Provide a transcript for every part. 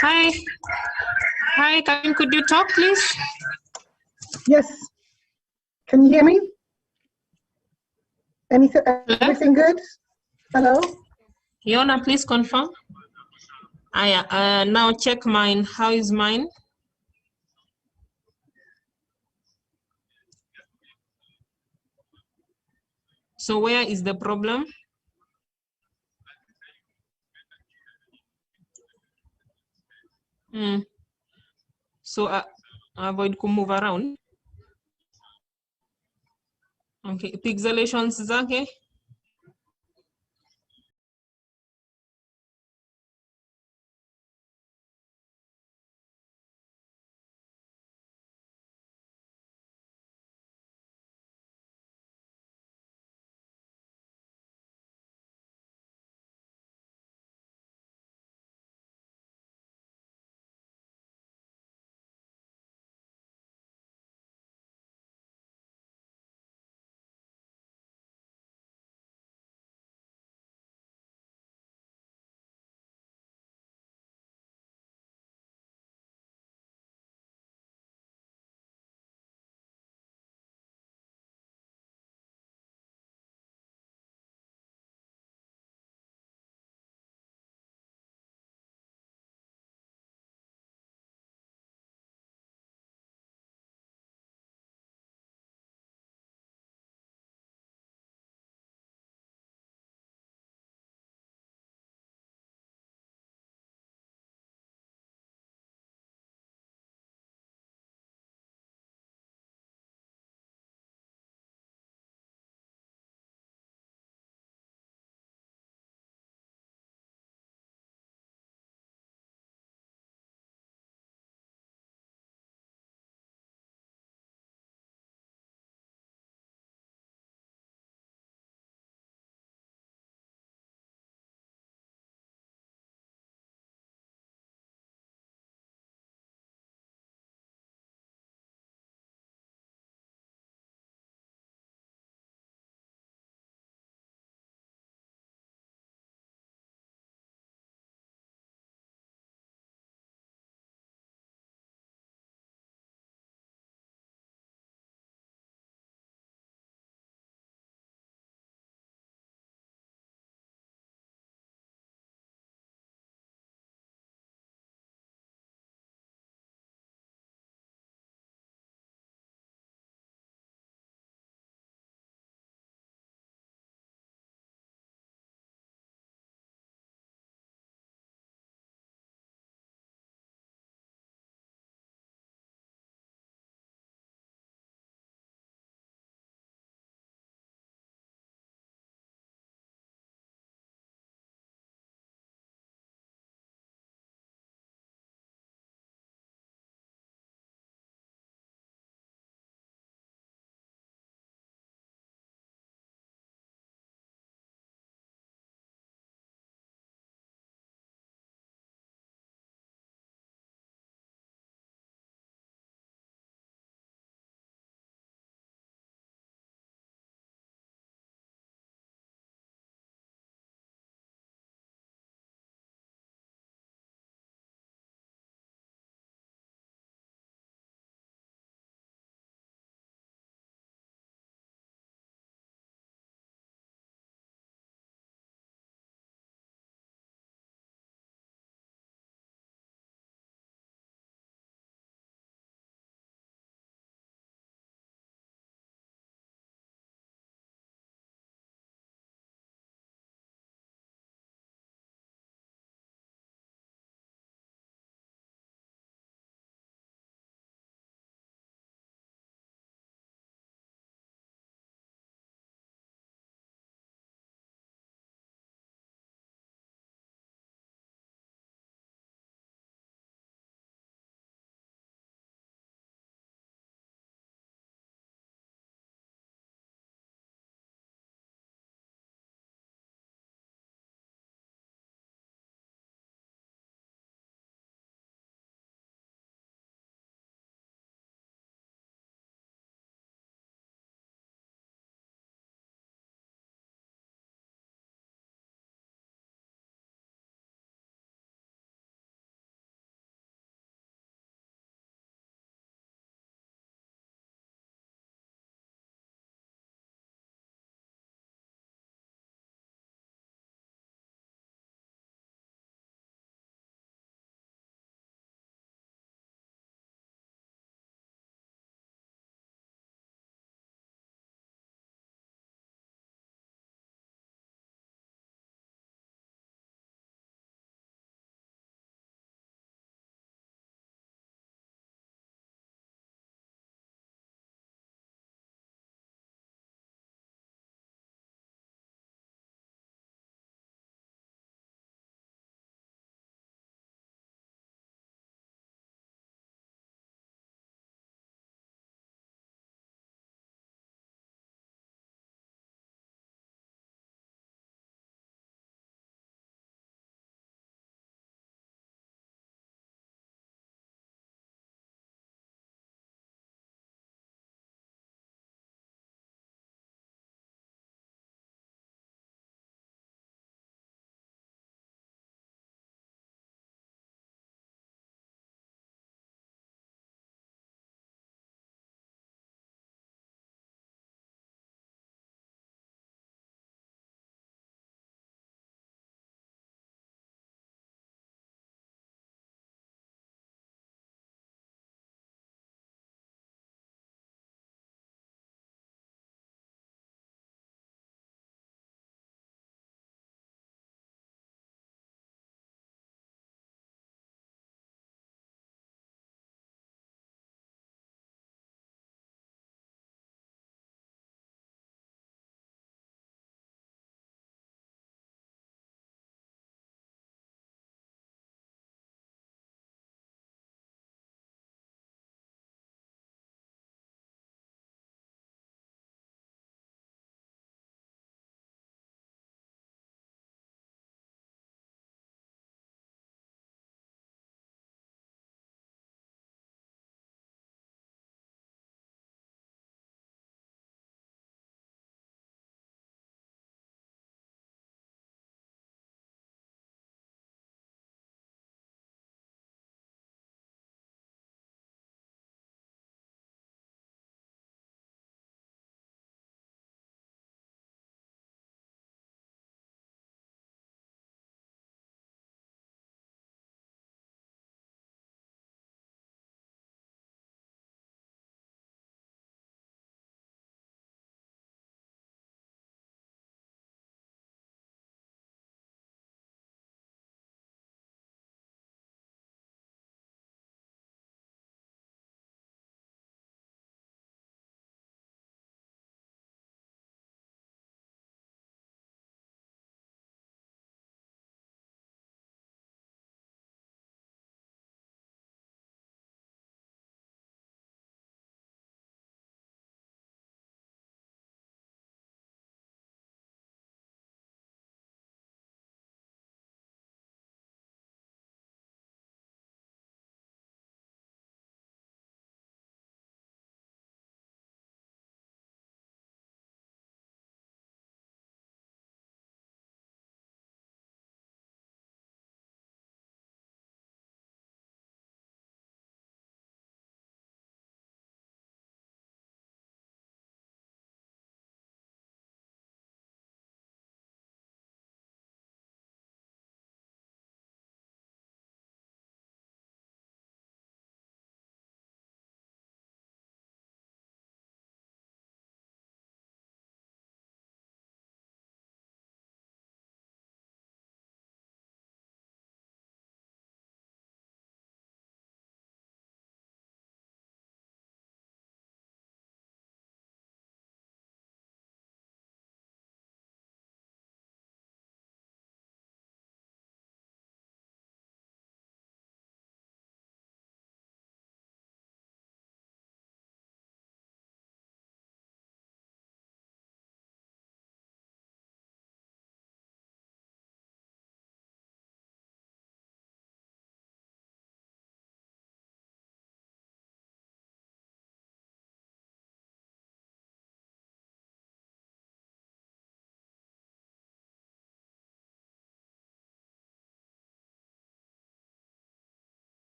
Hi. Hi, Karim, could you talk, please? Yes. Can you hear me? Everything good? Hello? Yona, please confirm. I now check mine. How is mine? So where is the problem? So avoid to move around. Okay, pixelations zake.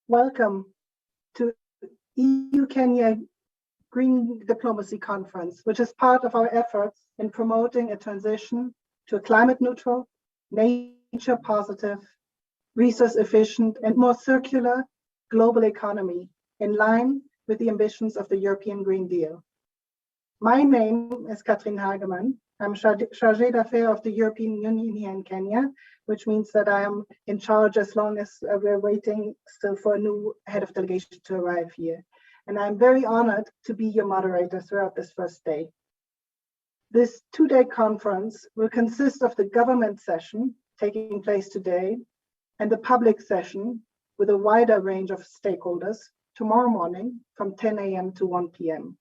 Welcome to EU-Kenya Green Diplomacy Conference, which is part of our efforts in promoting a transition to a climate neutral, nature positive, resource efficient, and more circular global economy in line with the ambitions of the European Green Deal. My name is Katrin Hagemann. I'm Chargée d'Affaires of the European Union here in Kenya, which means that I am in charge as long as we're waiting still for a new head of delegation to arrive here. And I'm very honored to be your moderator throughout this first day. This two-day conference will consist of the government session taking place today and the public session with a wider range of stakeholders tomorrow morning from 10 a.m. to 1 p.m.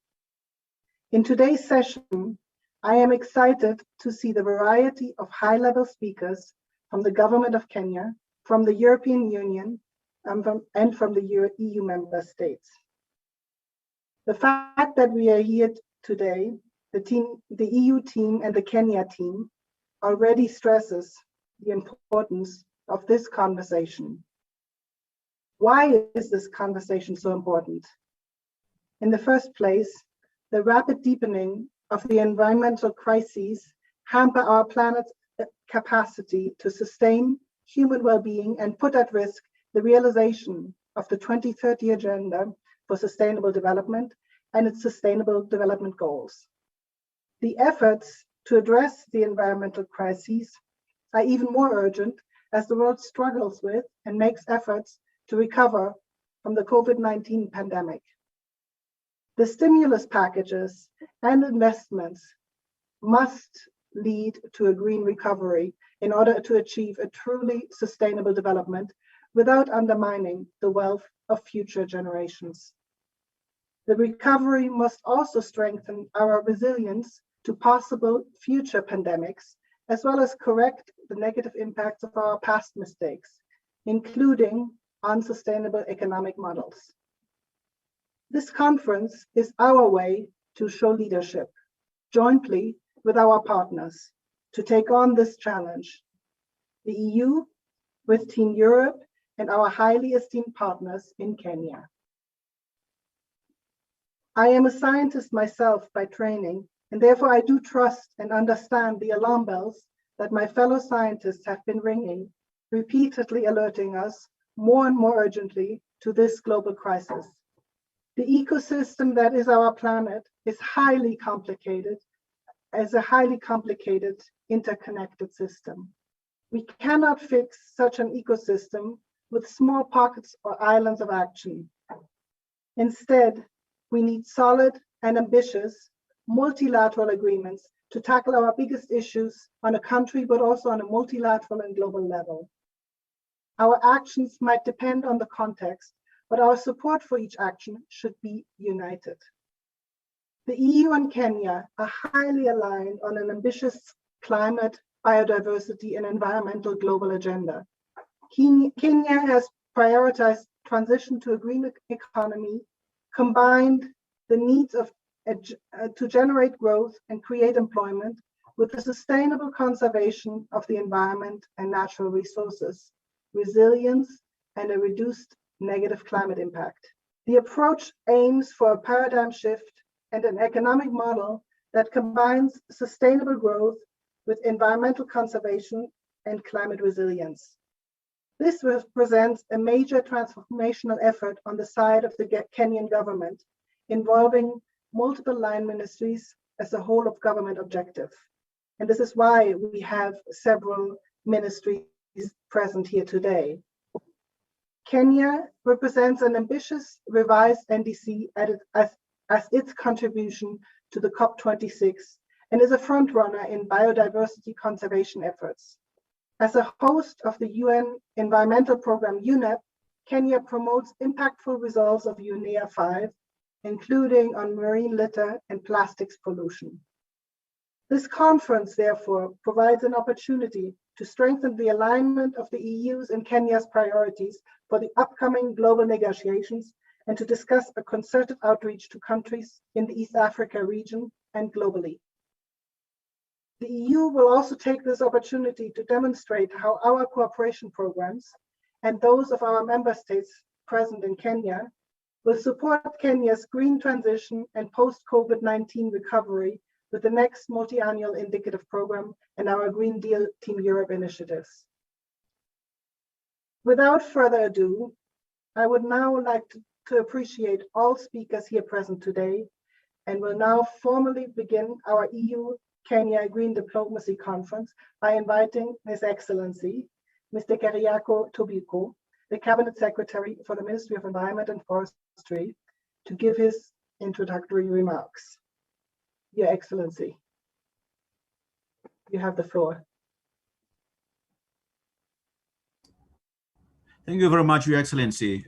In today's session, I am excited to see the variety of high-level speakers from the government of Kenya, from the European Union, and from the EU member states. The fact that we are here today, the EU team and the Kenya team, already stresses the importance of this conversation. Why is this conversation so important? In the first place, the rapid deepening of the environmental crises hamper our planet's capacity to sustain human well-being and put at risk the realization of the 2030 Agenda for Sustainable Development and its Sustainable Development Goals. The efforts to address the environmental crises are even more urgent as the world struggles with and makes efforts to recover from the COVID-19 pandemic. The stimulus packages and investments must lead to a green recovery in order to achieve a truly sustainable development without undermining the wealth of future generations. The recovery must also strengthen our resilience to possible future pandemics, as well as correct the negative impacts of our past mistakes, including unsustainable economic models. This conference is our way to show leadership, jointly with our partners, to take on this challenge. The EU, with Team Europe, and our highly esteemed partners in Kenya. I am a scientist myself by training, and therefore I do trust and understand the alarm bells that my fellow scientists have been ringing, repeatedly alerting us more and more urgently to this global crisis. The ecosystem that is our planet is highly complicated, as a highly complicated interconnected system. We cannot fix such an ecosystem with small pockets or islands of action. Instead, we need solid and ambitious multilateral agreements to tackle our biggest issues on a country, but also on a multilateral and global level. Our actions might depend on the context, but our support for each action should be united. The EU and Kenya are highly aligned on an ambitious climate, biodiversity, and environmental global agenda. Kenya has prioritized transition to a green economy, combined the needs of to generate growth and create employment with the sustainable conservation of the environment and natural resources, resilience, and a reduced negative climate impact. The approach aims for a paradigm shift and an economic model that combines sustainable growth with environmental conservation and climate resilience. This represents a major transformational effort on the side of the Kenyan government, involving multiple line ministries as a whole of government objective. And this is why we have several ministries present here today. Kenya represents an ambitious revised NDC as its contribution to the COP26 and is a frontrunner in biodiversity conservation efforts. As a host of the UN environmental program UNEP, Kenya promotes impactful results of UNEA 5, including on marine litter and plastics pollution. This conference, therefore, provides an opportunity to strengthen the alignment of the EU's and Kenya's priorities for the upcoming global negotiations and to discuss a concerted outreach to countries in the East Africa region and globally. The EU will also take this opportunity to demonstrate how our cooperation programs and those of our member states present in Kenya will support Kenya's green transition and post-COVID-19 recovery with the next multi-annual indicative program and our Green Deal Team Europe initiatives. Without further ado, I would now like to appreciate all speakers here present today and will now formally begin our EU-Kenya Green Diplomacy Conference by inviting His Excellency, Mr. Keriako Tobiko, the Cabinet Secretary for the Ministry of Environment and Forestry, to give his introductory remarks. Your Excellency, you have the floor. Thank you very much, Your Excellency.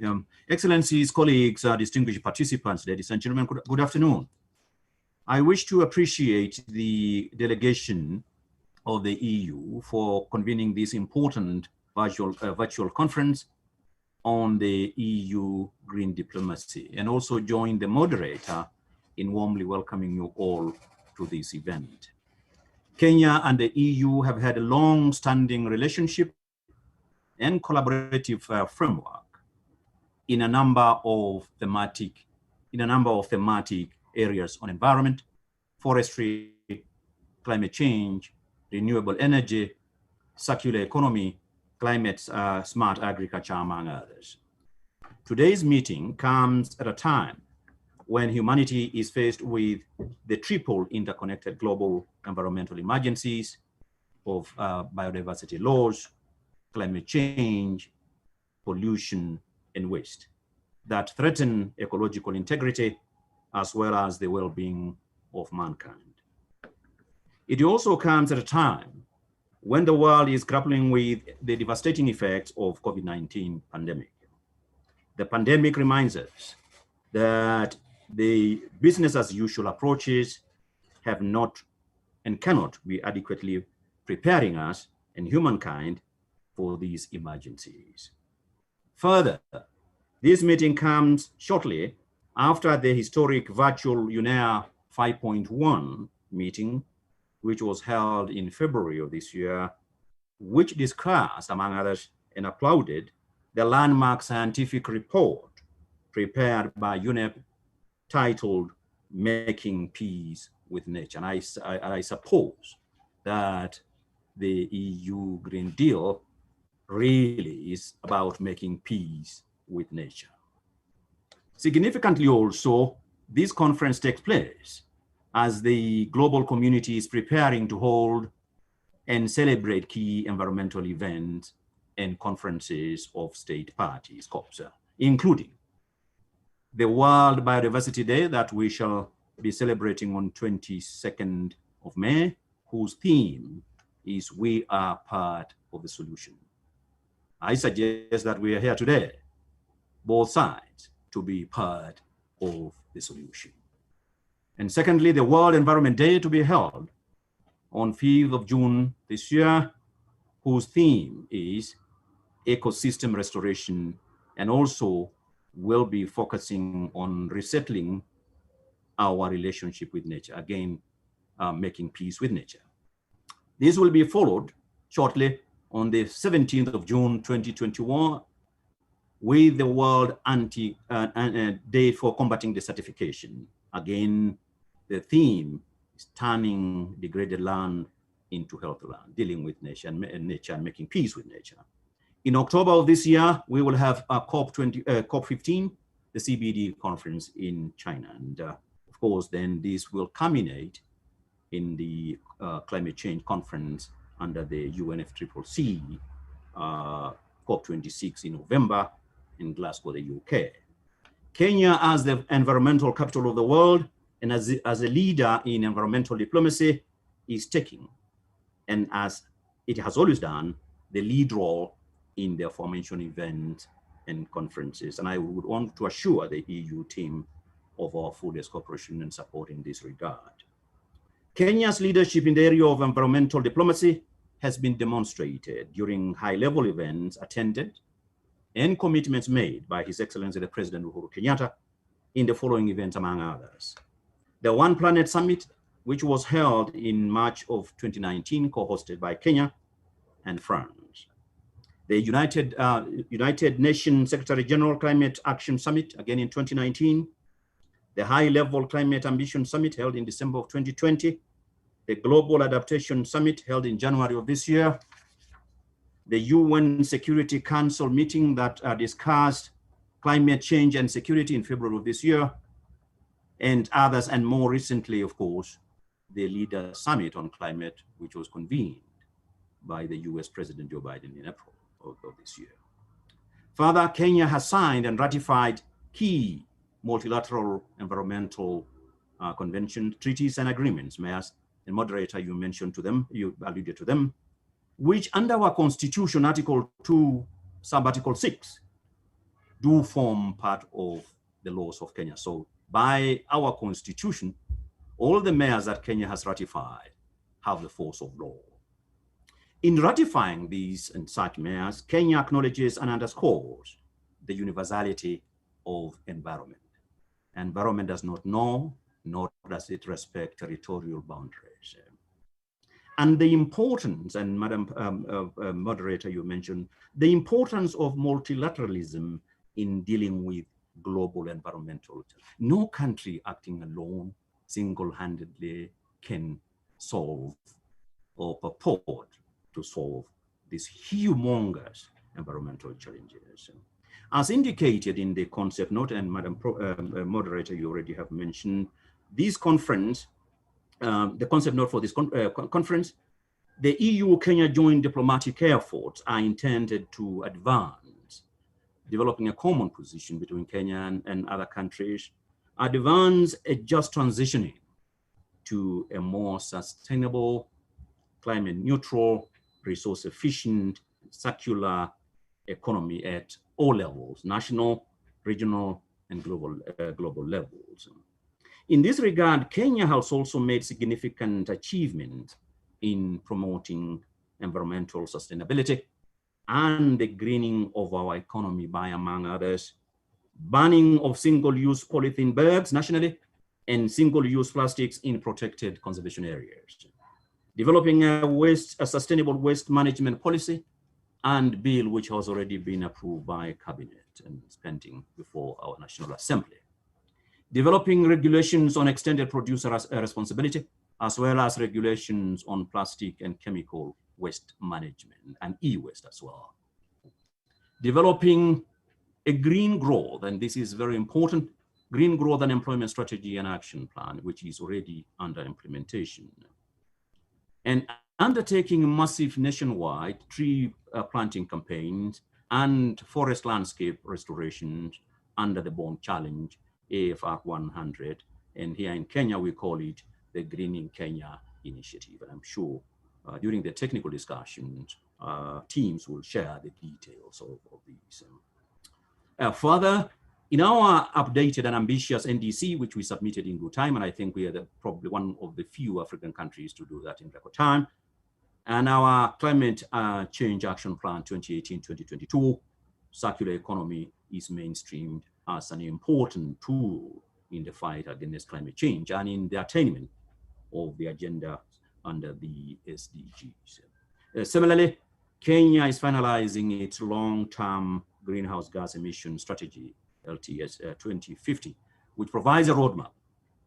Excellencies, colleagues, distinguished participants, ladies and gentlemen, good afternoon. I wish to appreciate the delegation of the EU for convening this important virtual conference on the EU green diplomacy, and also join the moderator in warmly welcoming you all to this event. Kenya and the EU have had a long-standing relationship and collaborative framework in a number of thematic areas on environment, forestry, climate change, renewable energy, circular economy, climate smart agriculture, among others. Today's meeting comes at a time when humanity is faced with the triple interconnected global environmental emergencies of biodiversity loss, climate change, pollution, and waste that threaten ecological integrity as well as the well-being of mankind. It also comes at a time when the world is grappling with the devastating effects of COVID-19 pandemic. The pandemic reminds us that the business as usual approaches have not and cannot be adequately preparing us and humankind for these emergencies. Further, this meeting comes shortly after the historic virtual UNEA 5.1 meeting, which was held in February of this year, which discussed, among others, and applauded the landmark scientific report prepared by UNEP titled Making Peace with Nature. And I suppose that the EU Green Deal really is about making peace with nature. Significantly also, this conference takes place as the global community is preparing to hold and celebrate key environmental events and conferences of state parties, COPs, including the World Biodiversity Day that we shall be celebrating on 22nd of May, whose theme is "We are part of the solution." I suggest that we are here today, both sides, to be part of the solution. And secondly, the World Environment Day to be held on 5th of June this year, whose theme is ecosystem restoration, and also will be focusing on resettling our relationship with nature, again, making peace with nature. This will be followed shortly on the 17th of June 2021 with the World Day for Combating Desertification. Again, the theme is turning degraded land into healthy land, dealing with nature and making peace with nature. In October of this year, we will have a COP15, the CBD conference in China. And of course, then this will culminate in the climate change conference under the UNFCCC, COP26 in November in Glasgow, the UK. Kenya, as the environmental capital of the world and as a leader in environmental diplomacy, is taking, and as it has always done, the lead role in the aforementioned events and conferences. And I would want to assure the EU team of our fullest cooperation and support in this regard. Kenya's leadership in the area of environmental diplomacy has been demonstrated during high-level events attended and commitments made by His Excellency the President Uhuru Kenyatta in the following events, among others. The One Planet Summit, which was held in March of 2019, co-hosted by Kenya and France. The United Nations Secretary General Climate Action Summit, again in 2019. The High Level Climate Ambition Summit held in December of 2020. The Global Adaptation Summit held in January of this year. The UN Security Council meeting that discussed climate change and security in February of this year, and others, and more recently, of course, the Leaders Summit on Climate, which was convened by the US President Joe Biden in April of this year. Further, Kenya has signed and ratified key multilateral environmental convention, treaties, and agreements. Mayors and moderator, you mentioned to them, you alluded to them, which under our Constitution, Article 2, Sub-Article 6, do form part of the laws of Kenya. So by our Constitution, all the mayors that Kenya has ratified have the force of law. In ratifying these and such mayors, Kenya acknowledges and underscores the universality of environment. Environment does not know, nor does it respect territorial boundaries. And the importance, and Madam Moderator, you mentioned, the importance of multilateralism in dealing with global environmental. No country acting alone, single-handedly, can solve or purport to solve these humongous environmental challenges. As indicated in the concept note, and Madam Moderator, you already have mentioned, this conference, the concept note for this conference, the EU-Kenya joint diplomatic efforts are intended to advance, developing a common position between Kenya and other countries, advance a just transitioning to a more sustainable, climate neutral, resource efficient, circular economy at all levels, national, regional, and global levels. In this regard, Kenya has also made significant achievements in promoting environmental sustainability and the greening of our economy by, among others, banning of single-use polythene bags nationally and single-use plastics in protected conservation areas, developing a sustainable waste management policy and bill which has already been approved by Cabinet and is pending before our National Assembly. Developing regulations on extended producer responsibility, as well as regulations on plastic and chemical waste management and e-waste as well. Developing a green growth, and this is very important, green growth and employment strategy and action plan, which is already under implementation. And undertaking massive nationwide tree planting campaigns and forest landscape restorations under the Bond Challenge, AFR 100. And here in Kenya, we call it the Greening Kenya Initiative. And I'm sure during the technical discussions, teams will share the details of these. Further, in our updated and ambitious NDC, which we submitted in good time, and I think we are probably one of the few African countries to do that in record time, and our Climate Change Action Plan 2018-2022, circular economy is mainstreamed as an important tool in the fight against climate change and in the attainment of the agenda under the SDGs. Similarly, Kenya is finalizing its long-term greenhouse gas emission strategy, LTS 2050, which provides a roadmap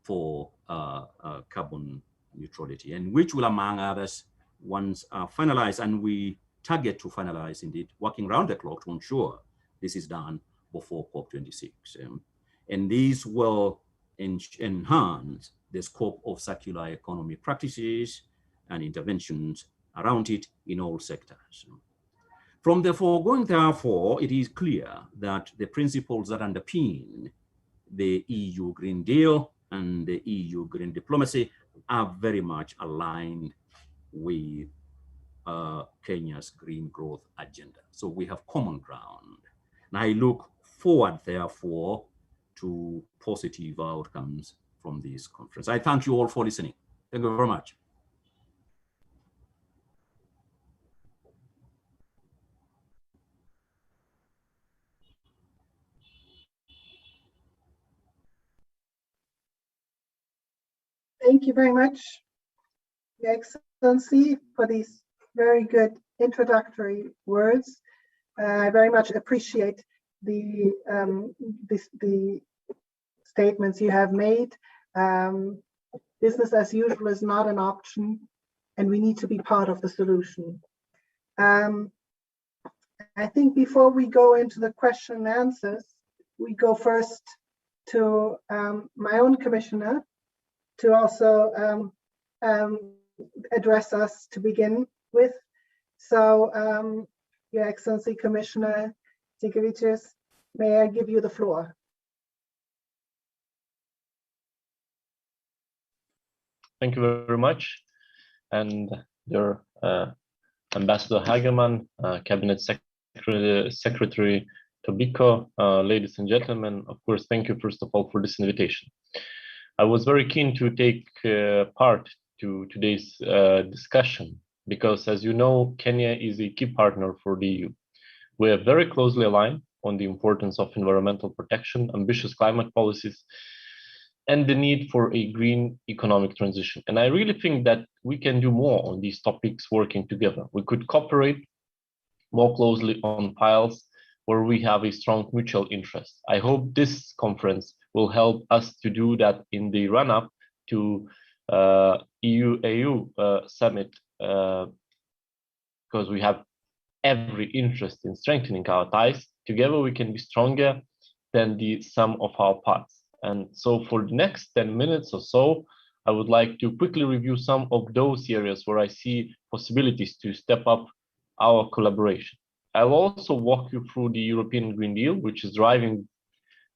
for carbon neutrality, and which will, among others, once finalized, and we target to finalize, indeed, working round the clock to ensure this is done before COP26. And these will enhance the scope of circular economy practices and interventions around it in all sectors. From the foregoing, therefore, it is clear that the principles that underpin the EU Green Deal and the EU Green Diplomacy are very much aligned with Kenya's green growth agenda. So we have common ground. And I look forward, therefore, to positive outcomes from this conference. I thank you all for listening. Thank you very much. you very much, Your Excellency, for these very good introductory words. I very much appreciate the statements you have made. Business as usual is not an option, and we need to be part of the solution. I think before we go into the question and answers, we go first to my own commissioner to also address us to begin with. So, Your Excellency, Commissioner Tsinkevicius, may I give you the floor? Thank you very much. And your Ambassador Hagemann, Cabinet Secretary Tobiko, ladies and gentlemen, of course, thank you first of all for this invitation. I was very keen to take part to today's discussion because, as you know, Kenya is a key partner for the EU. We are very closely aligned on the importance of environmental protection, ambitious climate policies, and the need for a green economic transition. And I really think that we can do more on these topics working together. We could cooperate more closely on files where we have a strong mutual interest. I hope this conference will help us to do that in the run-up to EU-AU summit, because we have every interest in strengthening our ties. Together we can be stronger than the sum of our parts. And so for the next 10 minutes or so, I would like to quickly review some of those areas where I see possibilities to step up our collaboration. I'll also walk you through the European Green Deal, which is driving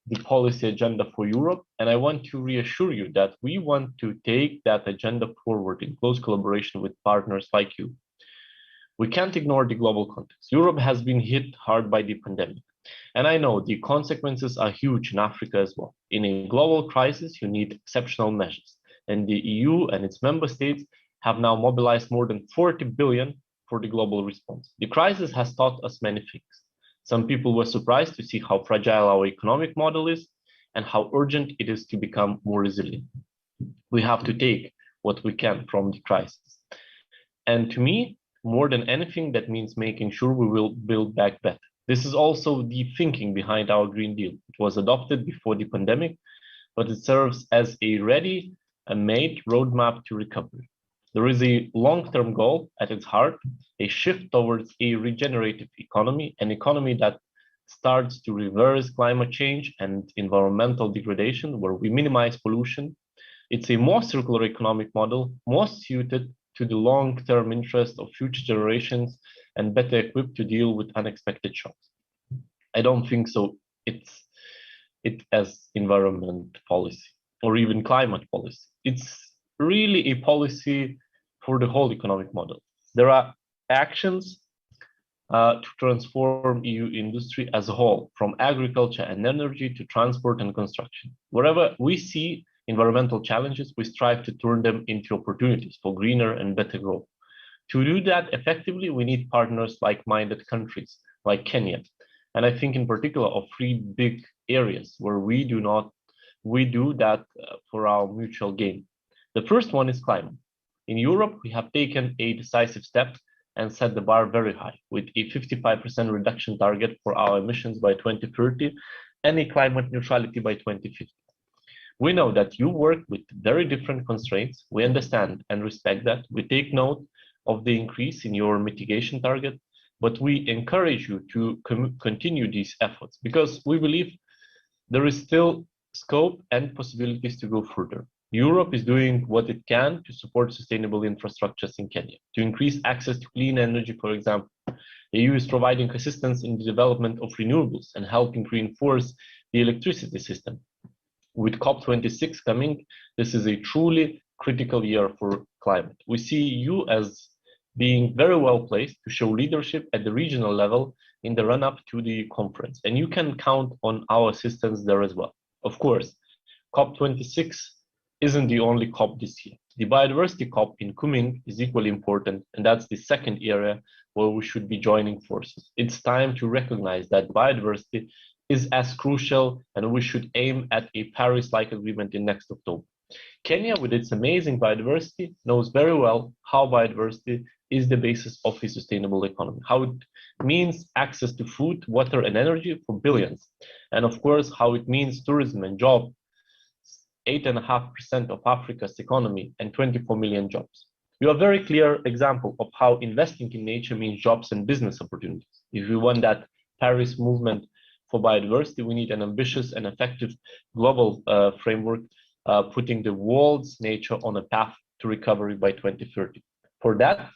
the policy agenda for Europe. And I want to reassure you that we want to take that agenda forward in close collaboration with partners like you. We can't ignore the global context. Europe has been hit hard by the pandemic. And I know the consequences are huge in Africa as well. In a global crisis, you need exceptional measures. And the EU and its member states have now mobilized more than 40 billion for the global response. The crisis has taught us many things. Some people were surprised to see how fragile our economic model is and how urgent it is to become more resilient. We have to take what we can from the crisis. And to me, more than anything, that means making sure we will build back better. This is also the thinking behind our Green Deal. It was adopted before the pandemic, but it serves as a ready-made roadmap to recovery. There is a long-term goal at its heart, a shift towards a regenerative economy, an economy that starts to reverse climate change and environmental degradation, where we minimize pollution. It's a more circular economic model, more suited to the long-term interest of future generations and better equipped to deal with unexpected shocks. I don't think so. It's as environment policy or even climate policy. It's really a policy for the whole economic model. There are actions to transform EU industry as a whole, from agriculture and energy to transport and construction. Wherever we see environmental challenges, we strive to turn them into opportunities for greener and better growth. To do that effectively, we need partners like-minded countries like Kenya. And I think in particular of three big areas where we do that for our mutual gain. The first one is climate. In Europe, we have taken a decisive step and set the bar very high with a 55% reduction target for our emissions by 2030 and a climate neutrality by 2050. We know that you work with very different constraints. We understand and respect that. We take note of the increase in your mitigation target, but we encourage you to continue these efforts because we believe there is still scope and possibilities to go further. Europe is doing what it can to support sustainable infrastructures in Kenya, to increase access to clean energy, for example. The EU is providing assistance in the development of renewables and helping reinforce the electricity system. With COP26 coming, this is a truly critical year for climate. We see you as being very well placed to show leadership at the regional level in the run-up to the conference, and you can count on our assistance there as well. Of course, COP26 isn't the only COP this year. The biodiversity COP in Kunming is equally important, and that's the second area where we should be joining forces. It's time to recognize that biodiversity is as crucial, and we should aim at a Paris-like agreement in next October. Kenya, with its amazing biodiversity, knows very well how biodiversity is the basis of a sustainable economy, how it means access to food, water, and energy for billions, and of course, how it means tourism and jobs, 8.5% of Africa's economy and 24 million jobs. You are a very clear example of how investing in nature means jobs and business opportunities. If we want that Paris movement for biodiversity, we need an ambitious and effective global framework putting the world's nature on a path to recovery by 2030. For that,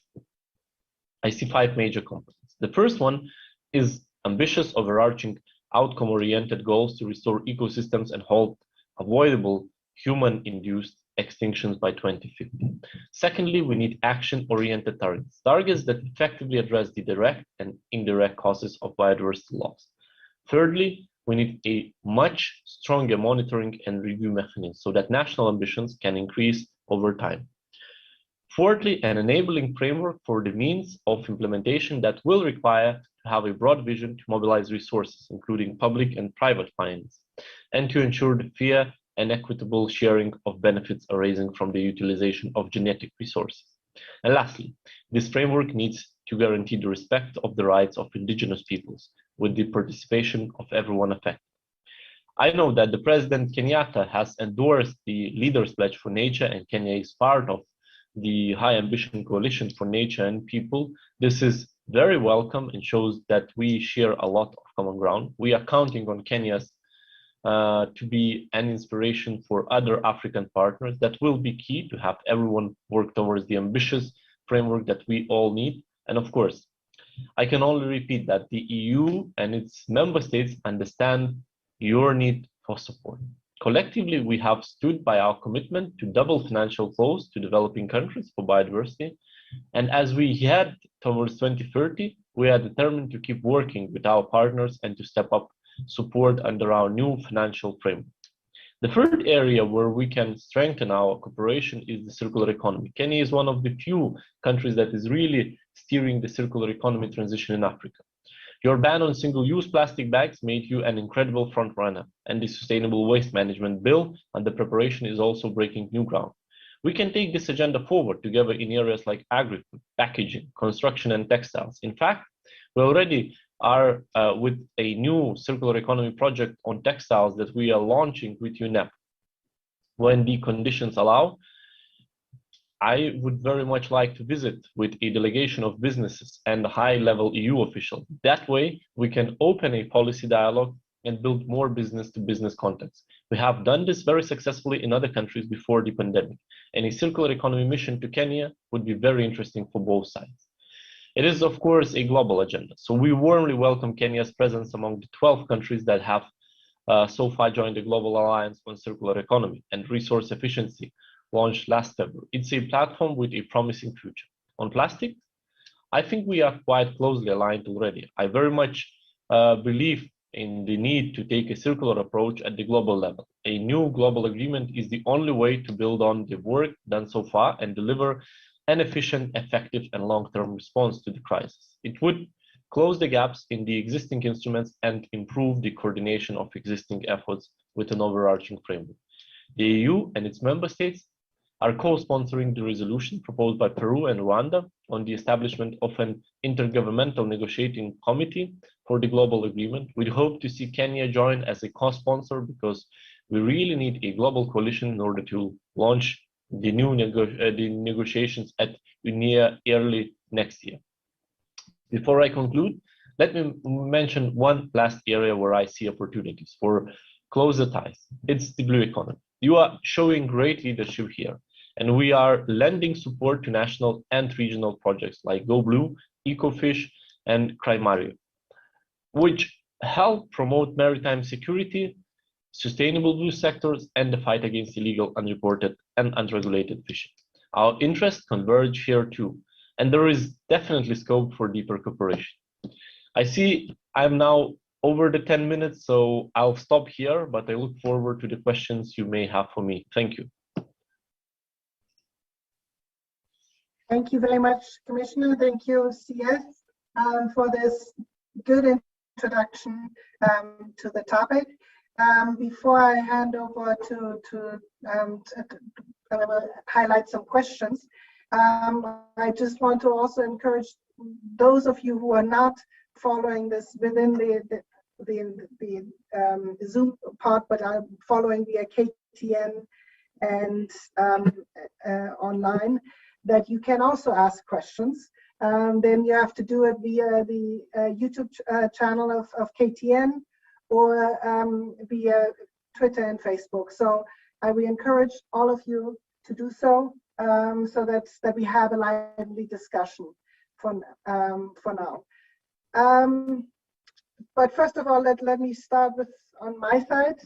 I see 5 major components. The first one is ambitious, overarching, outcome-oriented goals to restore ecosystems and halt avoidable human-induced extinctions by 2050. Secondly, we need action-oriented targets, targets that effectively address the direct and indirect causes of biodiversity loss. Thirdly, we need a much stronger monitoring and review mechanism so that national ambitions can increase over time. Fourthly, an enabling framework for the means of implementation that will require to have a broad vision to mobilize resources, including public and private finance, and to ensure the fair and equitable sharing of benefits arising from the utilization of genetic resources. And lastly, this framework needs to guarantee the respect of the rights of indigenous peoples with the participation of everyone affected. I know that the President Kenyatta has endorsed the Leaders' Pledge for Nature, and Kenya is part of the High Ambition Coalition for Nature and People. This is very welcome and shows that we share a lot of common ground. We are counting on Kenya's to be an inspiration for other African partners. That will be key to have everyone work towards the ambitious framework that we all need. And of course, I can only repeat that the EU and its member states understand your need for support. Collectively, we have stood by our commitment to double financial flows to developing countries for biodiversity. And as we head towards 2030, we are determined to keep working with our partners and to step up support under our new financial framework. The third area where we can strengthen our cooperation is the circular economy. Kenya is one of the few countries that is really steering the circular economy transition in Africa. Your ban on single-use plastic bags made you an incredible front-runner, and the Sustainable Waste Management Bill and the preparation is also breaking new ground. We can take this agenda forward together in areas like agriculture, packaging, construction, and textiles. In fact, we already are with a new circular economy project on textiles that we are launching with UNEP. When the conditions allow, I would very much like to visit with a delegation of businesses and high-level EU officials. That way, we can open a policy dialogue and build more business-to-business contacts. We have done this very successfully in other countries before the pandemic, and a circular economy mission to Kenya would be very interesting for both sides. It is, of course, a global agenda, so we warmly welcome Kenya's presence among the 12 countries that have so far joined the Global Alliance on Circular Economy and Resource Efficiency, launched last February. It's a platform with a promising future. On plastic, I think we are quite closely aligned already. I very much believe in the need to take a circular approach at the global level. A new global agreement is the only way to build on the work done so far and deliver an efficient, effective, and long-term response to the crisis. It would close the gaps in the existing instruments and improve the coordination of existing efforts with an overarching framework. The EU and its member states are co-sponsoring the resolution proposed by Peru and Rwanda on the establishment of an intergovernmental negotiating committee for the global agreement. We hope to see Kenya join as a co-sponsor because we really need a global coalition in order to launch the new negotiations at UNEA early next year. Before I conclude, let me mention one last area where I see opportunities for closer ties. It's the blue economy. You are showing great leadership here, and we are lending support to national and regional projects like Go Blue, EcoFish, and Crimario, which help promote maritime security, sustainable blue sectors, and the fight against illegal, unreported, and unregulated fishing. Our interests converge here too, and there is definitely scope for deeper cooperation. I see I'm now over the 10 minutes, so I'll stop here, but I look forward to the questions you may have for me. Thank you. Thank you very much, Commissioner. Thank you, CS, for this good introduction to the topic. before I hand over to highlight some questions, I just want to also encourage those of you who are not following this within the Zoom part, but are following via KTN and online, that you can also ask questions. Then you have to do it via the YouTube channel of KTN or via Twitter and Facebook. So I will encourage all of you to do so, so that we have a lively discussion for now. But first of all, let me start with on my side,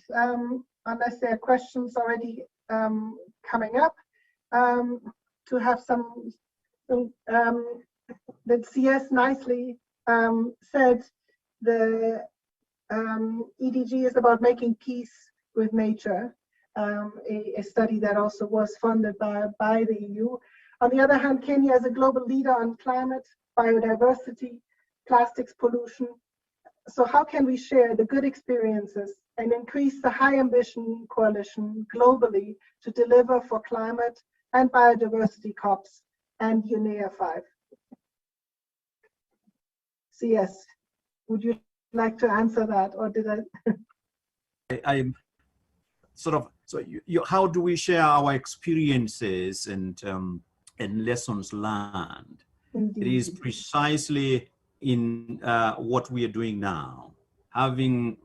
unless there are questions already coming up, to have some that CS nicely said the EDG is about making peace with nature, a study that also was funded by the EU. On the other hand, Kenya is a global leader on climate, biodiversity, plastics pollution. So how can we share the good experiences and increase the high ambition coalition globally to deliver for climate and biodiversity COPs and UNEA 5? CS, would you like to answer that, or did I? I'm sort of, so how do we share our experiences and lessons learned? Indeed. It is precisely in what we are doing now, having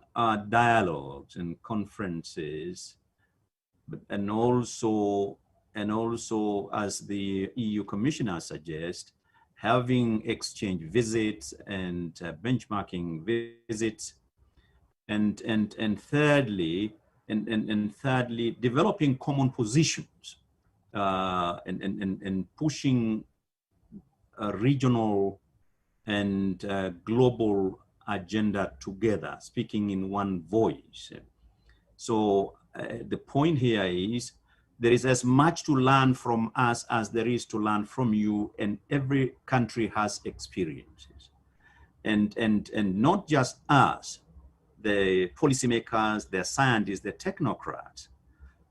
dialogues and conferences, and also as the EU Commissioner suggests, having exchange visits and benchmarking visits, and thirdly, developing common positions and pushing a regional and global agenda together, speaking in one voice. So the point here is there is as much to learn from us as there is to learn from you, and every country has experiences. And not just us, the policymakers, the scientists, the technocrats,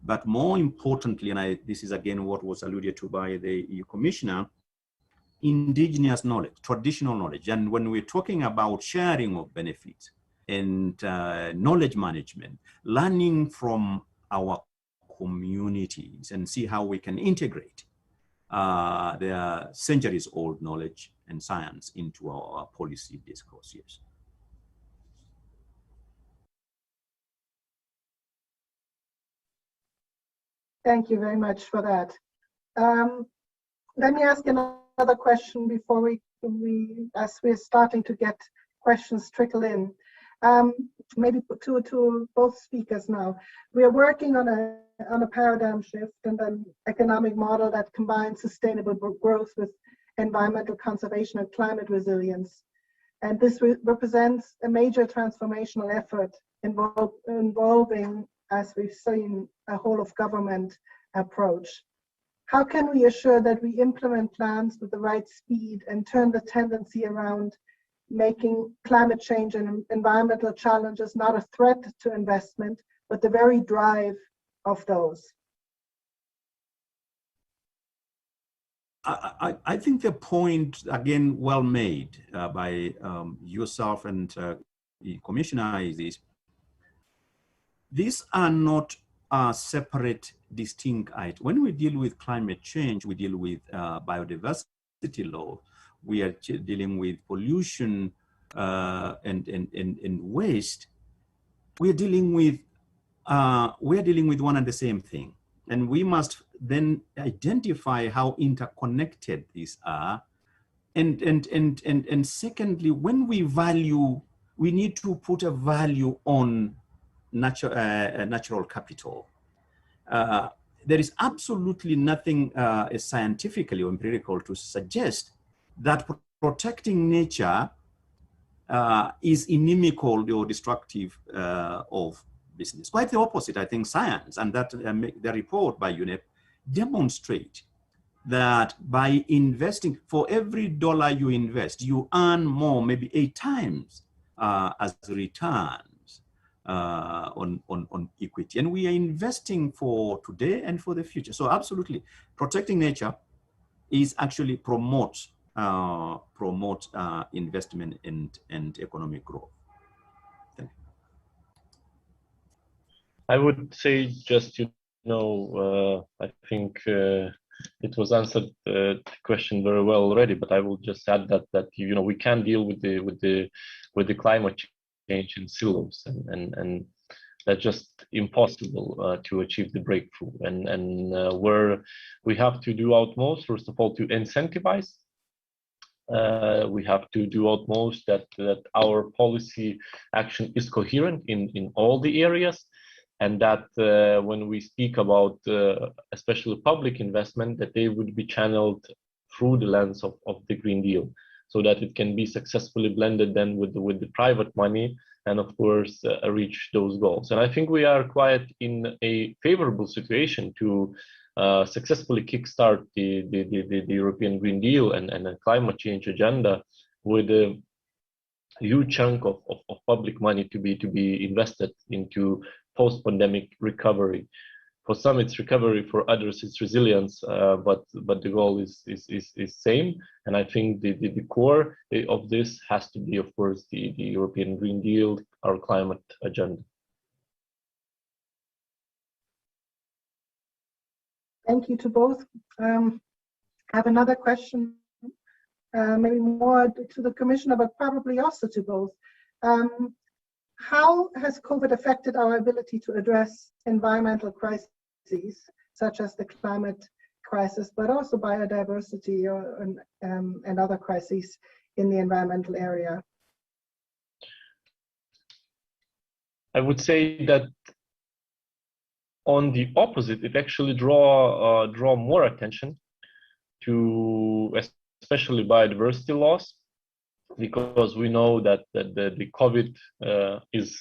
but more importantly, and this is again what was alluded to by the EU Commissioner, indigenous knowledge, traditional knowledge. And when we're talking about sharing of benefits and knowledge management, learning from our communities and see how we can integrate their centuries-old knowledge and science into our policy discourse. Yes. Thank you very much for that. Let me ask another question before we as we're starting to get questions trickle in. Maybe to both speakers now. We are working on a paradigm shift and an economic model that combines sustainable growth with environmental conservation and climate resilience. And this represents a major transformational effort involving, as we've seen, a whole of government approach. How can we assure that we implement plans with the right speed and turn the tendency around, making climate change and environmental challenges not a threat to investment, but the very drive of those? I think the point, again, well made by yourself and the Commissioner, is this. These are not separate, distinct items. When we deal with climate change, we deal with biodiversity law. We are dealing with pollution and waste. We are dealing with one and the same thing, and we must then identify how interconnected these are. And secondly, when we value, we need to put a value on natural capital. There is absolutely nothing scientifically or empirical to suggest that protecting nature is inimical or destructive of business. Quite the opposite. I think science and that the report by UNEP demonstrate that by investing, for every dollar you invest, you earn more, maybe 8 times as returns on equity. And we are investing for today and for the future. So absolutely, protecting nature is actually promote investment and economic growth. Thank you. I would say just, I think it was answered the question very well already, but I will just add that we can deal with the climate change in silos, and that's just impossible to achieve the breakthrough. And where we have to do utmost, first of all, to incentivize. We have to do utmost that our policy action is coherent in all the areas, and that when we speak about especially public investment, that they would be channeled through the lens of the Green Deal, so that it can be successfully blended then with the private money, and of course reach those goals. And I think we are quite in a favorable situation to successfully kickstart the European Green Deal and a climate change agenda with a huge chunk of public money to be invested into post-pandemic recovery. For some it's recovery, for others it's resilience, but the goal is same. And I think the core of this has to be, of course, the European Green Deal, our climate agenda. Thank you to both. I have another question, maybe more to the Commissioner, but probably also to both. How has COVID affected our ability to address environmental crises, such as the climate crisis, but also biodiversity and other crises in the environmental area? I would say that on the opposite, it actually draw more attention to especially biodiversity loss, because we know that the COVID is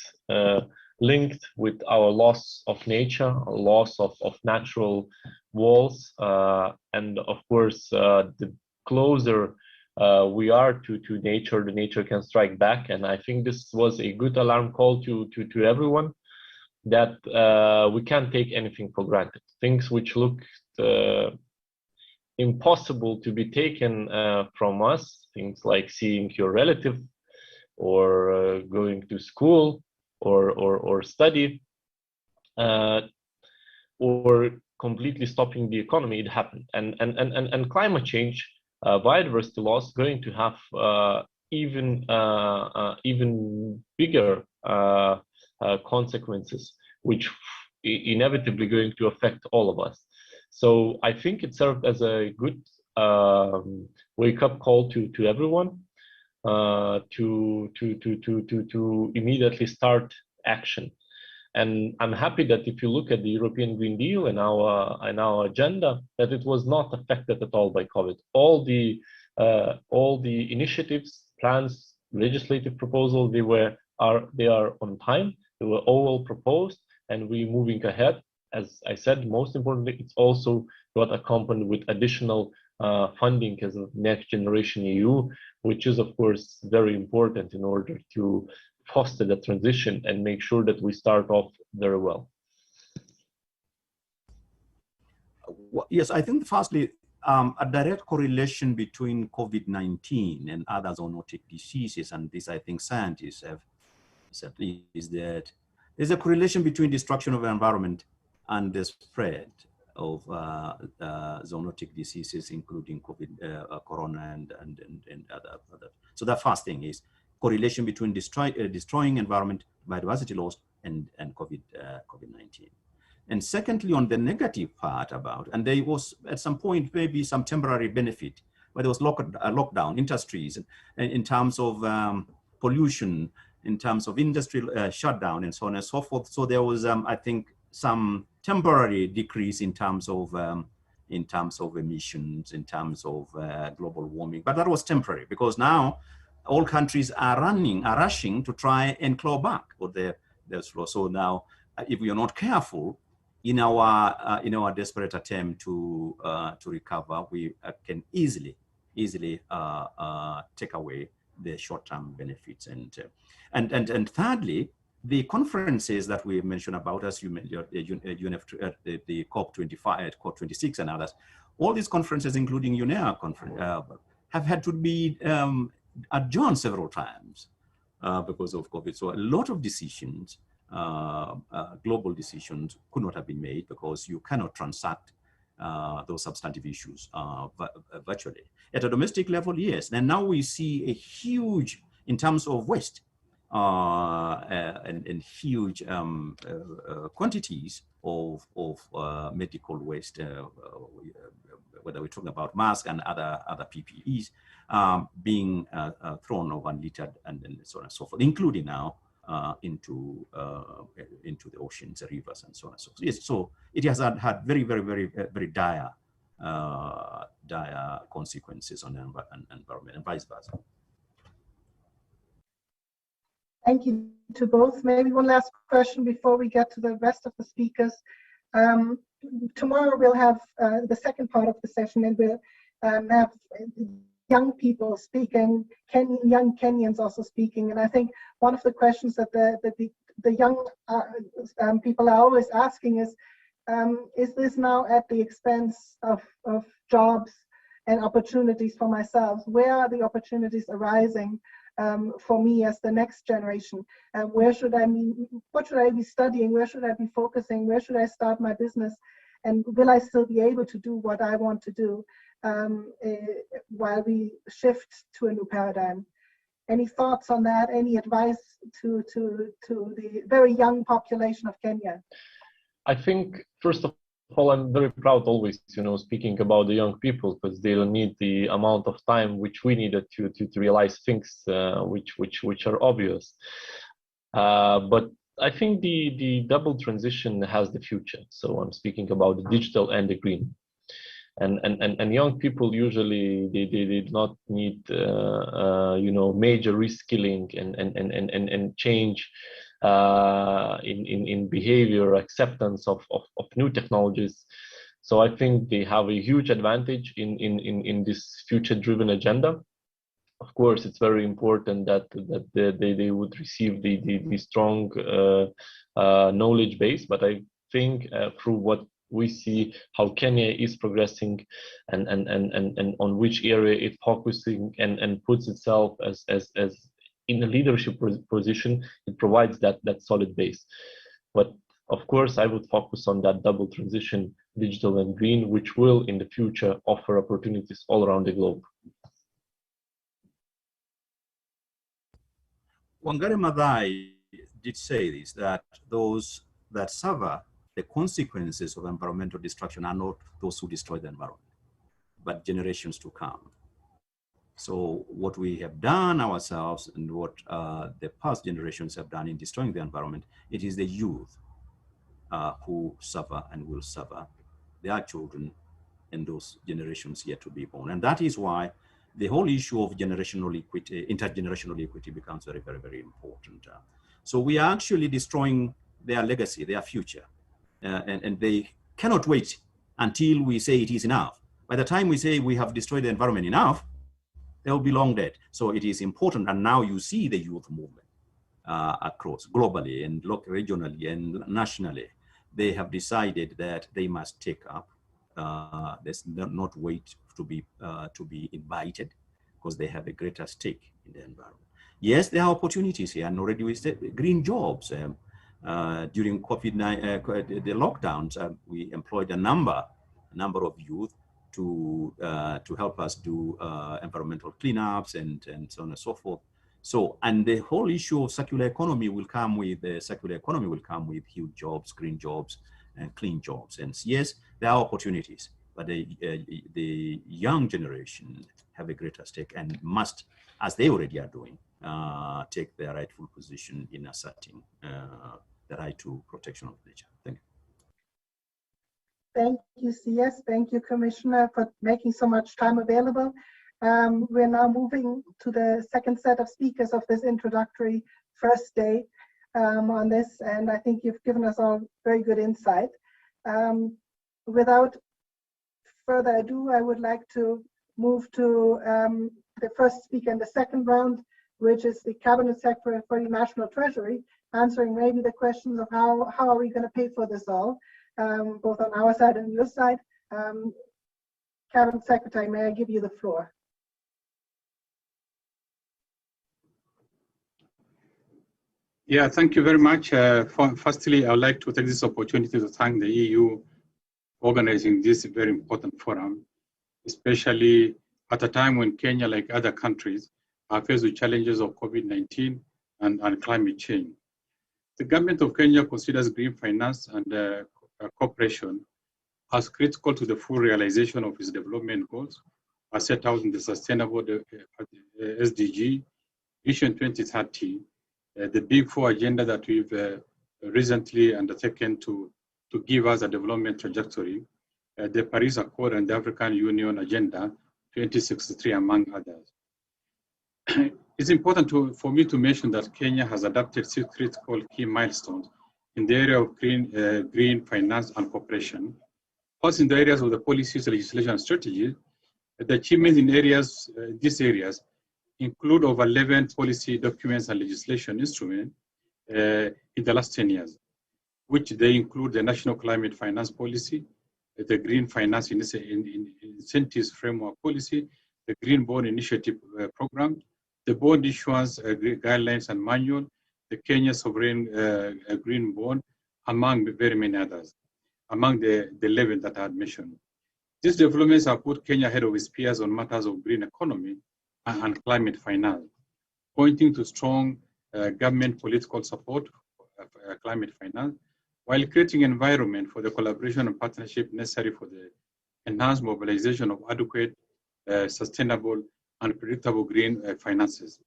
linked with our loss of nature, loss of natural walls, and of course the closer we are to nature, the nature can strike back. And I think this was a good alarm call to everyone, that we can't take anything for granted. Things which look impossible to be taken from us, things like seeing your relative, or going to school, or study, or completely stopping the economy, it happened. And climate change, biodiversity loss, going to have even bigger consequences, which inevitably going to affect all of us. So I think it served as a good wake-up call to everyone, to immediately start action. And I'm happy that if you look at the European Green Deal and our agenda, that it was not affected at all by COVID. All the initiatives, plans, legislative proposals, they are on time. They were all proposed, and we're moving ahead. As I said, most importantly, it's also got accompanied with additional funding as a Next Generation EU, which is of course very important in order to foster the transition and make sure that we start off very well. Yes, I think firstly, a direct correlation between COVID-19 and other zoonotic diseases, and this I think scientists have said, is that there's a correlation between destruction of the environment and the spread of zoonotic diseases, including COVID, corona, and other. So the first thing is correlation between destroying environment, biodiversity loss, and COVID-19. And secondly, on the negative part about, and there was at some point maybe some temporary benefit, where there was lockdown, industries, and in terms of pollution, in terms of industrial shutdown, and so on and so forth. So there was, I think, some temporary decrease in terms of emissions, in terms of global warming, but that was temporary, because now all countries are rushing to try and claw back what their slow. So now, if we are not careful in our desperate attempt to recover, we can easily take away the short-term benefits. And thirdly, the conferences that we mentioned about, as you mentioned, the COP25, COP26 and others, all these conferences, including UNEA conference, have had to be adjourned several times because of COVID. So a lot of decisions, global decisions, could not have been made because you cannot transact those substantive issues virtually. At a domestic level, yes. And now we see a huge, in terms of waste, and huge quantities of medical waste, whether we're talking about masks and other PPEs, being thrown over and littered and so on and so forth, including now into the oceans, the rivers, and so on and so forth. Yes, so it has had very, very, very, very dire consequences on the environment and vice versa. Thank you to both. Maybe one last question before we get to the rest of the speakers. Tomorrow we'll have the second part of the session, and we'll have young people speaking, young Kenyans also speaking. And I think one of the questions that the young people are always asking is this now at the expense of jobs and opportunities for myself? Where are the opportunities arising for me as the next generation? Where should I be? What should I be studying? Where should I be focusing? Where should I start my business? And will I still be able to do what I want to do while we shift to a new paradigm? Any thoughts on that? Any advice to the very young population of Kenya? I think, first of all, I'm very proud always, speaking about the young people, because they'll need the amount of time which we needed to realize things which are obvious. But I think the double transition has the future. So I'm speaking about the digital and the green. And young people usually they do not need major reskilling and change in behavior, acceptance of new technologies. So I think they have a huge advantage in this future-driven agenda. Of course, it's very important that they would receive the strong knowledge base. But I think through what we see how Kenya is progressing and on which area it's focusing and puts itself as in a leadership position, it provides that solid base. But of course, I would focus on that double transition, digital and green, which will in the future offer opportunities all around the globe. Wangari Maathai did say this, that those that suffer the consequences of environmental destruction are not those who destroy the environment, but generations to come. So what we have done ourselves and what the past generations have done in destroying the environment, it is the youth who suffer and will suffer, their children and those generations yet to be born. And that is why the whole issue of generational equity, intergenerational equity becomes very, very, very important. So we are actually destroying their legacy, their future. And they cannot wait until we say it is enough. By the time we say we have destroyed the environment enough, they will be long dead. So it is important. And now you see the youth movement across globally and locally, regionally and nationally. They have decided that they must take up. Let's not wait to be invited, because they have a greater stake in the environment. Yes, there are opportunities here, and already we said green jobs. During COVID-19, the lockdowns, we employed a number of youth to help us do environmental cleanups and so on and so forth. So, and the whole issue of circular economy will come with huge jobs, green jobs, and clean jobs. And yes, there are opportunities, but the young generation have a greater stake and must, as they already are doing, take their rightful position in asserting the right to protection of nature. Thank you. Thank you, CS. Thank you, Commissioner, for making so much time available. We're now moving to the second set of speakers of this introductory first day on this, and I think you've given us all very good insight. Without further ado, I would like to move to the first speaker in the second round, which is the Cabinet Secretary for the National Treasury, answering maybe the questions of how are we going to pay for this all, both on our side and your side. Cabinet Secretary, may I give you the floor? Yeah, thank you very much. Firstly, I would like to take this opportunity to thank the EU for organizing this very important forum, especially at a time when Kenya, like other countries, are faced with challenges of COVID-19 and climate change. The government of Kenya considers green finance and cooperation as critical to the full realization of its development goals, as set out in the Sustainable SDG, Vision 2030, the Big Four agenda that we've recently undertaken to give us a development trajectory, the Paris Accord and the African Union Agenda 2063, among others. It's important for me to mention that Kenya has adopted 6 critical key milestones in the area of green finance and cooperation. First, in the areas of the policies, legislation, and strategy, the achievements in these areas include over 11 policy documents and legislation instruments in the last 10 years, which they include the National Climate Finance Policy, the Green Finance Incentives Framework Policy, the Green Bond Initiative Program, the Bond Issuance Guidelines and Manual, the Kenya Sovereign Green Bond, among very many others, among the 11 that I had mentioned. These developments have put Kenya ahead of its peers on matters of green economy and climate finance, pointing to strong government political support for climate finance, while creating an environment for the collaboration and partnership necessary for the enhanced mobilization of adequate, sustainable, and predictable green finances.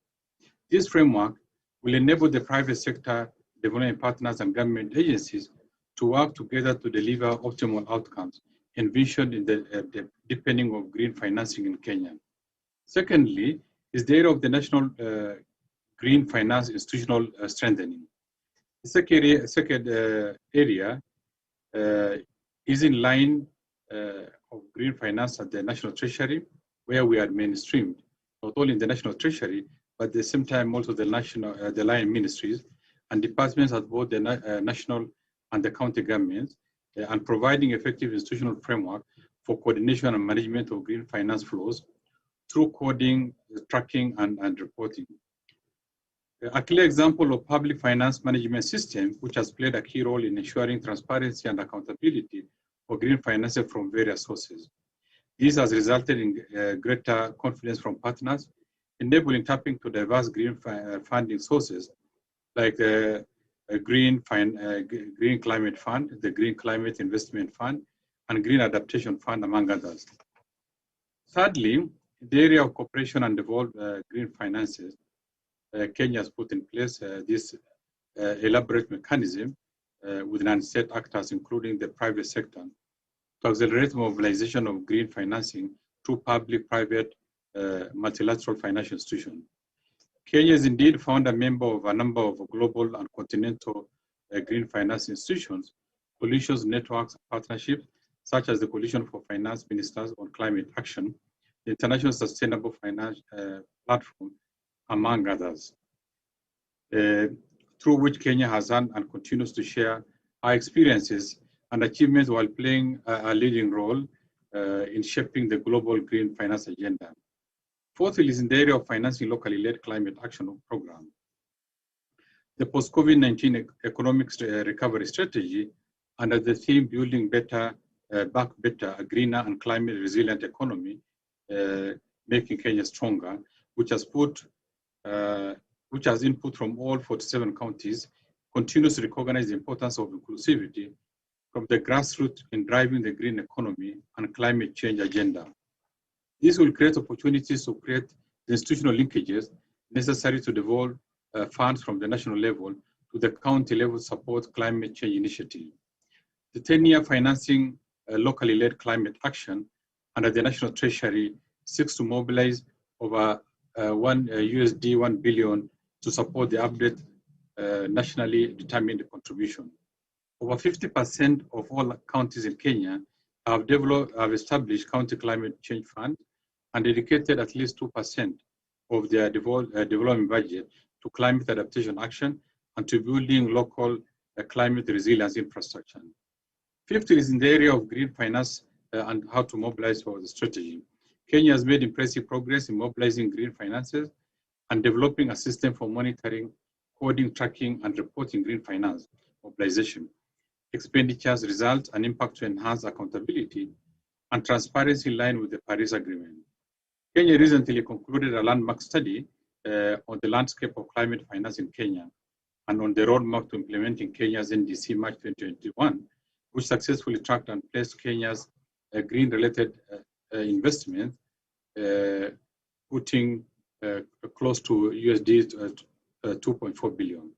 This framework will enable the private sector, development partners, and government agencies to work together to deliver optimal outcomes envisioned in the deepening of green financing in Kenya. Secondly, is the area of the national green finance institutional strengthening. The second area is in line of green finance at the National Treasury, where we are mainstreamed, not only in the National Treasury, but at the same time also the line ministries and departments at both the national and the county governments, and providing effective institutional framework for coordination and management of green finance flows through coding, tracking, and reporting. A clear example of public finance management system, which has played a key role in ensuring transparency and accountability for green financing from various sources. This has resulted in greater confidence from partners, enabling tapping to diverse green funding sources like the Green Climate Fund, the Green Climate Investment Fund, and Green Adaptation Fund, among others. Thirdly, in the area of cooperation and devolved green finances, Kenya has put in place this elaborate mechanism with non-state actors, including the private sector, to accelerate mobilization of green financing through public-private multilateral financial institutions. Kenya is indeed found a member of a number of global and continental green finance institutions, coalitions, networks, and partnerships, such as the Coalition for Finance Ministers on Climate Action, the International Sustainable Finance Platform, among others, through which Kenya has done and continues to share our experiences and achievements while playing a leading role in shaping the global green finance agenda. Fourthly is in the area of financing locally led climate action program. The post-COVID-19 economic recovery strategy under the theme Building Better, Back Better, a greener and climate resilient economy, making Kenya stronger, which has input from all 47 counties, continues to recognize the importance of inclusivity from the grassroots in driving the green economy and climate change agenda. This will create opportunities to create the institutional linkages necessary to devolve funds from the national level to the county level support climate change initiative. The 10-year financing locally led climate action under the National Treasury seeks to mobilize over $1 billion to support the update nationally determined contribution. Over 50% of all counties in Kenya have established county climate change fund and dedicated at least 2% of their development budget to climate adaptation action and to building local climate resilience infrastructure. Fifth is in the area of green finance and how to mobilize for the strategy. Kenya has made impressive progress in mobilizing green finances and developing a system for monitoring, coding, tracking, and reporting green finance mobilization, expenditures, results, and impact to enhance accountability and transparency in line with the Paris Agreement. Kenya recently concluded a landmark study on the landscape of climate finance in Kenya and on the roadmap to implementing Kenya's NDC March 2021, which successfully tracked and placed Kenya's green-related investment, putting close to USD 2.4 billion.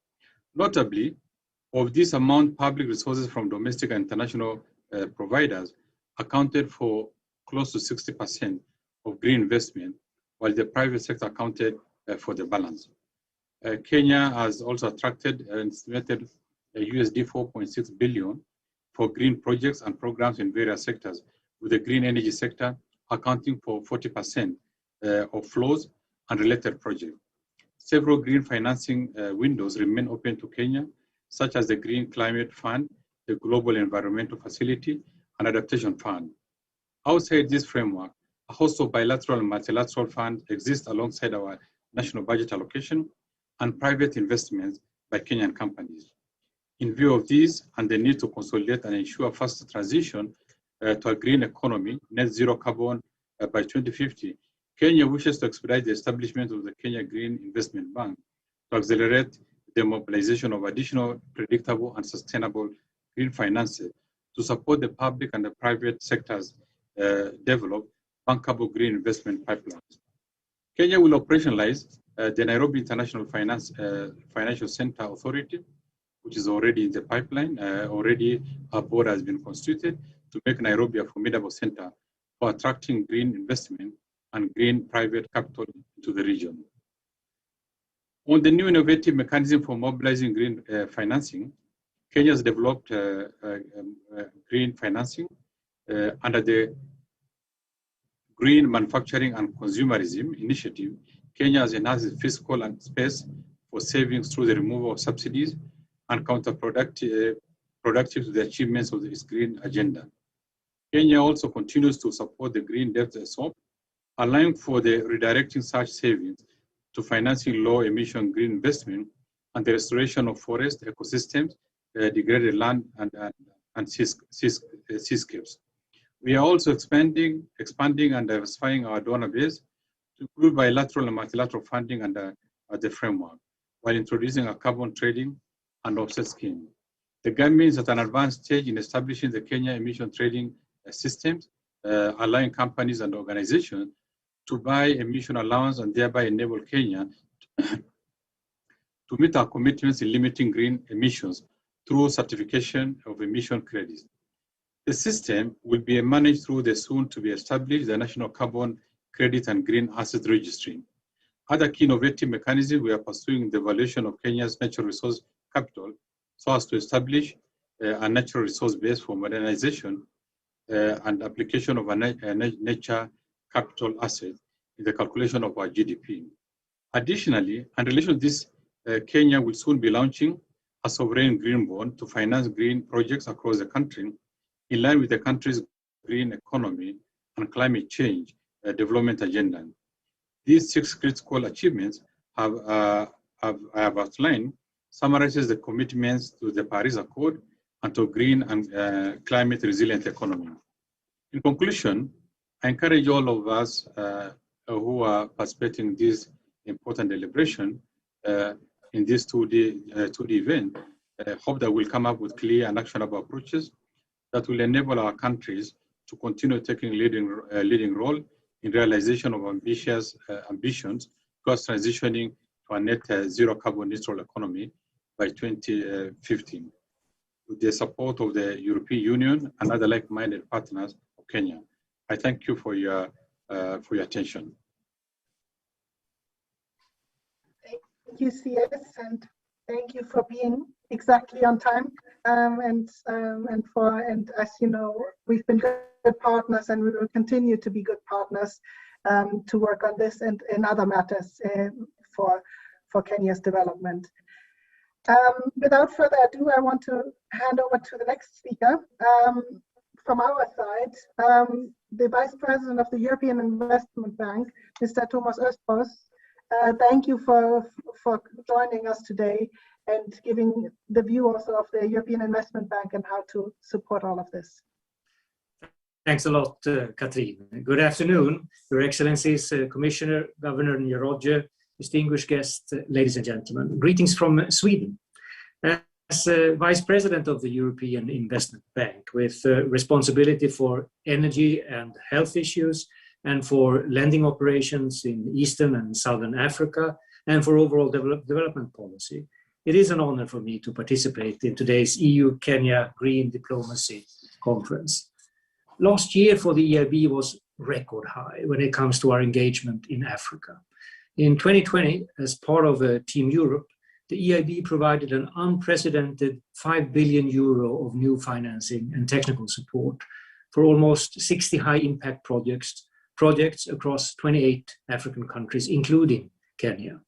Notably, of this amount, public resources from domestic and international providers accounted for close to 60% of green investment, while the private sector accounted for the balance. Kenya has also attracted an estimated USD 4.6 billion for green projects and programs in various sectors, with the green energy sector accounting for 40% of flows and related projects. Several green financing windows remain open to Kenya, such as the Green Climate Fund, the Global Environmental Facility, and Adaptation Fund. Outside this framework, a host of bilateral and multilateral funds exist alongside our national budget allocation and private investments by Kenyan companies. In view of these and the need to consolidate and ensure faster transition to a green economy, net zero carbon by 2050, Kenya wishes to expedite the establishment of the Kenya Green Investment Bank to accelerate the mobilization of additional predictable and sustainable green finances to support the public and the private sectors develop bankable green investment pipelines. Kenya will operationalize the Nairobi International Financial Center Authority, which is already in the pipeline. Already a board has been constituted to make Nairobi a formidable center for attracting green investment and green private capital to the region. On the new innovative mechanism for mobilizing green financing, Kenya has developed green financing under the Green Manufacturing and Consumerism Initiative. Kenya has enhanced its fiscal and space for savings through the removal of subsidies and counterproductive to the achievements of its green agenda. Kenya also continues to support the green debt swap, allowing for the redirecting such savings to financing low-emission green investment and the restoration of forest ecosystems, degraded land, and seascapes. We are also expanding and diversifying our donor base to include bilateral and multilateral funding under the framework, while introducing a carbon trading and offset scheme. The government is at an advanced stage in establishing the Kenya emission trading systems, allowing companies and organizations to buy emission allowance and thereby enable Kenya to meet our commitments in limiting green emissions through certification of emission credits. The system will be managed through the soon-to-be established the National Carbon Credit and Green Asset Registry. Other key innovative mechanisms we are pursuing the evaluation of Kenya's natural resource capital so as to establish a natural resource base for modernization and application of a nature capital asset in the calculation of our GDP. Additionally, in relation to this, Kenya will soon be launching a sovereign green bond to finance green projects across the country in line with the country's green economy and climate change development agenda. These 6 critical achievements I have outlined summarizes the commitments to the Paris Accord and to green and climate resilient economy. In conclusion, I encourage all of us who are participating in this important deliberation in this 2D event, hope that we'll come up with clear and actionable approaches that will enable our countries to continue taking leading role in realization of ambitious ambitions towards transitioning to a net zero carbon neutral economy by 2015, with the support of the European Union and other like-minded partners of Kenya. I thank you for your attention. Thank you, CS, and thank you for being exactly on time. And as you know, we've been good partners, and we will continue to be good partners to work on this and in other matters for Kenya's development. Without further ado, I want to hand over to the next speaker. From our side, the Vice President of the European Investment Bank, Mr. Thomas Östbos. Thank you for joining us today and giving the view also of the European Investment Bank and how to support all of this. Thanks a lot, Katrin. Good afternoon, Your Excellencies, Commissioner, Governor Njoroge, distinguished guests, ladies and gentlemen. Greetings from Sweden. As Vice President of the European Investment Bank, with responsibility for energy and health issues, and for lending operations in Eastern and Southern Africa, and for overall development policy, it is an honor for me to participate in today's EU-Kenya Green Diplomacy Conference. Last year for the EIB was record high when it comes to our engagement in Africa. In 2020, as part of Team Europe, the EIB provided an unprecedented €5 billion of new financing and technical support for almost 60 high-impact projects across 28 African countries, including Kenya.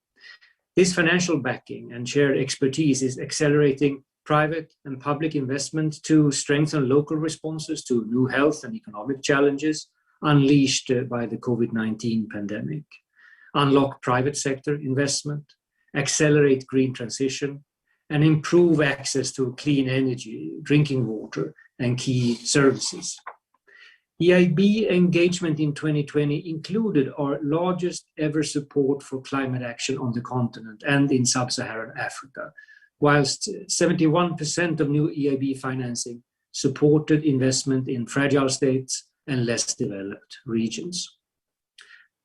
This financial backing and shared expertise is accelerating private and public investment to strengthen local responses to new health and economic challenges unleashed by the COVID-19 pandemic, unlock private sector investment, accelerate green transition, and improve access to clean energy, drinking water, and key services. EIB engagement in 2020 included our largest ever support for climate action on the continent and in sub-Saharan Africa, whilst 71% of new EIB financing supported investment in fragile states and less developed regions.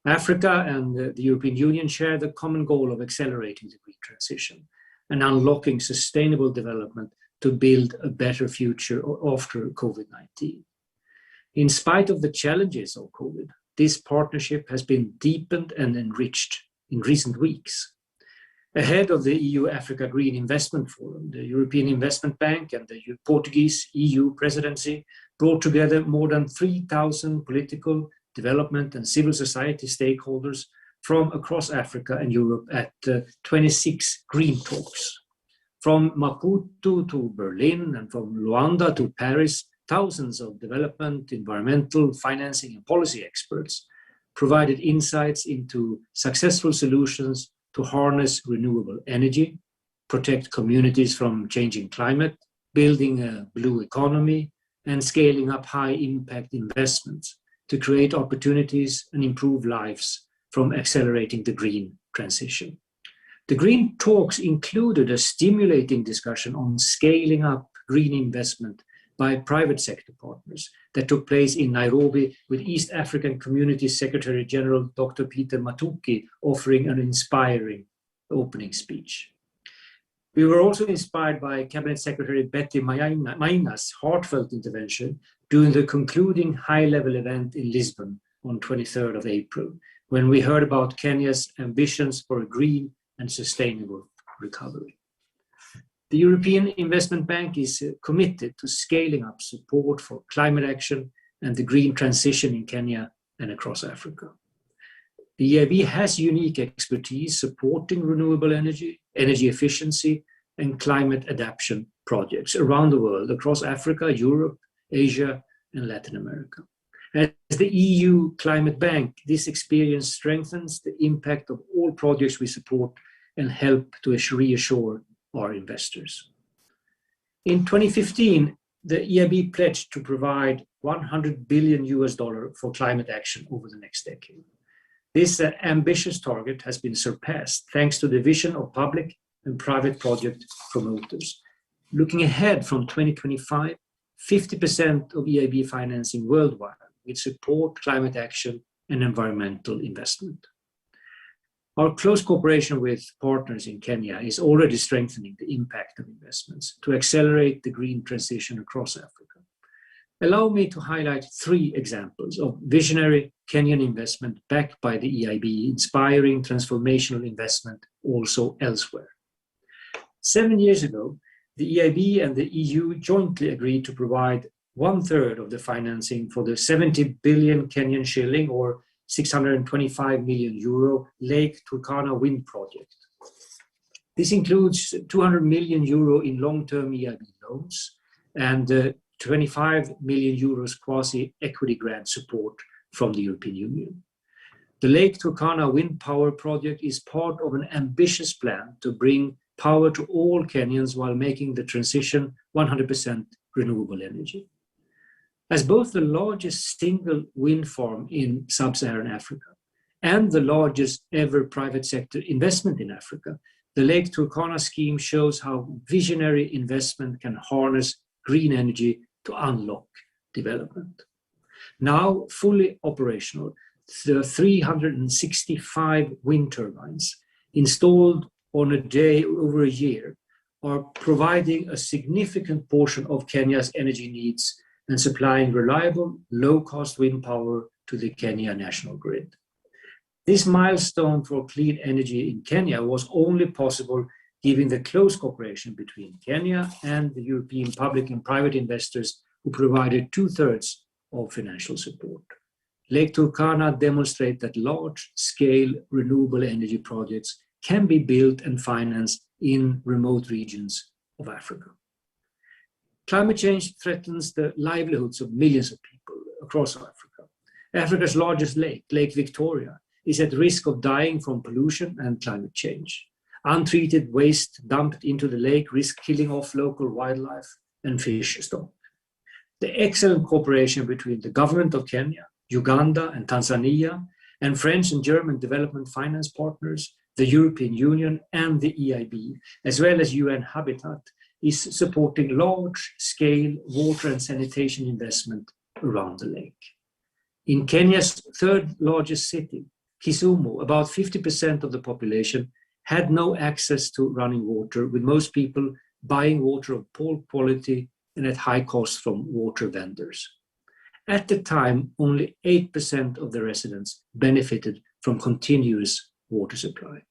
Africa and the European Union share the common goal of accelerating the green transition and unlocking sustainable development to build a better future after COVID-19. In spite of the challenges of COVID, this partnership has been deepened and enriched in recent weeks. Ahead of the EU-Africa Green Investment Forum, the European Investment Bank and the Portuguese EU presidency brought together more than 3,000 political, development and civil society stakeholders from across Africa and Europe at 26 Green Talks. From Maputo to Berlin and from Luanda to Paris, thousands of development, environmental, financing and policy experts provided insights into successful solutions to harness renewable energy, protect communities from changing climate, building a blue economy, and scaling up high-impact investments to create opportunities and improve lives from accelerating the green transition. The Green Talks included a stimulating discussion on scaling up green investment by private sector partners that took place in Nairobi with East African Community Secretary General Dr. Peter Matuki offering an inspiring opening speech. We were also inspired by Cabinet Secretary Betty Maina's heartfelt intervention during the concluding high-level event in Lisbon on 23rd of April, when we heard about Kenya's ambitions for a green and sustainable recovery. The European Investment Bank is committed to scaling up support for climate action and the green transition in Kenya and across Africa. The EIB has unique expertise supporting renewable energy, energy efficiency, and climate adaptation projects around the world, across Africa, Europe, Asia, and Latin America. As the EU Climate Bank, this experience strengthens the impact of all projects we support and help to reassure our investors. In 2015, the EIB pledged to provide $100 billion for climate action over the next decade. This ambitious target has been surpassed thanks to the vision of public and private project promoters. Looking ahead from 2025, 50% of EIB financing worldwide will support climate action and environmental investment. Our close cooperation with partners in Kenya is already strengthening the impact of investments to accelerate the green transition across Africa. Allow me to highlight 3 examples of visionary Kenyan investment backed by the EIB, inspiring transformational investment also elsewhere. 7 years ago, the EIB and the EU jointly agreed to provide 1/3 of the financing for the 70 billion Kenyan shilling or 625 million euro Lake Turkana wind project. This includes 200 million euro in long-term EIB loans and 25 million euros quasi-equity grant support from the European Union. The Lake Turkana wind power project is part of an ambitious plan to bring power to all Kenyans while making the transition 100% renewable energy. As both the largest single wind farm in sub-Saharan Africa and the largest ever private sector investment in Africa, the Lake Turkana scheme shows how visionary investment can harness green energy to unlock development. Now fully operational, the 365 wind turbines installed on a day over a year are providing a significant portion of Kenya's energy needs and supplying reliable, low-cost wind power to the Kenya national grid. This milestone for clean energy in Kenya was only possible given the close cooperation between Kenya and the European public and private investors who provided 2/3 of financial support. Lake Turkana demonstrates that large-scale renewable energy projects can be built and financed in remote regions of Africa. Climate change threatens the livelihoods of millions of people across Africa. Africa's largest lake, Lake Victoria, is at risk of dying from pollution and climate change. Untreated waste dumped into the lake risk killing off local wildlife and fish stock. The excellent cooperation between the government of Kenya, Uganda and Tanzania, and French and German development finance partners, the European Union and the EIB, as well as UN Habitat, is supporting large-scale water and sanitation investment around the lake. In Kenya's third largest city, Kisumu, about 50% of the population had no access to running water, with most people buying water of poor quality and at high cost from water vendors. At the time, only 8% of the residents benefited from continuous water supply.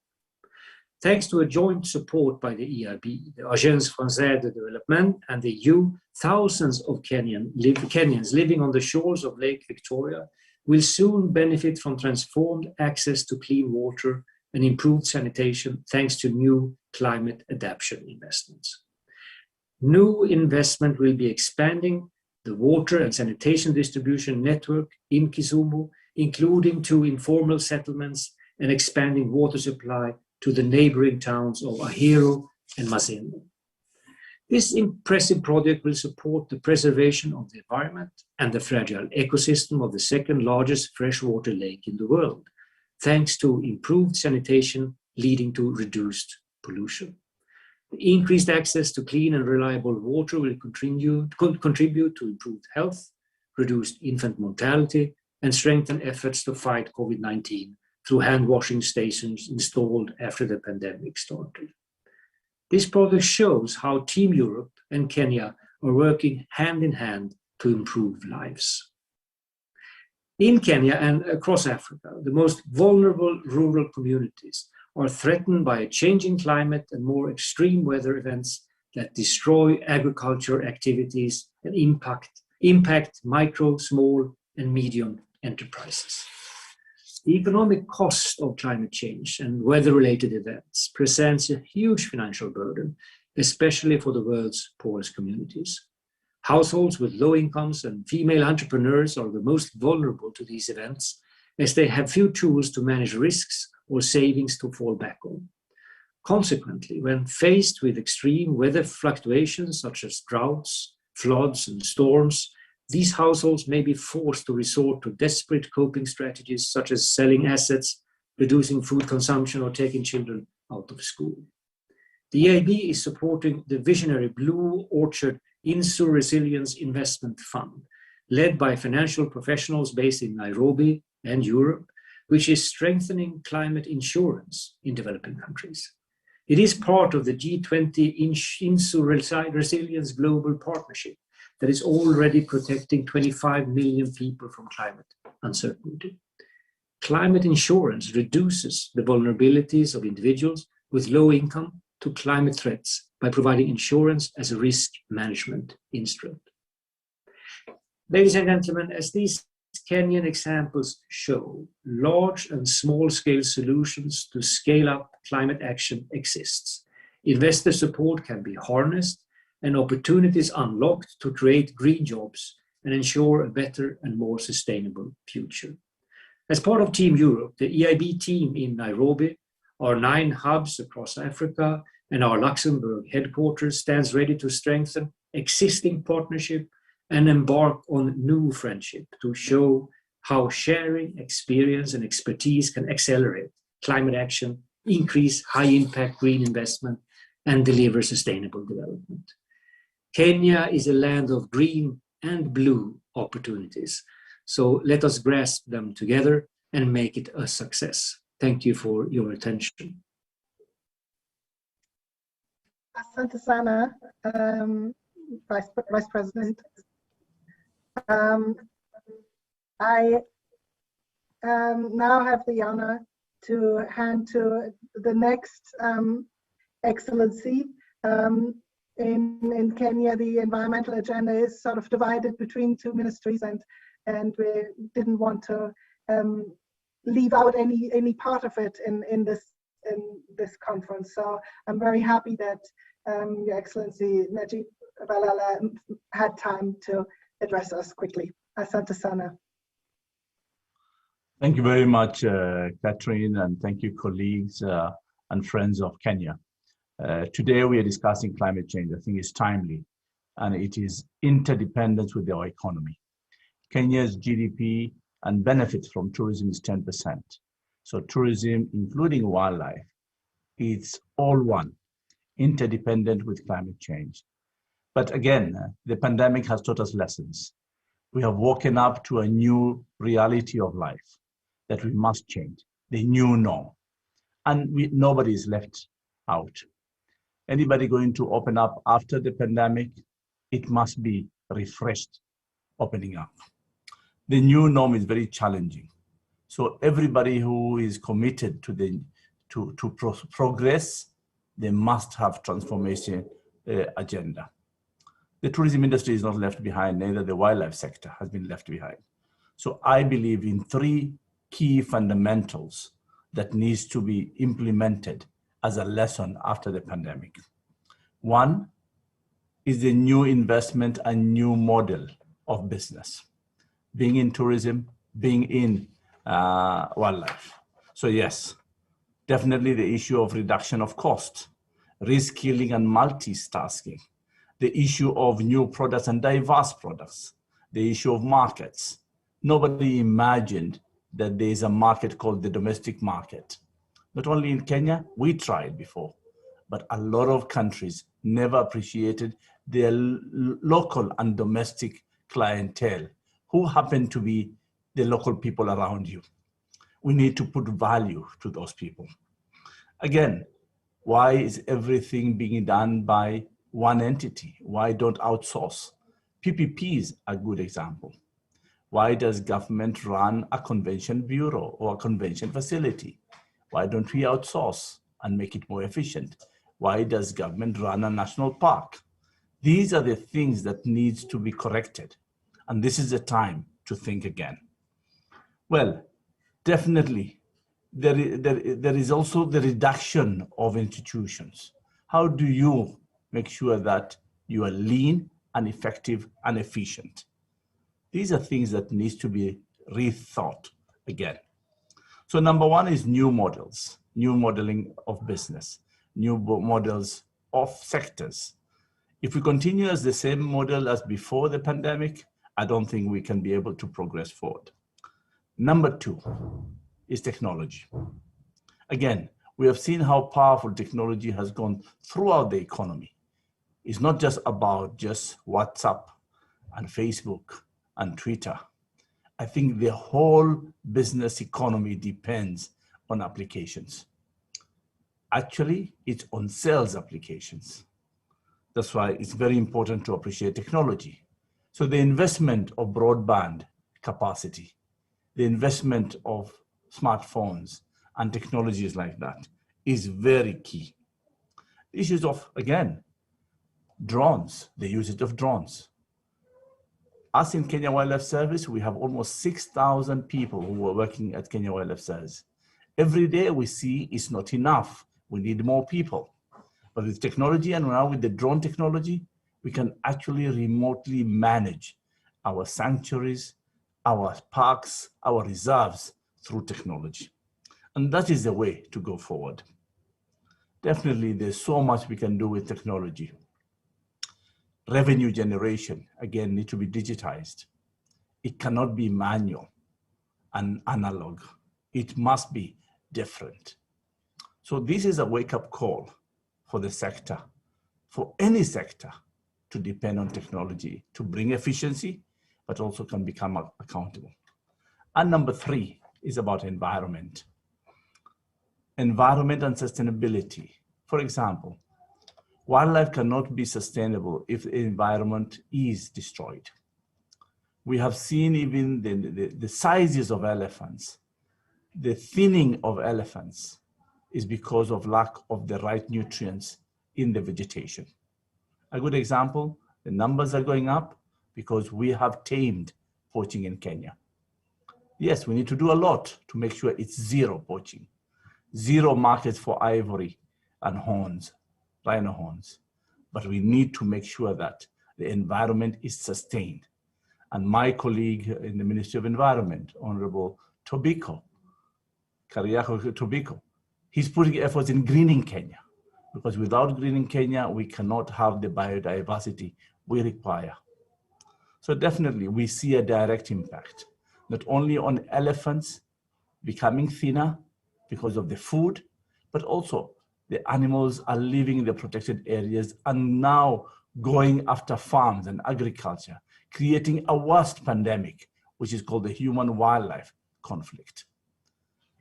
Thanks to a joint support by the EIB, the Agence Française de Développement and the EU, thousands of Kenyans living on the shores of Lake Victoria will soon benefit from transformed access to clean water and improved sanitation thanks to new climate adaptation investments. New investment will be expanding the water and sanitation distribution network in Kisumu, including 2 informal settlements and expanding water supply to the neighboring towns of Ahero and Maseno. This impressive project will support the preservation of the environment and the fragile ecosystem of the second largest freshwater lake in the world, thanks to improved sanitation leading to reduced pollution. The increased access to clean and reliable water will contribute to improved health, reduced infant mortality, and strengthen efforts to fight COVID-19 through hand-washing stations installed after the pandemic started. This project shows how Team Europe and Kenya are working hand in hand to improve lives. In Kenya and across Africa, the most vulnerable rural communities are threatened by a changing climate and more extreme weather events that destroy agriculture activities and impact micro, small, and medium enterprises. The economic cost of climate change and weather-related events presents a huge financial burden, especially for the world's poorest communities. Households with low incomes and female entrepreneurs are the most vulnerable to these events, as they have few tools to manage risks or savings to fall back on. Consequently, when faced with extreme weather fluctuations such as droughts, floods, and storms, these households may be forced to resort to desperate coping strategies such as selling assets, reducing food consumption, or taking children out of school. The EIB is supporting the visionary Blue Orchard Insur Resilience Investment Fund, led by financial professionals based in Nairobi and Europe, which is strengthening climate insurance in developing countries. It is part of the G20 Insur Resilience Global Partnership that is already protecting 25 million people from climate uncertainty. Climate insurance reduces the vulnerabilities of individuals with low income to climate threats by providing insurance as a risk management instrument. Ladies and gentlemen, as these Kenyan examples show, large and small-scale solutions to scale up climate action exists, Investor support can be harnessed and opportunities unlocked to create green jobs and ensure a better and more sustainable future. As part of Team Europe, the EIB team in Nairobi, our 9 hubs across Africa, and our Luxembourg headquarters stands ready to strengthen existing partnership and embark on new friendship to show how sharing experience and expertise can accelerate climate action, increase high-impact green investment, and deliver sustainable development. Kenya is a land of green and blue opportunities, so let us grasp them together and make it a success. Thank you for your attention. Asante sana, Vice President. I now have the honor to hand to the next excellency. In Kenya, the environmental agenda is sort of divided between 2 ministries, and we didn't want to leave out any part of it in this conference. So I'm very happy that Your Excellency Najib Balala had time to address us quickly. Asante sana. Thank you very much, Catherine, and thank you, colleagues and friends of Kenya. Today we are discussing climate change. I think it's timely, and it is interdependent with our economy. Kenya's GDP and benefits from tourism is 10%. So tourism, including wildlife, it's all one, interdependent with climate change. But again, the pandemic has taught us lessons. We have woken up to a new reality of life that we must change, the new norm. And nobody is left out. Anybody going to open up after the pandemic, it must be refreshed, opening up. The new norm is very challenging. So everybody who is committed to progress, they must have transformation agenda. The tourism industry is not left behind, neither the wildlife sector has been left behind. So I believe in 3 key fundamentals that needs to be implemented as a lesson after the pandemic. One is the new investment and new model of business, being in tourism, being in wildlife. So yes, definitely the issue of reduction of cost, reskilling and multitasking, the issue of new products and diverse products, the issue of markets. Nobody imagined that there is a market called the domestic market. Not only in Kenya, we tried before, but a lot of countries never appreciated their local and domestic clientele, who happen to be the local people around you. We need to put value to those people. Again, why is everything being done by one entity? Why don't outsource? PPPs are a good example. Why does government run a convention bureau or a convention facility? Why don't we outsource and make it more efficient? Why does government run a national park? These are the things that needs to be corrected. And this is the time to think again. Well, definitely, there is also the reduction of institutions. How do you make sure that you are lean and effective and efficient? These are things that needs to be rethought again. So number 1 is new models, new modeling of business, new models of sectors. If we continue as the same model as before the pandemic, I don't think we can be able to progress forward. Number 2 is technology. Again, we have seen how powerful technology has gone throughout the economy. It's not just about just WhatsApp and Facebook and Twitter. I think the whole business economy depends on applications. Actually, it's on sales applications. That's why it's very important to appreciate technology. So the investment of broadband capacity, the investment of smartphones and technologies like that is very key. Issues of, again, drones, the usage of drones. Us in Kenya Wildlife Service, we have almost 6,000 people who are working at Kenya Wildlife Service. Every day we see it's not enough. We need more people. But with technology and now with the drone technology, we can actually remotely manage our sanctuaries, our parks, our reserves through technology. And that is the way to go forward. Definitely, there's so much we can do with technology. Revenue generation, again, need to be digitized. It cannot be manual and analog. It must be different. So this is a wake-up call for the sector, for any sector, to depend on technology to bring efficiency, but also can become accountable. And number 3 is about environment. Environment and sustainability. For example, wildlife cannot be sustainable if the environment is destroyed. We have seen even the sizes of elephants, the thinning of elephants is because of lack of the right nutrients in the vegetation. A good example, the numbers are going up because we have tamed poaching in Kenya. Yes, we need to do a lot to make sure it's zero poaching, zero markets for ivory and horns, rhino horns. But we need to make sure that the environment is sustained. And my colleague in the Ministry of Environment, Honorable Tobiko, Kariako Tobiko, he's putting efforts in greening Kenya, because without greening Kenya, we cannot have the biodiversity we require. So definitely we see a direct impact, not only on elephants becoming thinner because of the food, but also the animals are living in the protected areas and now going after farms and agriculture, creating a worst pandemic, which is called the human-wildlife conflict.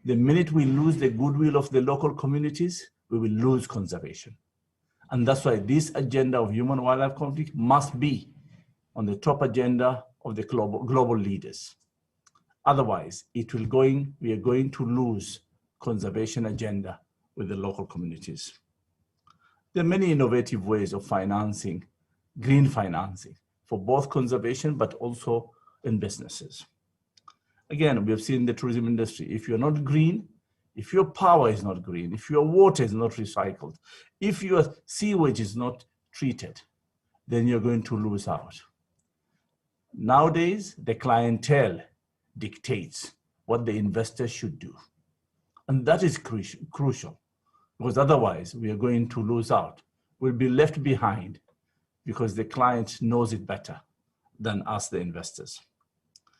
The minute we lose the goodwill of the local communities, we will lose conservation. And that's why this agenda of human-wildlife conflict must be on the top agenda of the global leaders. Otherwise, we are going to lose conservation agenda with the local communities. There are many innovative ways of financing, green financing, for both conservation, but also in businesses. Again, we have seen the tourism industry. If you're not green, if your power is not green, if your water is not recycled, if your sewage is not treated, then you're going to lose out. Nowadays, the clientele dictates what the investors should do. And that is crucial, because otherwise we are going to lose out. We'll be left behind because the client knows it better than us, the investors.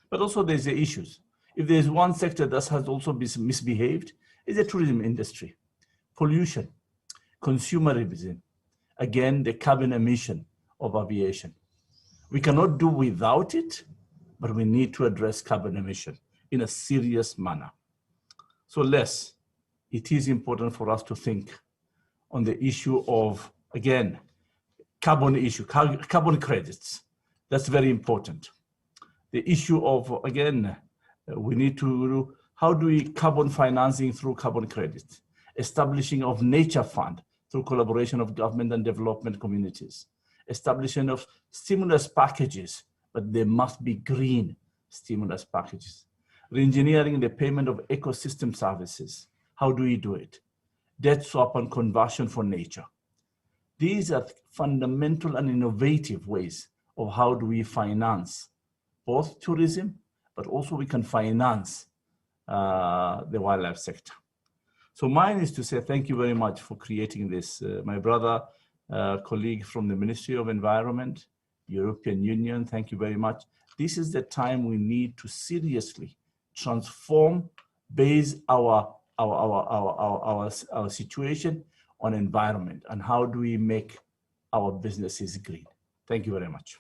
But also there's the issues. If there's one sector that has also misbehaved, it's the tourism industry. Pollution, consumerism, again, the carbon emission of aviation. We cannot do without it, but we need to address carbon emission in a serious manner. So Les, it is important for us to think on the issue of, again, carbon credits. That's very important. The issue of, again, we need to, how do we carbon financing through carbon credits? Establishing of nature fund through collaboration of government and development communities. Establishing of stimulus packages, but they must be green stimulus packages. Reengineering the payment of ecosystem services. How do we do it? Debt swap and conversion for nature. These are fundamental and innovative ways of how do we finance both tourism, but also we can finance the wildlife sector. So mine is to say thank you very much for creating this. My brother, colleague from the Ministry of Environment, European Union, thank you very much. This is the time we need to seriously transform, base our situation on environment and how do we make our businesses green. Thank you very much.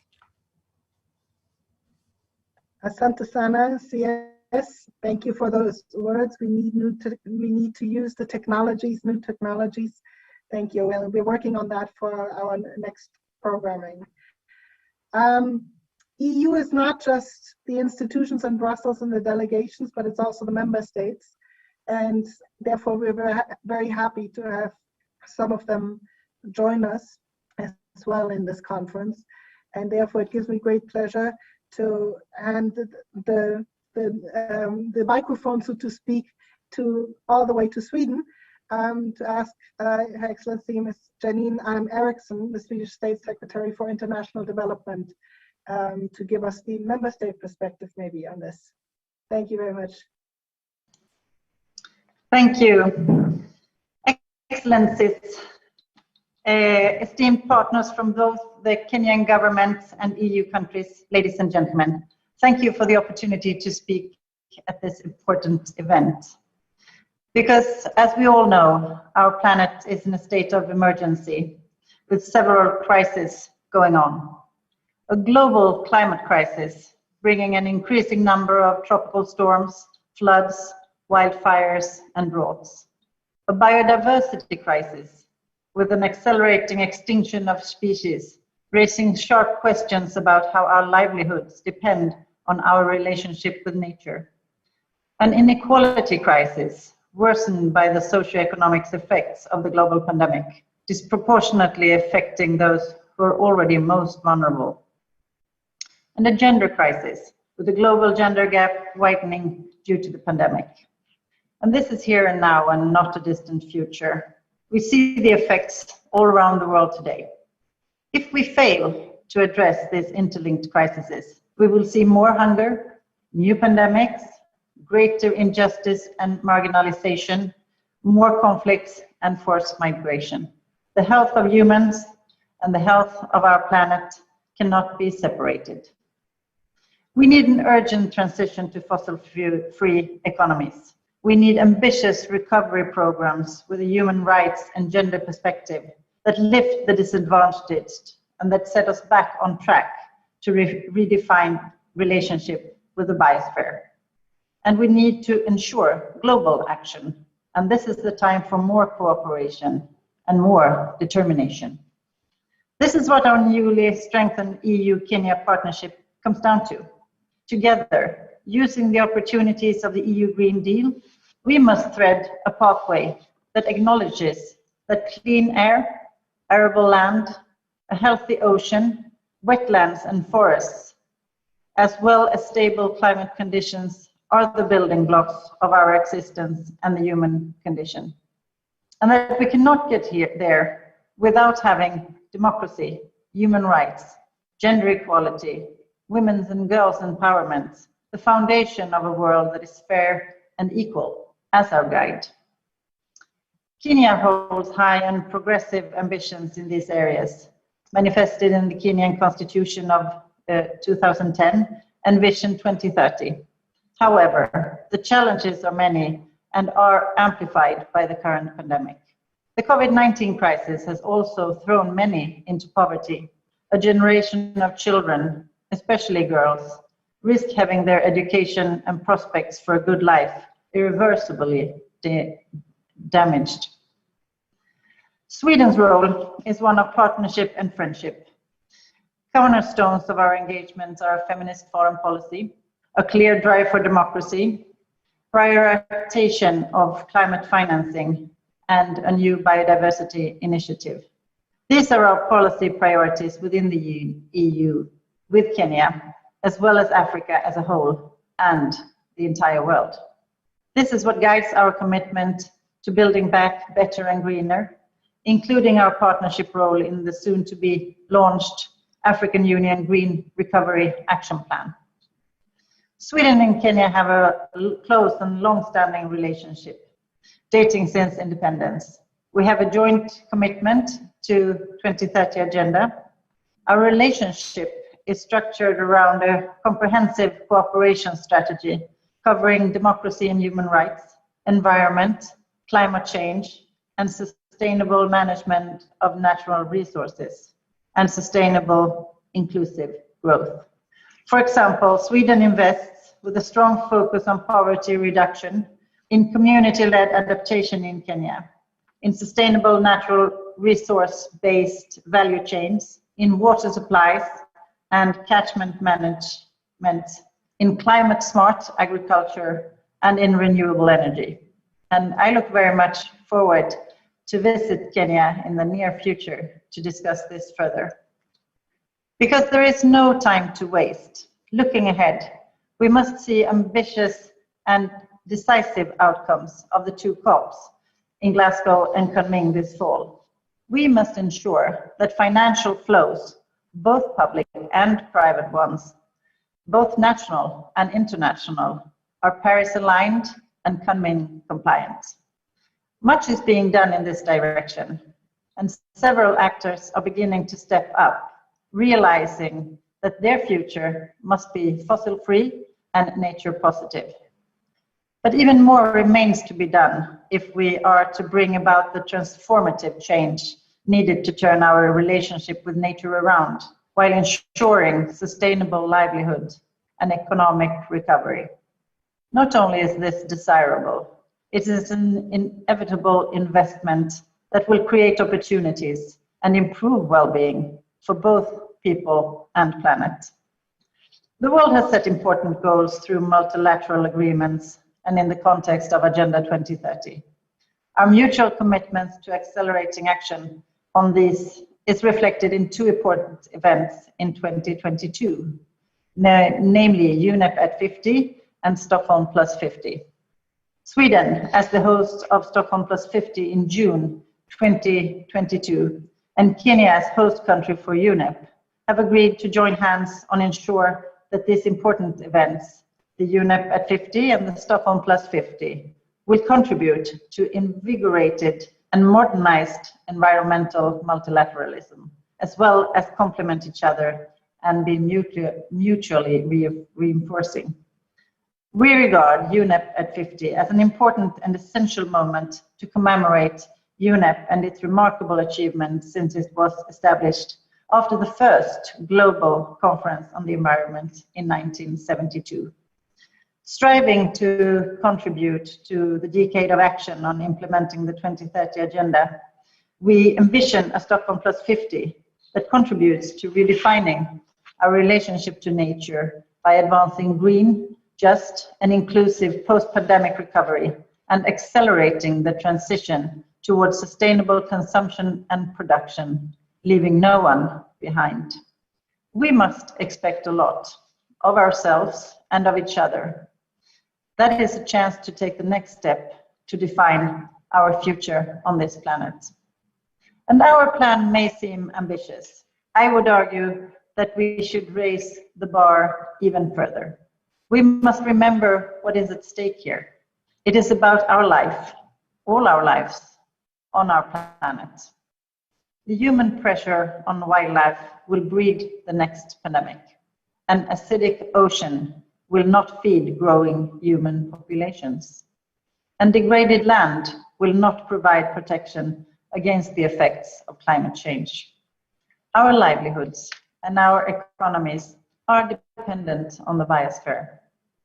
Asante sana, CS. Thank you for those words. We need to use the technologies, new technologies. Thank you. We'll be working on that for our next programming. EU is not just the institutions in Brussels and the delegations, but it's also the member states. And therefore, we're very happy to have some of them join us as well in this conference. And therefore, it gives me great pleasure to hand the microphone, so to speak, all the way to Sweden, to ask Her Excellency Ms. Janine Eriksson, the Swedish State Secretary for International Development, to give us the member state perspective maybe on this. Thank you very much. Thank you. Excellencies, esteemed partners from both the Kenyan government and EU countries, ladies and gentlemen, thank you for the opportunity to speak at this important event. Because, as we all know, our planet is in a state of emergency with several crises going on. A global climate crisis, bringing an increasing number of tropical storms, floods, wildfires, and droughts. A biodiversity crisis, with an accelerating extinction of species, raising sharp questions about how our livelihoods depend on our relationship with nature. An inequality crisis, worsened by the socioeconomic effects of the global pandemic, disproportionately affecting those who are already most vulnerable. And a gender crisis, with the global gender gap widening due to the pandemic. And this is here and now and not a distant future. We see the effects all around the world today. If we fail to address these interlinked crises, we will see more hunger, new pandemics, greater injustice and marginalization, more conflicts and forced migration. The health of humans and the health of our planet cannot be separated. We need an urgent transition to fossil-free economies. We need ambitious recovery programs with a human rights and gender perspective that lift the disadvantaged and that set us back on track to redefine relationship with the biosphere. And we need to ensure global action. And this is the time for more cooperation and more determination. This is what our newly strengthened EU-Kenya partnership comes down to. Together, using the opportunities of the EU Green Deal, we must thread a pathway that acknowledges that clean air, arable land, a healthy ocean, wetlands and forests, as well as stable climate conditions, are the building blocks of our existence and the human condition. And that we cannot get there without having democracy, human rights, gender equality, women's and girls' empowerment, the foundation of a world that is fair and equal as our guide. Kenya holds high and progressive ambitions in these areas, manifested in the Kenyan Constitution of 2010 and Vision 2030. However, the challenges are many and are amplified by the current pandemic. The COVID-19 crisis has also thrown many into poverty. A generation of children, especially girls, risk having their education and prospects for a good life irreversibly damaged. Sweden's role is one of partnership and friendship. Cornerstones of our engagement are a feminist foreign policy, a clear drive for democracy, prioritization of climate financing, and a new biodiversity initiative. These are our policy priorities within the EU, with Kenya, as well as Africa as a whole, and the entire world. This is what guides our commitment to building back better and greener, including our partnership role in the soon-to-be launched African Union Green Recovery Action Plan. Sweden and Kenya have a close and long-standing relationship, dating since independence. We have a joint commitment to 2030 agenda. Our relationship is structured around a comprehensive cooperation strategy covering democracy and human rights, environment, climate change, and sustainable management of natural resources, and sustainable inclusive growth. For example, Sweden invests with a strong focus on poverty reduction, in community-led adaptation in Kenya, in sustainable natural resource-based value chains, in water supplies and catchment management, in climate-smart agriculture, and in renewable energy. And I look very much forward to visit Kenya in the near future to discuss this further. Because there is no time to waste. Looking ahead, we must see ambitious and decisive outcomes of the two COPs in Glasgow and Kunming this fall. We must ensure that financial flows, both public and private ones, both national and international, are Paris-aligned and Kunming compliant. Much is being done in this direction, and several actors are beginning to step up, realizing that their future must be fossil-free and nature-positive. But even more remains to be done if we are to bring about the transformative change needed to turn our relationship with nature around, while ensuring sustainable livelihood and economic recovery. Not only is this desirable, it is an inevitable investment that will create opportunities and improve well-being for both people and planet. The world has set important goals through multilateral agreements and in the context of Agenda 2030. Our mutual commitments to accelerating action on these is reflected in two important events in 2022, namely UNEP at 50 and Stockholm Plus 50. Sweden, as the host of Stockholm Plus 50 in June 2022, and Kenya as host country for UNEP, have agreed to join hands on ensure that these important events, the UNEP at 50 and the Stockholm Plus 50, will contribute to invigorated and modernized environmental multilateralism, as well as complement each other and be mutually reinforcing. We regard UNEP at 50 as an important and essential moment to commemorate UNEP and its remarkable achievements since it was established after the first global conference on the environment in 1972. Striving to contribute to the decade of action on implementing the 2030 agenda, we envision a Stockholm Plus 50 that contributes to redefining our relationship to nature by advancing green, just and inclusive post-pandemic recovery and accelerating the transition towards sustainable consumption and production, leaving no one behind. We must expect a lot of ourselves and of each other. That is a chance to take the next step to define our future on this planet. And our plan may seem ambitious. I would argue that we should raise the bar even further. We must remember what is at stake here. It is about our life, all our lives on our planet. The human pressure on wildlife will breed the next pandemic. An acidic ocean will not feed growing human populations. And degraded land will not provide protection against the effects of climate change. Our livelihoods and our economies are dependent on the biosphere.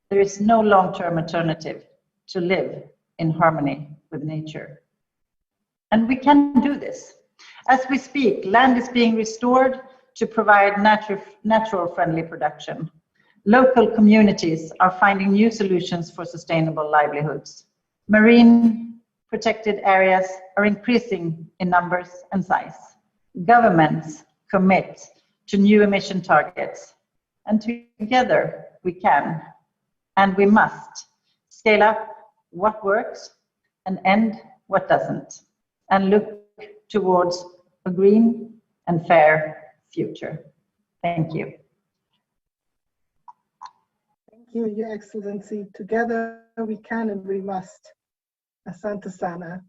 There is no long-term alternative to live in harmony with nature. And we can do this. As we speak, land is being restored to provide natural-friendly production. Local communities are finding new solutions for sustainable livelihoods. Marine protected areas are increasing in numbers and size. Governments commit to new emission targets. And together we can, and we must, scale up what works and end what doesn't, and look towards a green and fair future. Thank you. Thank you, Your Excellency. Together we can and we must. Asante sana.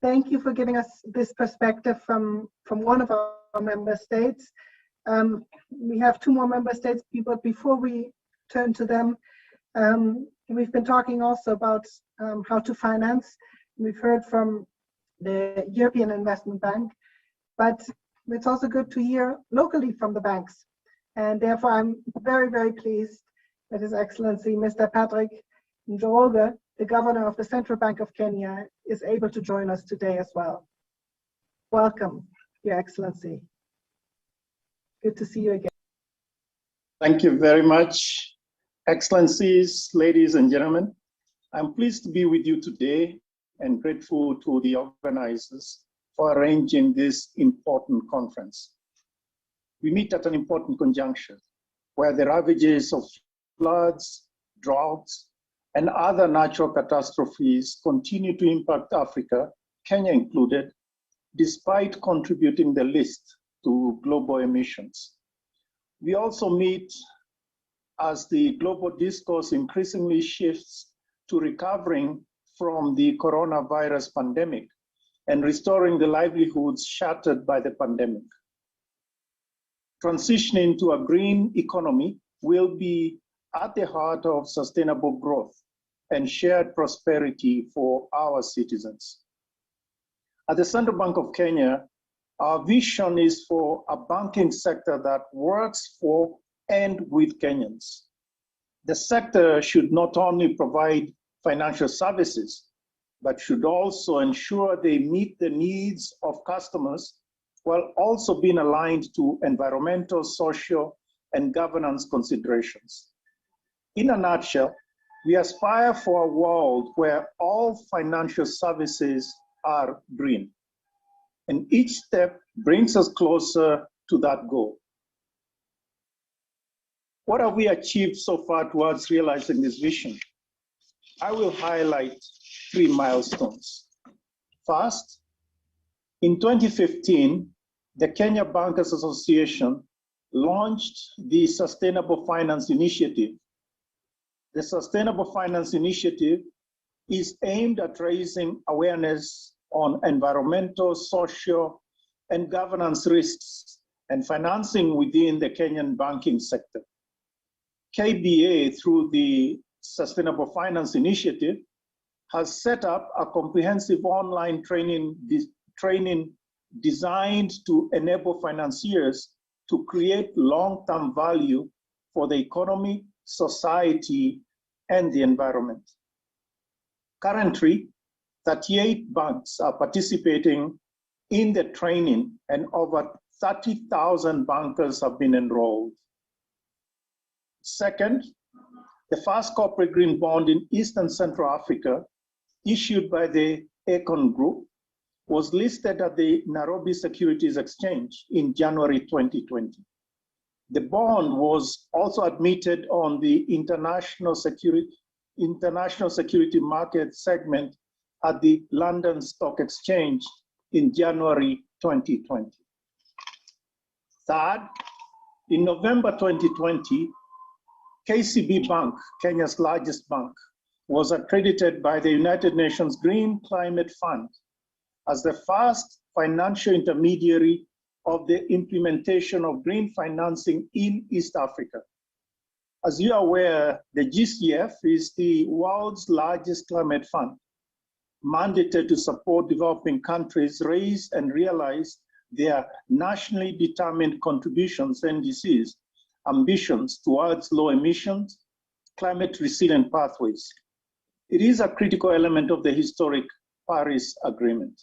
Thank you for giving us this perspective from one of our member states. We have two more member states, but before we turn to them, we've been talking also about how to finance. We've heard from the European Investment Bank, but it's also good to hear locally from the banks. And therefore, I'm very, very pleased that His Excellency, Mr. Patrick Njoroge, the Governor of the Central Bank of Kenya, is able to join us today as well. Welcome, Your Excellency. Good to see you again. Thank you very much, Excellencies, ladies and gentlemen. I'm pleased to be with you today and grateful to the organizers for arranging this important conference. We meet at an important conjuncture where the ravages of floods, droughts, and other natural catastrophes continue to impact Africa, Kenya included, despite contributing the least to global emissions. We also meet as the global discourse increasingly shifts to recovering from the coronavirus pandemic and restoring the livelihoods shattered by the pandemic. Transitioning to a green economy will be at the heart of sustainable growth and shared prosperity for our citizens. At the Central Bank of Kenya, our vision is for a banking sector that works for and with Kenyans. The sector should not only provide financial services, but should also ensure they meet the needs of customers while also being aligned to environmental, social, and governance considerations. In a nutshell, we aspire for a world where all financial services are green, and each step brings us closer to that goal. What have we achieved so far towards realizing this vision? I will highlight 3 milestones. First, in 2015, the Kenya Bankers Association launched the Sustainable Finance Initiative. The Sustainable Finance Initiative is aimed at raising awareness on environmental, social, and governance risks and financing within the Kenyan banking sector. KBA, through the Sustainable Finance Initiative, has set up a comprehensive online training designed to enable financiers to create long-term value for the economy, society, and the environment. Currently, 38 banks are participating in the training, and over 30,000 bankers have been enrolled. Second, the first corporate green bond in East and Central Africa, issued by the Econ Group, was listed at the Nairobi Securities Exchange in January 2020. The bond was also admitted on the international security market segment at the London Stock Exchange in January 2020. Third, in November 2020, KCB Bank, Kenya's largest bank, was accredited by the United Nations Green Climate Fund as the first financial intermediary of the implementation of green financing in East Africa. As you are aware, the GCF is the world's largest climate fund, mandated to support developing countries raise and realize their nationally determined contributions, NDCs, ambitions towards low emissions, climate resilient pathways. It is a critical element of the historic Paris Agreement.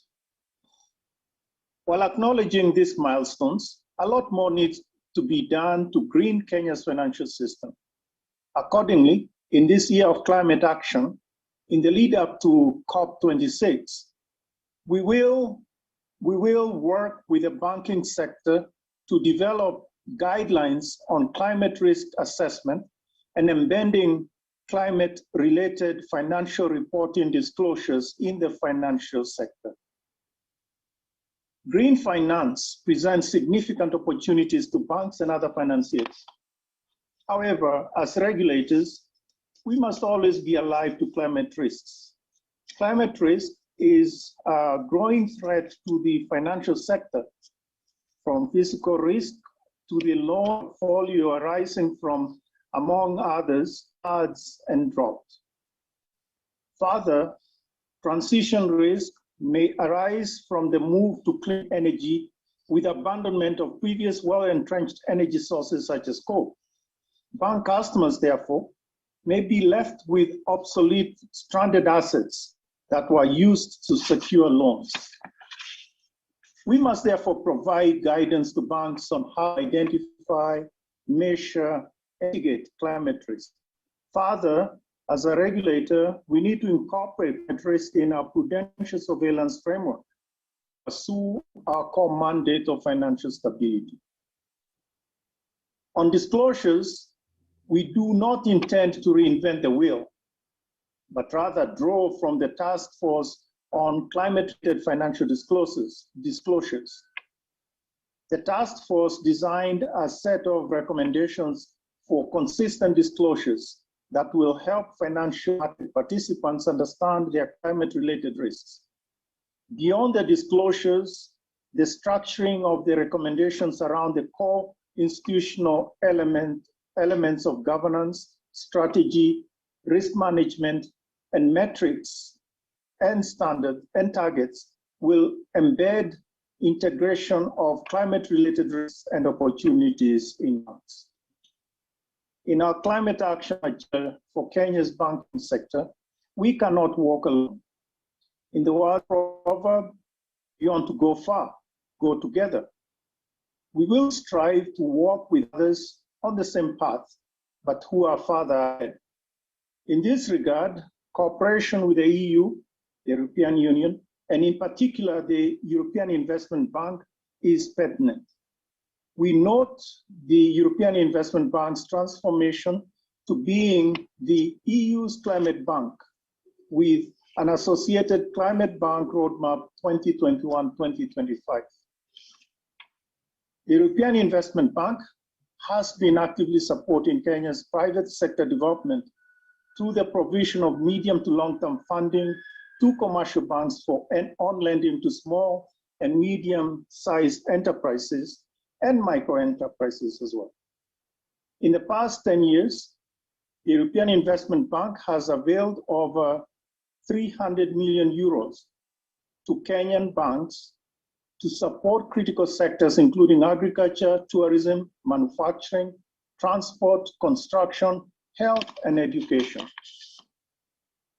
While acknowledging these milestones, a lot more needs to be done to green Kenya's financial system. Accordingly, in this year of climate action, in the lead up to COP26, we will work with the banking sector to develop guidelines on climate risk assessment and embedding climate-related financial reporting disclosures in the financial sector. Green finance presents significant opportunities to banks and other financiers. However, as regulators, we must always be alive to climate risks. Climate risk is a growing threat to the financial sector, from physical risk to the loan portfolio arising from, among others, floods and drought. Further, transition risk may arise from the move to clean energy with abandonment of previous well-entrenched energy sources such as coal. Bank customers, therefore, may be left with obsolete stranded assets that were used to secure loans. We must therefore provide guidance to banks on how to identify, measure, and mitigate climate risk. Further, as a regulator, we need to incorporate risk in our prudential surveillance framework to pursue our core mandate of financial stability. On disclosures, we do not intend to reinvent the wheel. but rather draw from the task force on climate-related financial disclosures. The task force designed a set of recommendations for consistent disclosures that will help financial market participants understand their climate-related risks. Beyond the disclosures, the structuring of the recommendations around the core institutional elements of governance, strategy, risk management, and metrics and standards and targets will embed integration of climate-related risks and opportunities in banks. In our climate action agenda for Kenya's banking sector, we cannot walk alone. In the world proverb, you want to go far, go together. We will strive to walk with others on the same path, but who are farther ahead. In this regard, cooperation with the EU, the European Union, and in particular the European Investment Bank is pertinent. We note the European Investment Bank's transformation to being the EU's climate bank with an associated climate bank roadmap 2021-2025. The European Investment Bank has been actively supporting Kenya's private sector development through the provision of medium to long-term funding to commercial banks on lending to small and medium-sized enterprises and micro-enterprises as well. In the past 10 years, the European Investment Bank has availed over 300 million euros to Kenyan banks to support critical sectors including agriculture, tourism, manufacturing, transport, construction, health, and education.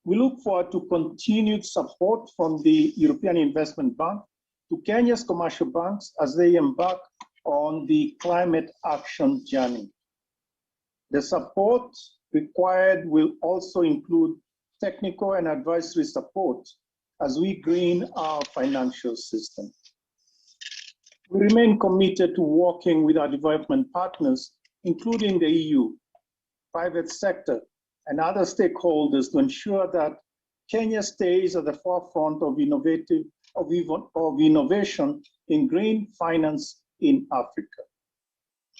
We look forward to continued support from the European Investment Bank to Kenya's commercial banks as they embark on the climate action journey. The support required will also include technical and advisory support as we green our financial system. We remain committed to working with our development partners, including the EU, private sector, and other stakeholders to ensure that Kenya stays at the forefront of innovation in green finance in Africa.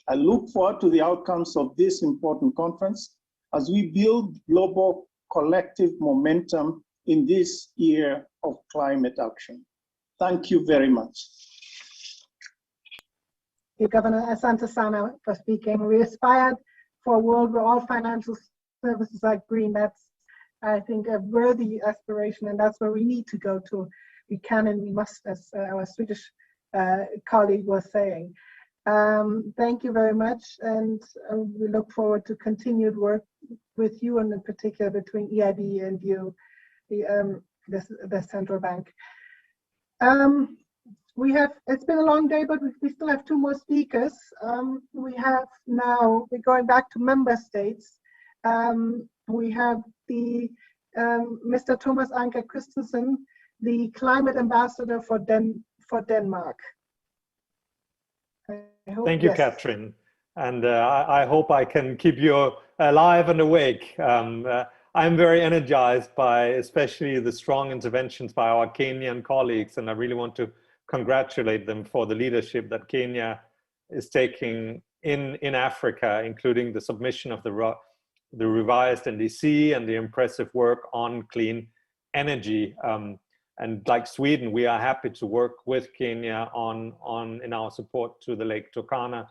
I look forward to the outcomes of this important conference as we build global collective momentum in this year of climate action. Thank you very much. Thank you, Governor Asante Sana, for speaking. We aspired for a world where all financial services are green. That's, I think, a worthy aspiration, and that's where we need to go to. We can and we must, as our Swedish colleague was saying. Thank you very much, and we look forward to continued work with you, and in particular between EIB and you, the central bank. It's been a long day, but we still have two more speakers. We're going back to member states. We have the Mr. Thomas Anker Christensen, the climate ambassador for Denmark. Thank you, Katrin. And I hope I can keep you alive and awake. I'm very energized by especially the strong interventions by our Kenyan colleagues, and I really want to congratulate them for the leadership that Kenya is taking in Africa, including the submission of the revised NDC and the impressive work on clean energy. And like Sweden, we are happy to work with Kenya in our support to the Lake Turkana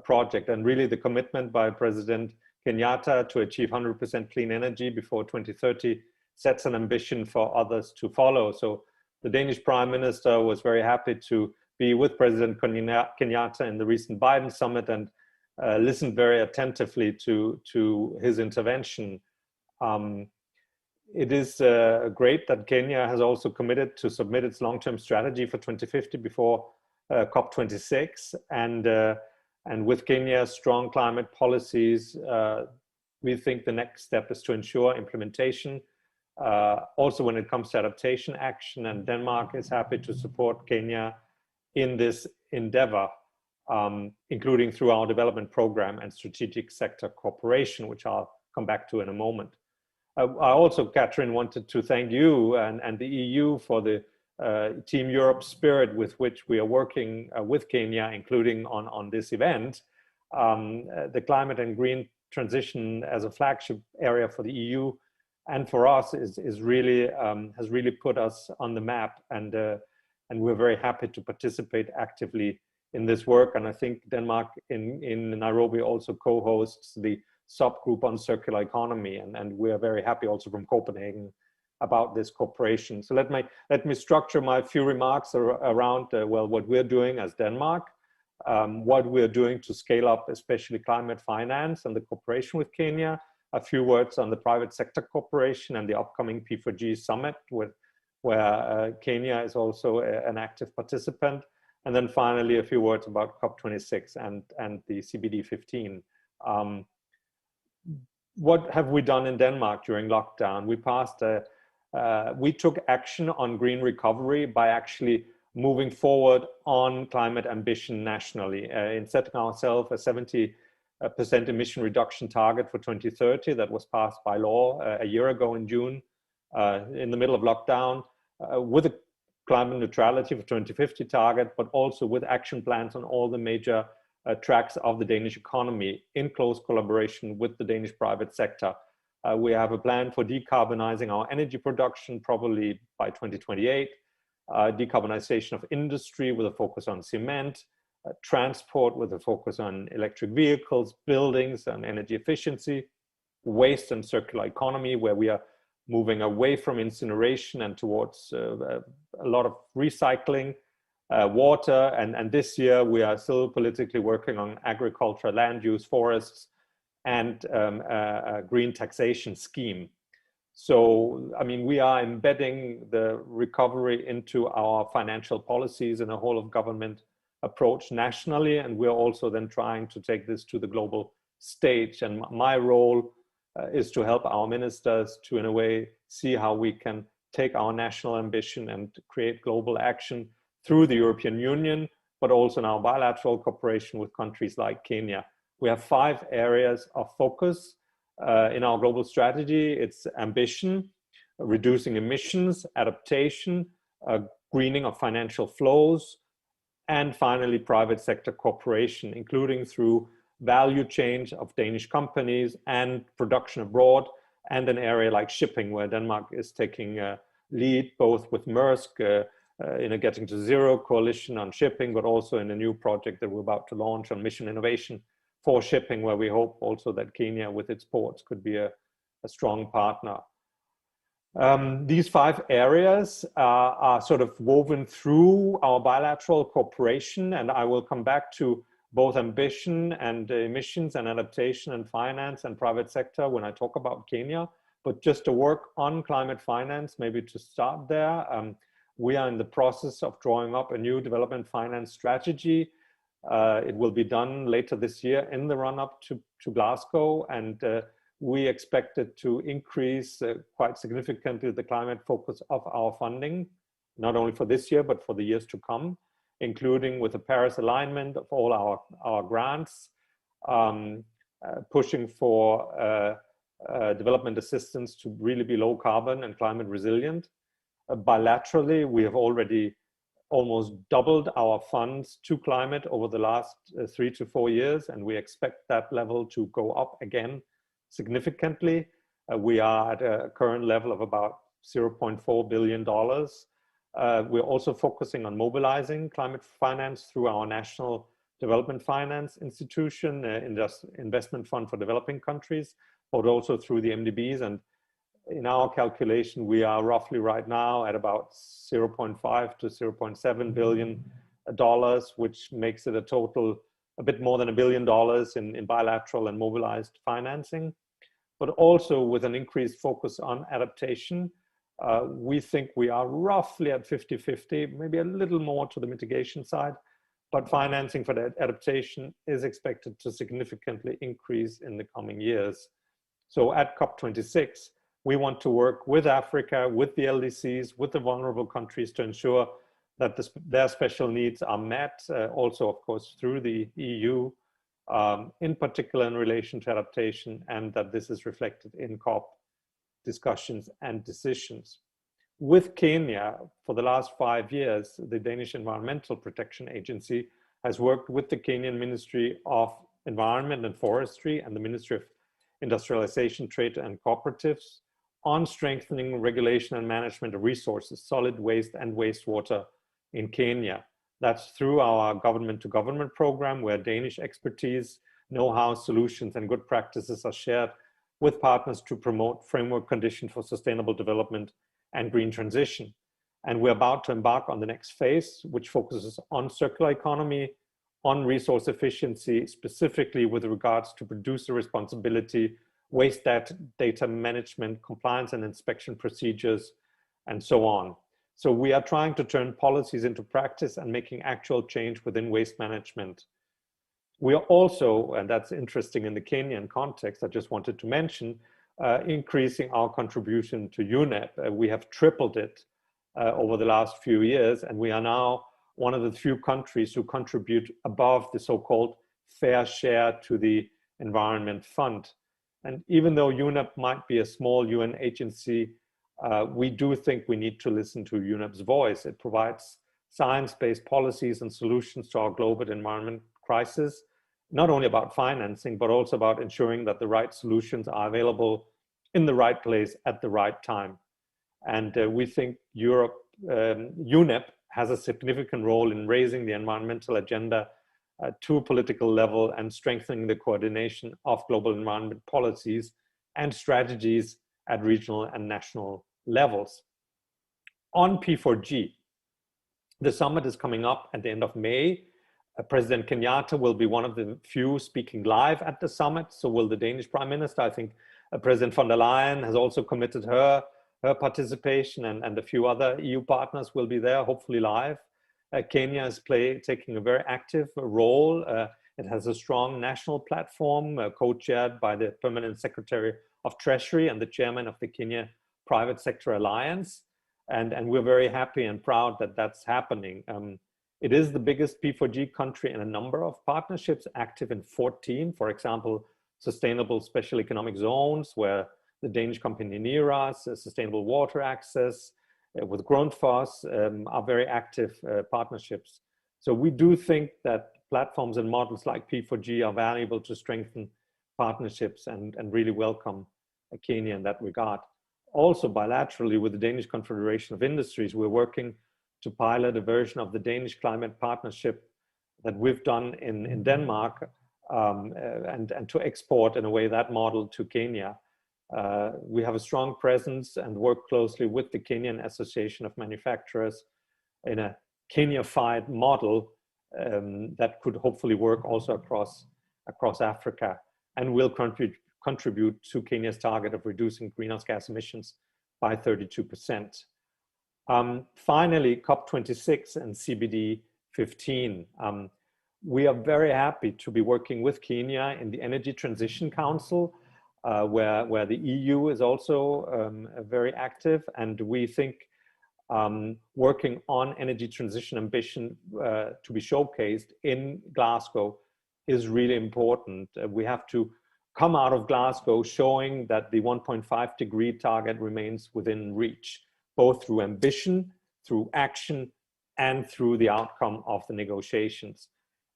project, and really the commitment by President Kenyatta to achieve 100% clean energy before 2030 sets an ambition for others to follow. So the Danish Prime Minister was very happy to be with President Kenyatta in the recent Biden summit and listened very attentively to his intervention. It is great that Kenya has also committed to submit its long-term strategy for 2050 before COP26. And with Kenya's strong climate policies, we think the next step is to ensure implementation. Also when it comes to adaptation action, and Denmark is happy to support Kenya in this endeavor, including through our development program and strategic sector cooperation, which I'll come back to in a moment. I also, Catherine, wanted to thank you and the EU for the Team Europe spirit with which we are working with Kenya, including on this event. The climate and green transition as a flagship area for the EU and for us is really has really put us on the map, and we're very happy to participate actively in this work. And I think Denmark in Nairobi also co-hosts the subgroup on circular economy, and we are very happy also from Copenhagen about this cooperation. So let me structure my few remarks around well, what we're doing as Denmark, what we're doing to scale up especially climate finance and the cooperation with Kenya, a few words on the private sector cooperation and the upcoming P4G summit where Kenya is also an active participant, and then finally a few words about COP26 and the CBD15. What have we done in Denmark during lockdown? We took action on green recovery by actually moving forward on climate ambition nationally, in setting ourselves a 70% emission reduction target for 2030 that was passed by law a year ago in June, in the middle of lockdown, with a climate neutrality for 2050 target, but also with action plans on all the major tracks of the Danish economy in close collaboration with the Danish private sector. We have a plan for decarbonizing our energy production probably by 2028, decarbonization of industry with a focus on cement, transport with a focus on electric vehicles, buildings and energy efficiency, waste and circular economy, where we are moving away from incineration and towards a lot of recycling, water, and this year we are still politically working on agriculture, land use, forests, and a green taxation scheme. So, I mean, we are embedding the recovery into our financial policies and a whole of government approach nationally, and we're also then trying to take this to the global stage. And my role is to help our ministers to, in a way, see how we can take our national ambition and create global action through the European Union, but also in our bilateral cooperation with countries like Kenya. We have 5 areas of focus in our global strategy. It's ambition, reducing emissions, adaptation, greening of financial flows, and finally private sector cooperation, including through value chains of Danish companies and production abroad, and an area like shipping where Denmark is taking a lead, both with Maersk in a Getting to Zero coalition on shipping, but also in a new project that we're about to launch on mission innovation for shipping, where we hope also that Kenya with its ports could be a strong partner. These 5 areas are sort of woven through our bilateral cooperation, and I will come back to both ambition and emissions and adaptation and finance and private sector when I talk about Kenya. But just to work on climate finance, maybe to start there, we are in the process of drawing up a new development finance strategy. It will be done later this year in the run-up to Glasgow, and we expect it to increase quite significantly the climate focus of our funding, not only for this year, but for the years to come, including with the Paris alignment of all our grants, pushing for development assistance to really be low carbon and climate resilient. Bilaterally, we have already almost doubled our funds to climate over the last 3 to 4 years, and we expect that level to go up again significantly. We are at a current level of about $0.4 billion. We're also focusing on mobilizing climate finance through our National Development Finance Institution, Investment Fund for Developing Countries, but also through the MDBs. And in our calculation, we are roughly right now at about $0.5 to $0.7 billion, which makes it a total a bit more than $1 billion in bilateral and mobilized financing. But also with an increased focus on adaptation, we think we are roughly at 50-50, maybe a little more to the mitigation side, but financing for that adaptation is expected to significantly increase in the coming years. So at COP26, we want to work with Africa, with the LDCs, with the vulnerable countries to ensure that their special needs are met, also, of course, through the EU, in particular in relation to adaptation, and that this is reflected in COP discussions and decisions. With Kenya, for the last 5 years, the Danish Environmental Protection Agency has worked with the Kenyan Ministry of Environment and Forestry and the Ministry of Industrialization, Trade and Cooperatives on strengthening regulation and management of resources, solid waste and wastewater in Kenya. That's through our government-to-government program, where Danish expertise, know-how, solutions, and good practices are shared with partners to promote framework conditions for sustainable development and green transition. And we're about to embark on the next phase, which focuses on circular economy, on resource efficiency, specifically with regards to producer responsibility, waste data management, compliance and inspection procedures, and so on. So we are trying to turn policies into practice and making actual change within waste management. We are also, and that's interesting in the Kenyan context, I just wanted to mention, increasing our contribution to UNEP. We have tripled it over the last few years, and we are now one of the few countries who contribute above the so-called fair share to the Environment Fund. And even though UNEP might be a small UN agency, we do think we need to listen to UNEP's voice. It provides science-based policies and solutions to our global environment crisis, not only about financing, but also about ensuring that the right solutions are available in the right place at the right time. And we think UNEP has a significant role in raising the environmental agenda to a political level and strengthening the coordination of global environment policies and strategies at regional and national levels. On P4G, the summit is coming up at the end of May. President Kenyatta will be one of the few speaking live at the summit. So will the Danish Prime Minister. I think President von der Leyen has also committed her participation, and a few other EU partners will be there, hopefully live. Kenya is taking a very active role. It has a strong national platform co-chaired by the Permanent Secretary of Treasury and the chairman of the Kenya Private Sector Alliance. And we're very happy and proud that that's happening. It is the biggest P4G country in a number of partnerships, active in 14, for example, sustainable special economic zones, where the Danish company NERAS, sustainable water access, with Grundfos are very active partnerships. So we do think that platforms and models like P4G are valuable to strengthen partnerships and really welcome Kenya in that regard. Also bilaterally with the Danish Confederation of Industries, we're working to pilot a version of the Danish Climate Partnership that we've done in Denmark and to export in a way that model to Kenya. We have a strong presence and work closely with the Kenyan Association of Manufacturers in a Kenya-fied model that could hopefully work also across Africa, and will contribute to Kenya's target of reducing greenhouse gas emissions by 32%. Finally, COP26 and CBD 15. We are very happy to be working with Kenya in the Energy Transition Council, where the EU is also very active, and we think working on energy transition ambition to be showcased in Glasgow is really important. We have to come out of Glasgow showing that the 1.5 degree target remains within reach, both through ambition, through action, and through the outcome of the negotiations.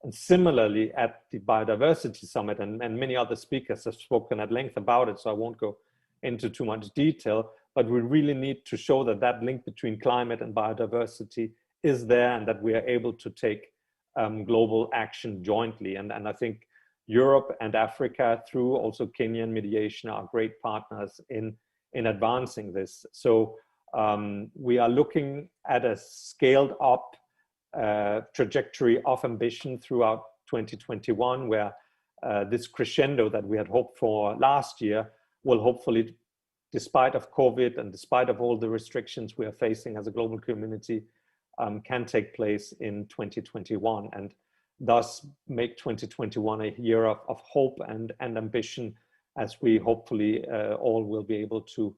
And similarly, at the Biodiversity Summit, and many other speakers have spoken at length about it, so I won't go into too much detail, but we really need to show that that link between climate and biodiversity is there, and that we are able to take global action jointly. And I think Europe and Africa, through also Kenyan mediation, are great partners in advancing this. So we are looking at a scaled up trajectory of ambition throughout 2021, where this crescendo that we had hoped for last year will hopefully, despite of COVID and despite of all the restrictions we are facing as a global community, can take place in 2021, and thus make 2021 a year of hope and ambition, as we hopefully all will be able to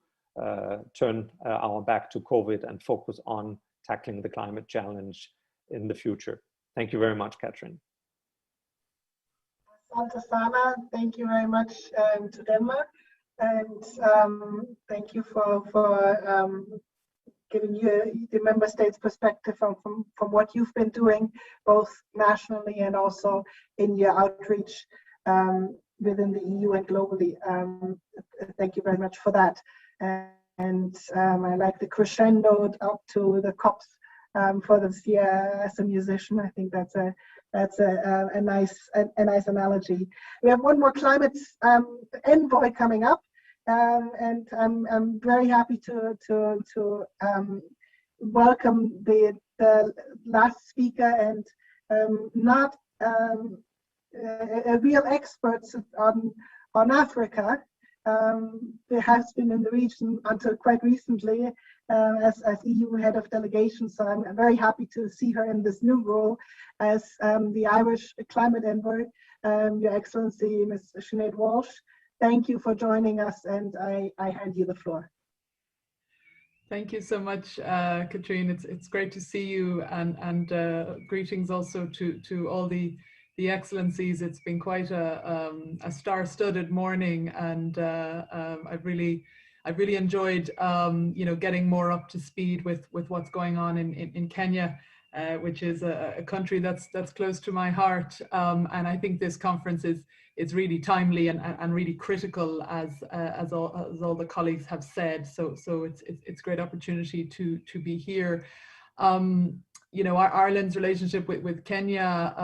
turn our back to COVID and focus on tackling the climate challenge in the future. Thank you very much, Catherine. Asante sana. Thank you very much to Denmark. And thank you for giving you the member states' perspective from what you've been doing, both nationally and also in your outreach within the EU and globally. Thank you very much for that. And I like the crescendo up to the COPs for this year as a musician. I think that's a nice analogy. We have one more climate envoy coming up. And I'm very happy to welcome the last speaker, and not a real expert on Africa. There has been in the region until quite recently as EU head of delegation. So I'm very happy to see her in this new role as the Irish climate envoy, Your Excellency, Ms. Sinead Walsh. Thank you for joining us, and I hand you the floor. Thank you so much, Katrine. It's great to see you, and greetings also to all the excellencies. It's been quite a star-studded morning, and I've really enjoyed getting more up to speed with what's going on in Kenya, which is a country that's close to my heart. And I think this conference is really timely and really critical, as all the colleagues have said. So it's a great opportunity to be here. Ireland's relationship with Kenya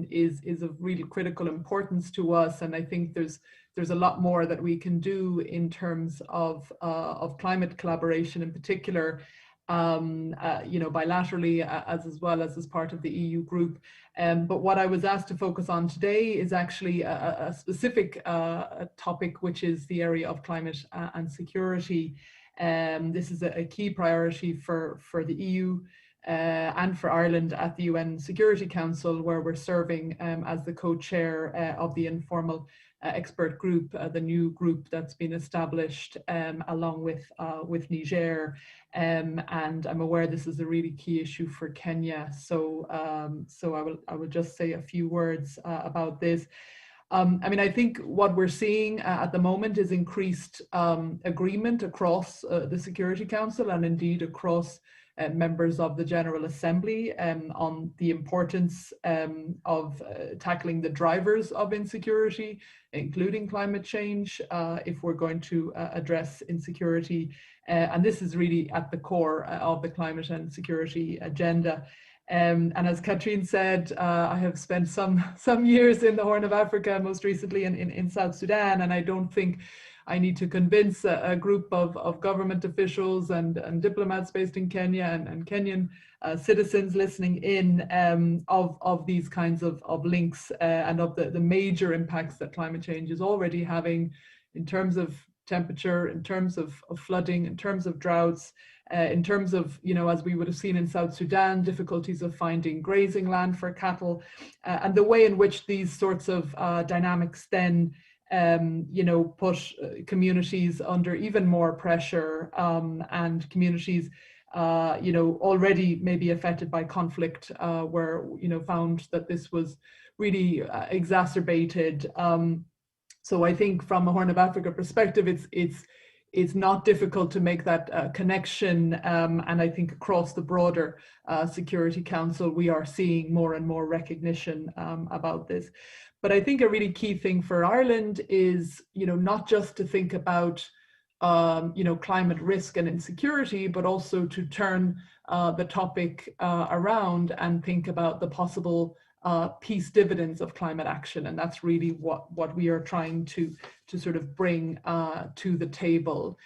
is of really critical importance to us, and I think there's a lot more that we can do in terms of climate collaboration in particular, bilaterally as well as part of the EU group. But what I was asked to focus on today is actually a specific topic, which is the area of climate and security. This is a key priority for the EU and for Ireland at the UN Security Council, where we're serving as the co-chair of the informal expert group, the new group that's been established along with Niger, and I'm aware this is a really key issue for Kenya. So I will just say a few words about this. I think what we're seeing at the moment is increased agreement across the Security Council, and indeed across members of the General Assembly on the importance of tackling the drivers of insecurity, including climate change, if we're going to address insecurity. And this is really at the core of the climate and security agenda. And as Katrine said, I have spent some years in the Horn of Africa, most recently in South Sudan, and I don't think I need to convince a group of government officials and diplomats based in Kenya and Kenyan citizens listening in of these kinds of links and of the major impacts that climate change is already having in terms of temperature, in terms of flooding, in terms of droughts, in terms of, as we would have seen in South Sudan, difficulties of finding grazing land for cattle, and the way in which these sorts of dynamics then put communities under even more pressure, and communities, already maybe affected by conflict, where, found that this was really exacerbated. So I think from a Horn of Africa perspective, it's not difficult to make that connection, and I think across the broader Security Council, we are seeing more and more recognition about this. But I think a really key thing for Ireland is, not just to think about, climate risk and insecurity, but also to turn the topic around and think about the possible peace dividends of climate action. And that's really what we are trying to sort of bring to the table.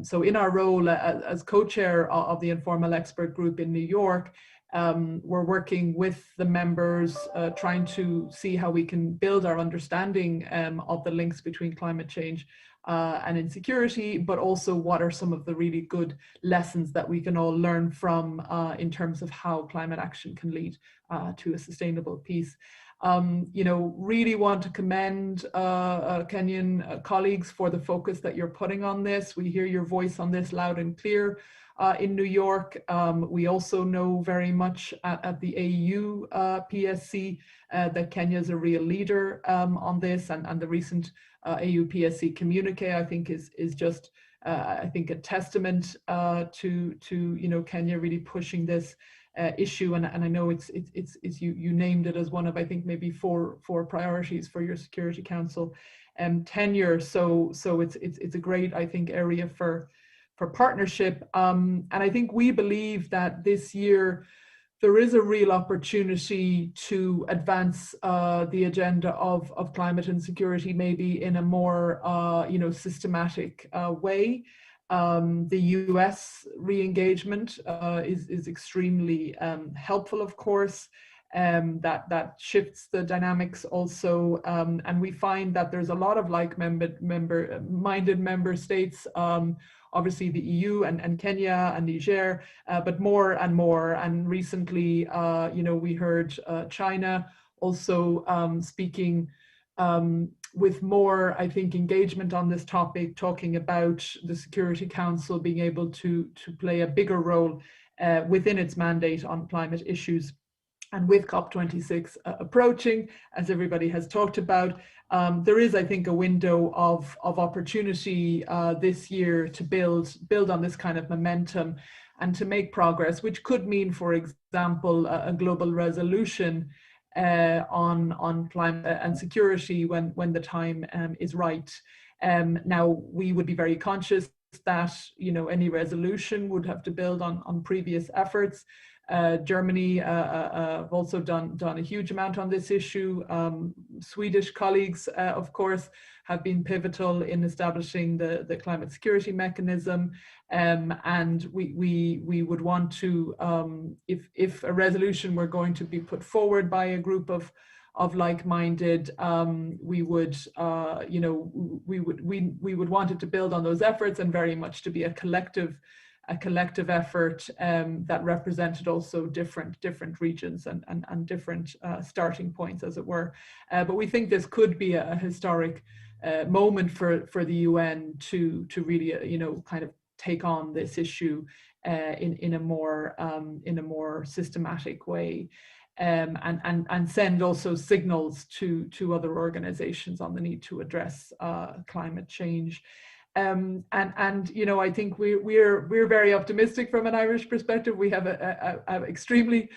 So in our role as co-chair of the Informal Expert Group in New York, we're working with the members, trying to see how we can build our understanding of the links between climate change and insecurity, but also what are some of the really good lessons that we can all learn from in terms of how climate action can lead to a sustainable peace. Really want to commend Kenyan colleagues for the focus that you're putting on this. We hear your voice on this loud and clear. in New York. We also know very much at the AU PSC that Kenya is a real leader on this, and the recent AU PSC communique, I think, is just I think a testament to Kenya really pushing this issue, and I know it's you named it as one of, I think, maybe four priorities for your Security Council tenure. So it's a great, I think, area for partnership, and I think we believe that this year there is a real opportunity to advance the agenda of climate and security, maybe in a more systematic way. The US re-engagement is extremely helpful, of course. That shifts the dynamics also, and we find that there's a lot of like-minded member states. Obviously the EU and Kenya and Niger, but more and more. And recently, we heard China also speaking with more, I think, engagement on this topic, talking about the Security Council being able to play a bigger role within its mandate on climate issues. And with COP26 approaching, as everybody has talked about, there is, I think, a window of opportunity this year to build on this kind of momentum and to make progress, which could mean, for example, a global resolution on climate and security when the time is right. Now, we would be very conscious that any resolution would have to build on previous efforts. Germany have also done a huge amount on this issue. Swedish colleagues, of course, have been pivotal in establishing the climate security mechanism. And we would want to, if a resolution were going to be put forward by a group of like-minded, we would want it to build on those efforts and very much to be a collective effort that represented also different regions and different starting points, as it were. But we think this could be a historic moment for the UN to really kind of take on this issue in a more systematic way. And send also signals to other organizations on the need to address climate change. And I think we're very optimistic from an Irish perspective. We have an extremely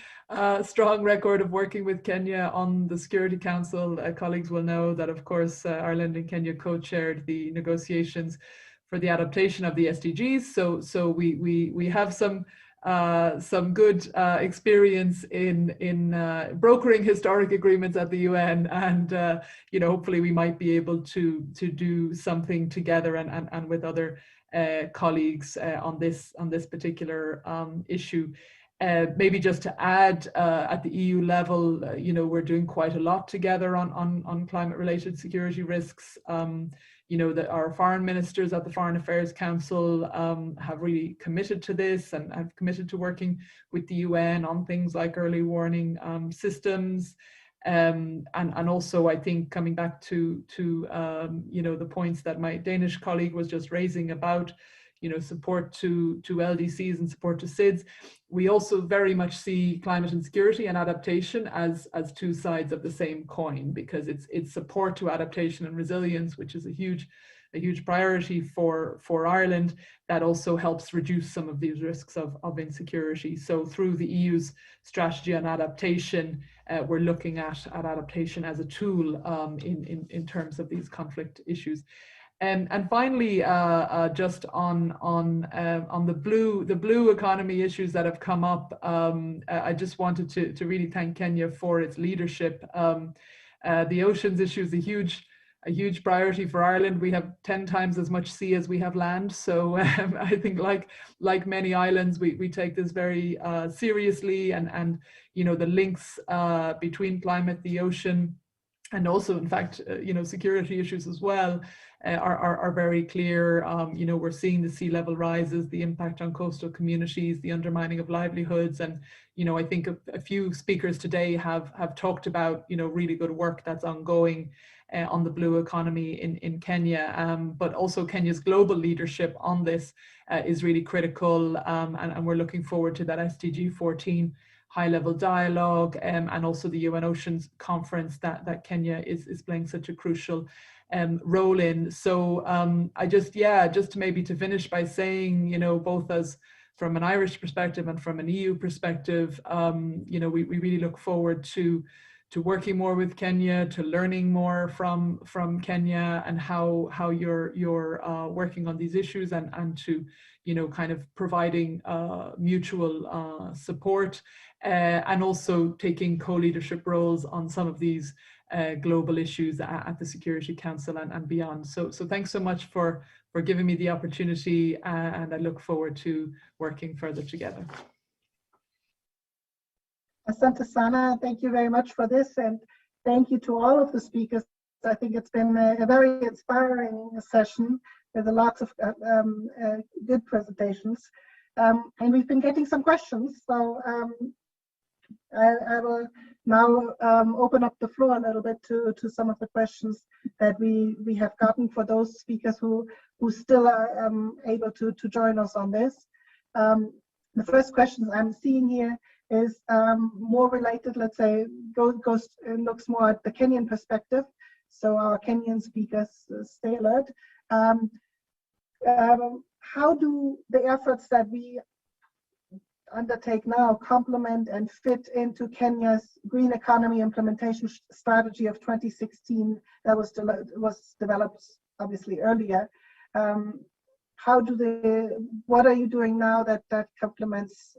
strong record of working with Kenya on the Security Council. Colleagues will know that, of course, Ireland and Kenya co-chaired the negotiations for the adaptation of the SDGs. So we have some good experience in brokering historic agreements at the UN, and hopefully we might be able to do something together and with other colleagues on this particular issue. Maybe just to add, at the EU level, we're doing quite a lot together on climate-related security risks. That our foreign ministers at the Foreign Affairs Council have really committed to this and have committed to working with the UN on things like early warning systems. And also, I think, coming back to the points that my Danish colleague was just raising about support to LDCs and support to SIDS, we also very much see climate and security and adaptation as two sides of the same coin, because it's support to adaptation and resilience, which is a huge priority for Ireland, that also helps reduce some of these risks of insecurity. So through the EU's strategy on adaptation, we're looking at adaptation as a tool in terms of these conflict issues. And finally, just on the blue economy issues that have come up, I just wanted to really thank Kenya for its leadership. The oceans issue is a huge priority for Ireland. We have 10 times as much sea as we have land, so I think like many islands, we take this very seriously, and the links between climate, the ocean, and also, in fact, security issues as well are very clear. We're seeing the sea level rises, the impact on coastal communities, the undermining of livelihoods, and I think a few speakers today have talked about really good work that's ongoing on the blue economy in Kenya, but also Kenya's global leadership on this is really critical, and we're looking forward to that SDG 14 high-level dialogue, and also the UN Oceans Conference that Kenya is playing such a crucial role in. So just to finish by saying, both as from an Irish perspective and from an EU perspective, we really look forward to working more with Kenya, to learning more from Kenya and how you're working on these issues, and to kind of providing mutual support, and also taking co-leadership roles on some of these global issues at the Security Council and beyond. So thanks so much for giving me the opportunity, and I look forward to working further together. Asante Sana, thank you very much for this, and thank you to all of the speakers. I think it's been a very inspiring session with lots of good presentations, and we've been getting some questions. So I will now open up the floor a little bit to some of the questions that we have gotten for those speakers who still are able to join us on this. The first questions I'm seeing here is more related, let's say, looks more at the Kenyan perspective. So our Kenyan speakers stay alert. How do the efforts that we undertake now complement and fit into Kenya's green economy implementation strategy of 2016 that was developed obviously earlier? What are you doing now that complements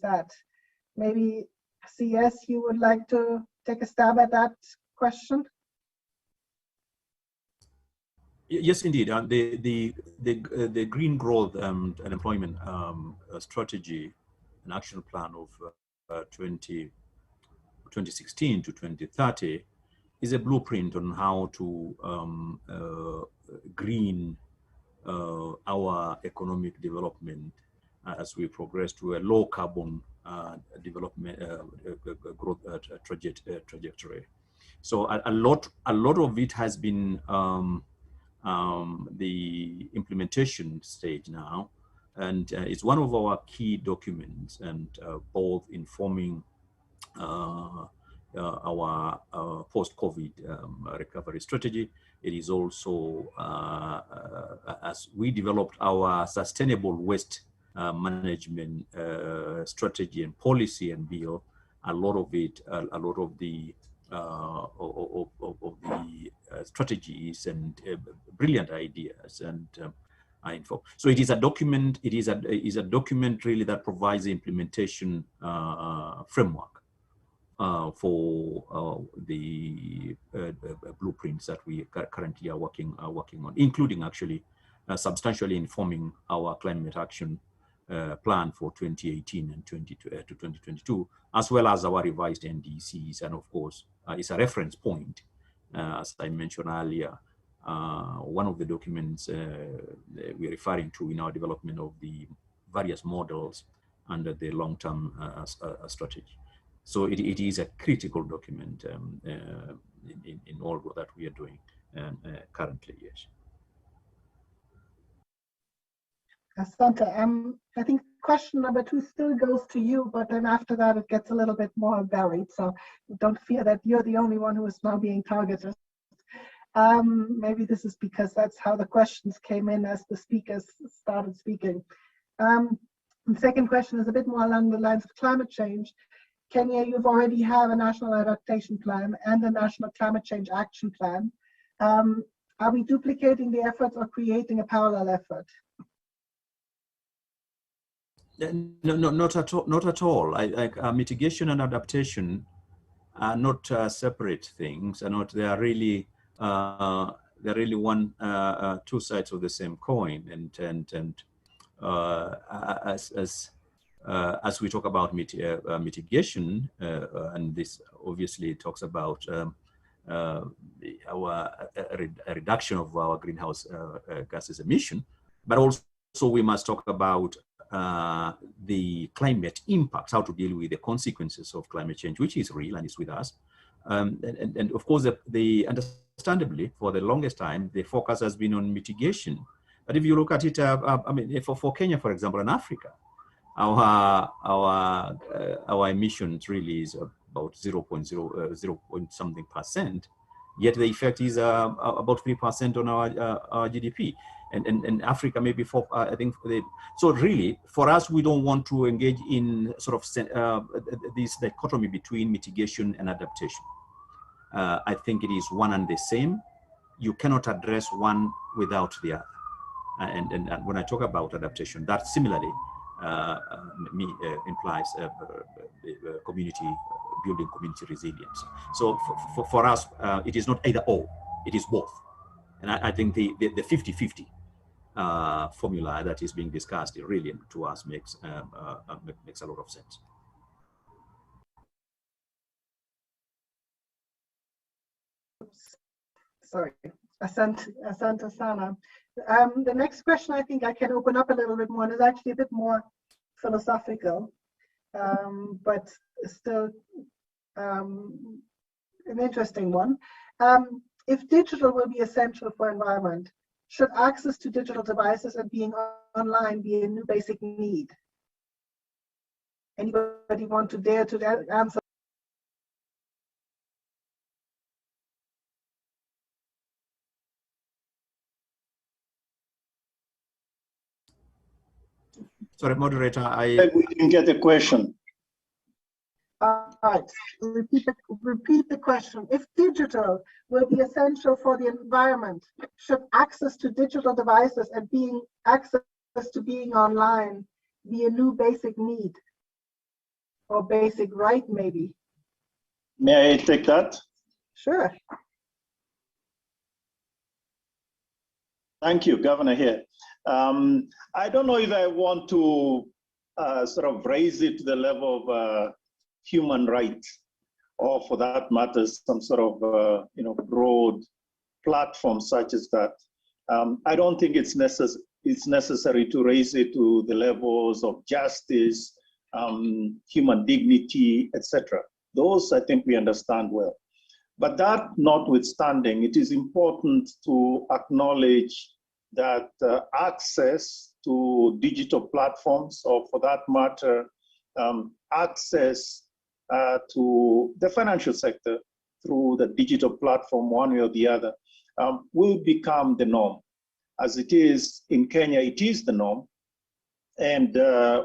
that? Maybe CS, you would like to take a stab at that question? Yes, indeed. The green growth and employment strategy and action plan of 2016 to 2030 is a blueprint on how to green our economic development as we progress to a low carbon development growth trajectory. So a lot of it has been the implementation stage now, and it's one of our key documents, and both informing our post-COVID recovery strategy. It is also, as we developed our sustainable waste management strategy and policy and bill, a lot of the strategies and brilliant ideas and info. So it is a document. It is a document really that provides the implementation framework for the blueprints that we currently are working on, including actually substantially informing our climate action plan for 2018 and 2022, as well as our revised NDCs, and of course, it's a reference point, as I mentioned earlier. One of the documents we're referring to in our development of the various models under the long-term strategy. So it is a critical document in all that we are doing currently, yes. Asante, I think question number 2 still goes to you, but then after that it gets a little bit more varied. So don't fear that you're the only one who is now being targeted. Maybe this is because that's how the questions came in as the speakers started speaking. The second question is a bit more along the lines of climate change. Kenya, you've already have a national adaptation plan and a national climate change action plan. Are we duplicating the efforts or creating a parallel effort? No, not at all. Not at all. Mitigation and adaptation are not separate things. They are really two sides of the same coin. And as we talk about mitigation, and this obviously talks about a reduction of our greenhouse gases emission, but also we must talk about the climate impacts, how to deal with the consequences of climate change, which is real and is with us. And of course, understandably, for the longest time, the focus has been on mitigation. But if you look at it, I mean, for Kenya, for example, and Africa, our emissions really is about 0 point something percent, yet the effect is about 3% on our GDP. And Africa maybe 4, I think. So really, for us, we don't want to engage in sort of this dichotomy between mitigation and adaptation. I think it is one and the same. You cannot address one without the other. And when I talk about adaptation, that similarly implies community building, community resilience. So for us, it is not either or, it is both. And I think the 50-50 formula that is being discussed really to us makes a lot of sense. Sorry, Asante Sana. The next question I think I can open up a little bit more, and is actually a bit more philosophical, but still an interesting one. If digital will be essential for environment, should access to digital devices and being online be a new basic need? Anybody want to dare to answer? Sorry, moderator, We didn't get the question. All right, repeat the question. If digital will be essential for the environment, should access to digital devices and access to being online be a new basic need or basic right, maybe? May I take that? Sure. Thank you, Governor here. I don't know if I want to sort of raise it to the level of human rights, or for that matter, some sort of broad platform such as that. I don't think it's necessary to raise it to the levels of justice, human dignity, etc. Those I think we understand well. But that notwithstanding, it is important to acknowledge that access to digital platforms, or for that matter, access to the financial sector through the digital platform, one way or the other, will become the norm. As it is in Kenya, it is the norm. And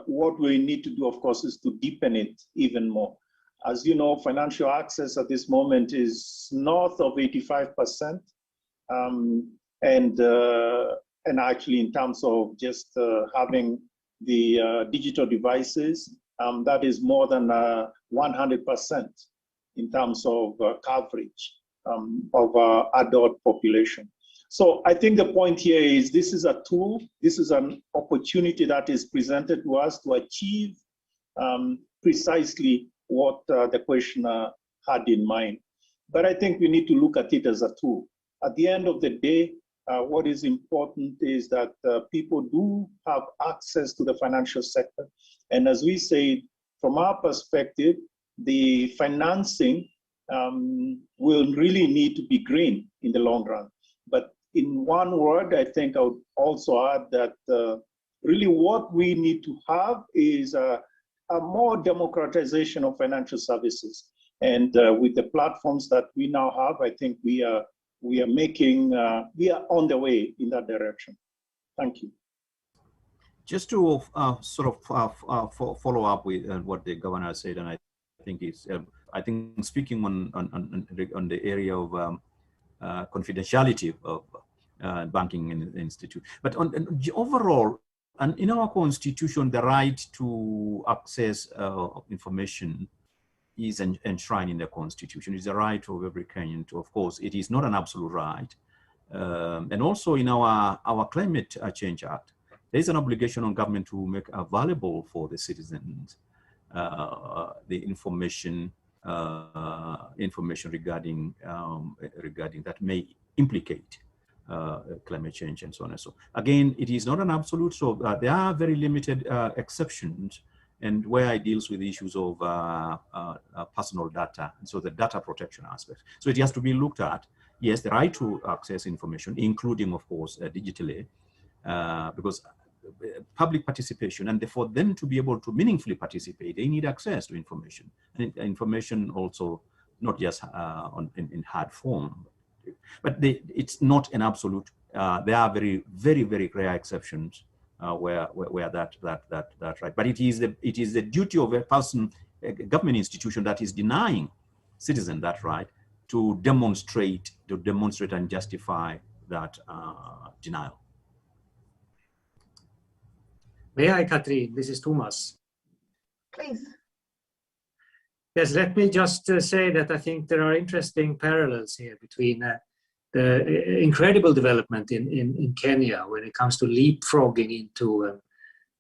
what we need to do, of course, is to deepen it even more. As you know, financial access at this moment is north of 85%. And actually, in terms of just having the digital devices, that is more than 100% in terms of coverage of our adult population. So I think the point here is this is a tool, this is an opportunity that is presented to us to achieve precisely what the questioner had in mind. But I think we need to look at it as a tool. At the end of the day, what is important is that people do have access to the financial sector. And as we say, from our perspective, the financing will really need to be green in the long run. But in one word, I think I would also add that really what we need to have is a more democratization of financial services. And with the platforms that we now have, I think we are on the way in that direction. Thank you. Just to sort of follow up with what the governor said, and I think speaking on the area of confidentiality of banking institute, but overall, and in our constitution, the right to access information is enshrined in the constitution. It's a right of every Kenyan to, of course, it is not an absolute right. And also in our Climate Change Act, there is an obligation on government to make available for the citizens the information information regarding that may implicate climate change and so on and so. Again, it is not an absolute, so there are very limited exceptions, and where it deals with issues of personal data, and so the data protection aspect. So it has to be looked at. Yes, the right to access information, including, of course, digitally, because public participation, and for them to be able to meaningfully participate, they need access to information. And information also, not just in hard form, but it's not an absolute. There are very, very, very rare exceptions where that right. But it is the duty of a person, a government institution, that is denying citizen that right to demonstrate and justify that denial. May I, Katrin? This is Thomas. Please. Yes, let me just say that I think there are interesting parallels here between the incredible development in Kenya when it comes to leapfrogging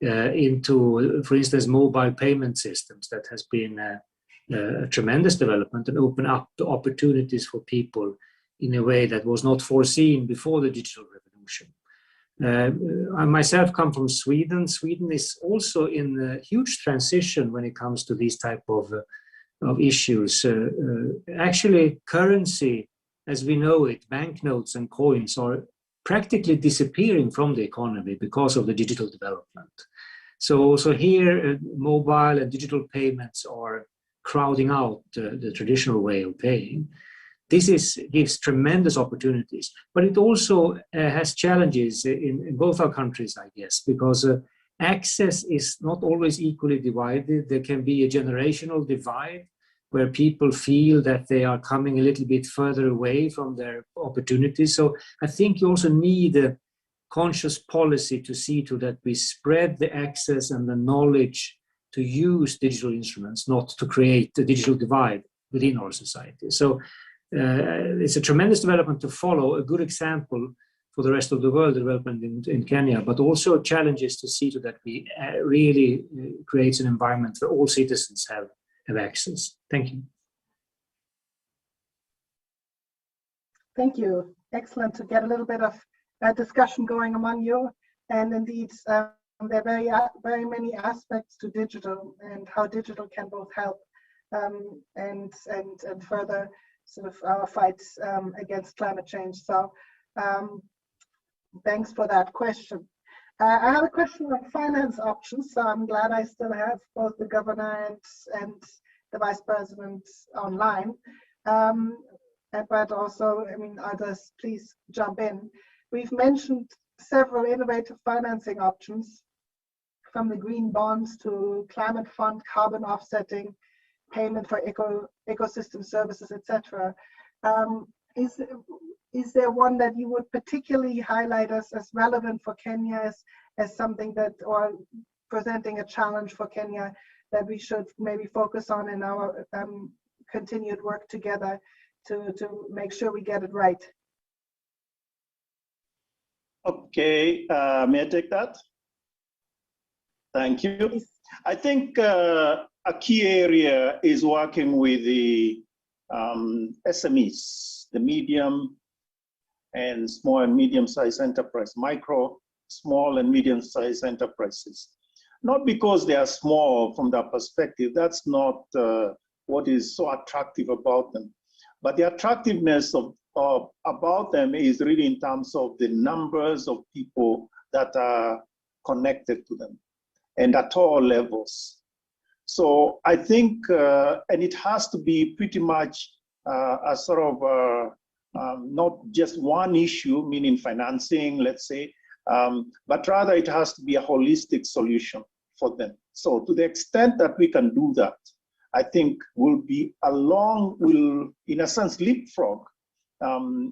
into, for instance, mobile payment systems. That has been a tremendous development and open up the opportunities for people in a way that was not foreseen before the digital revolution. I myself come from Sweden. Sweden is also in a huge transition when it comes to these type of issues. Actually, currency, as we know it, banknotes and coins are practically disappearing from the economy because of the digital development. So here, mobile and digital payments are crowding out the traditional way of paying. This gives tremendous opportunities, but it also has challenges in both our countries, I guess, because access is not always equally divided. There can be a generational divide where people feel that they are coming a little bit further away from their opportunities. So I think you also need a conscious policy to see to that we spread the access and the knowledge to use digital instruments, not to create a digital divide within our society. So it's a tremendous development to follow, a good example for the rest of the world development in Kenya, but also challenges to see to that we really creates an environment where all citizens have access. Thank you. Thank you. Excellent to get a little bit of discussion going among you. And indeed, there are very many aspects to digital and how digital can both help and further sort of our fight against climate change. So thanks for that question. I have a question on finance options. So I'm glad I still have both the governor and the vice president online. But also, I mean, others, please jump in. We've mentioned several innovative financing options, from the green bonds to climate fund, carbon offsetting, payment for ecosystem services, etc. Is there one that you would particularly highlight as relevant for Kenya as something that, or presenting a challenge for Kenya that we should maybe focus on in our continued work together to make sure we get it right? Okay, may I take that? Thank you. I think a key area is working with the SMEs, the medium and small and medium-sized enterprise, micro, small and medium-sized enterprises. Not because they are small from that perspective, that's not what is so attractive about them. But the attractiveness about them is really in terms of the numbers of people that are connected to them and at all levels. So I think, and it has to be pretty much a sort of not just one issue, meaning financing, let's say, but rather it has to be a holistic solution for them. So to the extent that we can do that, I think will in a sense leapfrog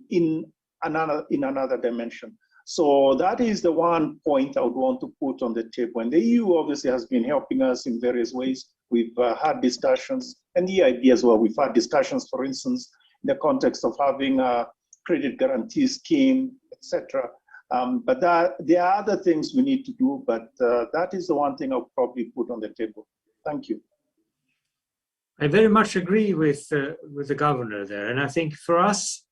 in another dimension. So that is the one point I would want to put on the table. And the EU obviously has been helping us in various ways. We've had discussions, and the EIB as well. We've had discussions, for instance, in the context of having a credit guarantee scheme, etc. But there are other things we need to do, but that is the one thing I'll probably put on the table. Thank you. I very much agree with the governor there. And I think for us,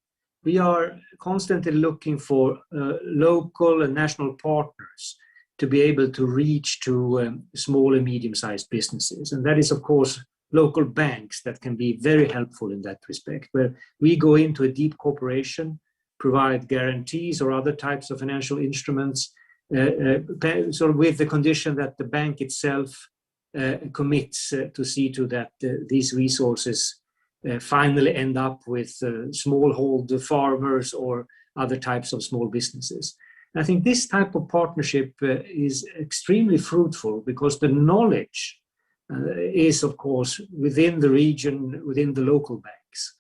we are constantly looking for local and national partners to be able to reach to small and medium-sized businesses. And that is, of course, local banks that can be very helpful in that respect, where we go into a deep cooperation, provide guarantees or other types of financial instruments, sort of with the condition that the bank itself commits to see to that these resources finally end up with smallholder farmers or other types of small businesses. And I think this type of partnership is extremely fruitful because the knowledge is, of course, within the region, within the local banks.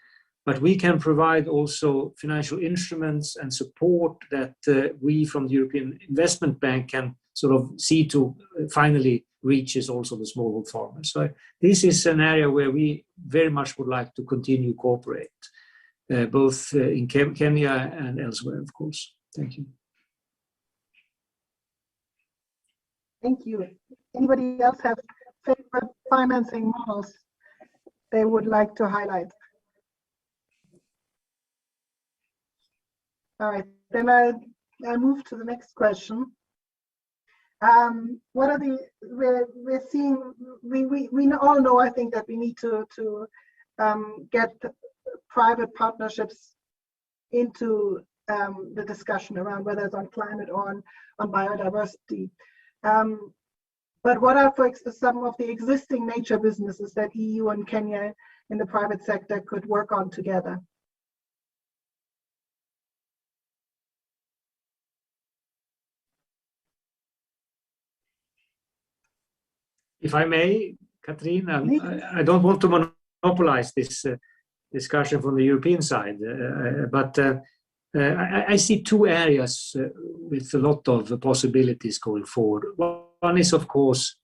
But we can provide also financial instruments and support that we from the European Investment Bank can sort of see to finally reaches also the smallholder farmers. So this is an area where we very much would like to continue cooperate, both in Kenya and elsewhere, of course. Thank you. Thank you. Anybody else have favorite financing models they would like to highlight? All right, then I move to the next question. What are the, we're seeing, we all know, I think, that we need to get private partnerships into the discussion around whether it's on climate or on biodiversity. But what are some of the existing nature businesses that EU and Kenya in the private sector could work on together? If I may, Catherine, I don't want to monopolize this discussion from the European side, but I see two areas with a lot of possibilities going forward. One is, of course,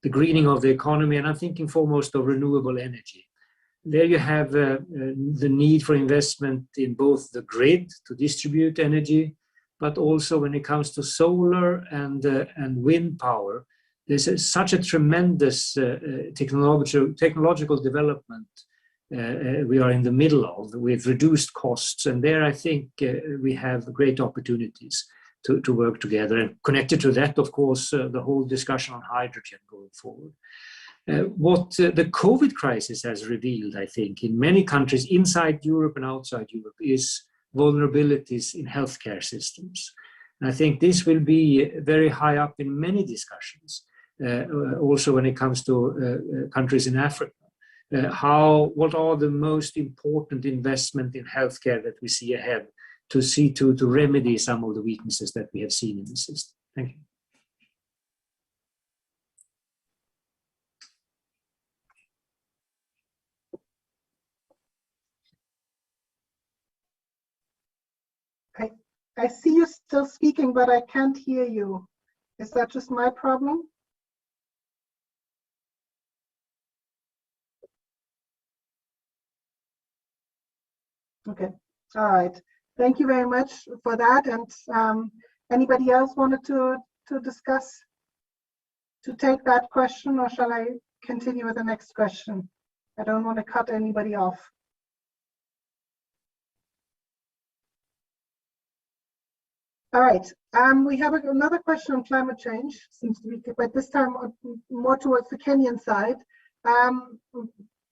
the greening of the economy, and I'm thinking foremost of renewable energy. There you have the need for investment in both the grid to distribute energy, but also when it comes to solar and wind power. There's such a tremendous technological development we are in the middle of with reduced costs. And there I think we have great opportunities to work together. And connected to that, of course, the whole discussion on hydrogen going forward. What the COVID crisis has revealed, I think, in many countries inside Europe and outside Europe is vulnerabilities in healthcare systems. And I think this will be very high up in many discussions. Also when it comes to countries in Africa, what are the most important investment in healthcare that we see ahead to see to remedy some of the weaknesses that we have seen in the system. Thank you. I see you still speaking, but I can't hear you. Is that just my problem? Okay, all right. Thank you very much for that. And anybody else wanted to discuss, to take that question, or shall I continue with the next question? I don't want to cut anybody off. All right, we have another question on climate change, seems to be, but this time more towards the Kenyan side.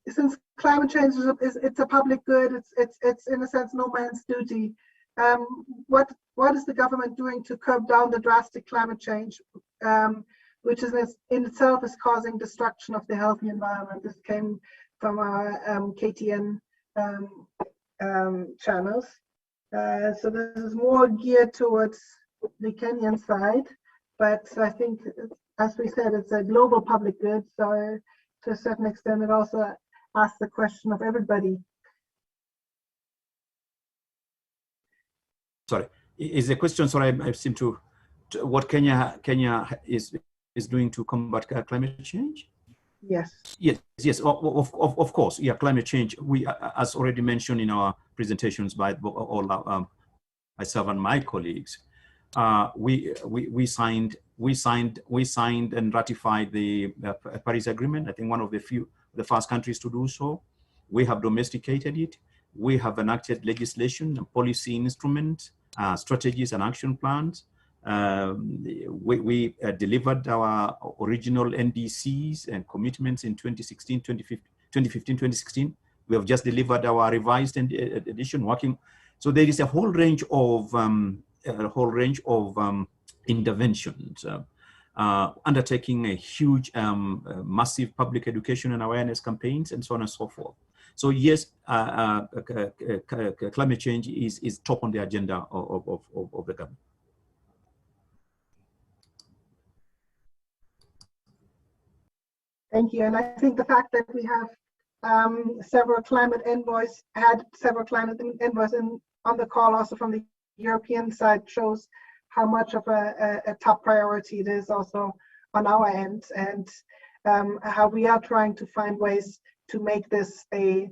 Since climate change it's a public good, it's in a sense no man's duty. What is the government doing to curb down the drastic climate change, which is in itself is causing destruction of the healthy environment? This came from our KTN channels. So this is more geared towards the Kenyan side, but I think, as we said, it's a global public good. So to a certain extent, it also asks the question of everybody. Sorry, is the question? Sorry, I seem to what Kenya is doing to combat climate change. Yes. Yes. Of course. Yeah, climate change. We, as already mentioned in our presentations by all myself and my colleagues, we signed and ratified the Paris Agreement. I think one of the few the first countries to do so. We have domesticated it. We have enacted legislation and policy instruments, strategies and action plans. We delivered our original NDCs and commitments in 2016, 2015, 2016. We have just delivered our revised edition working. So there is a whole range of interventions, undertaking a huge, massive public education and awareness campaigns, and so on and so forth. So yes, climate change is top on the agenda of the government. Thank you. And I think the fact that we have several climate envoys on the call also from the European side shows how much of a top priority it is also on our end, and how we are trying to find ways to make this to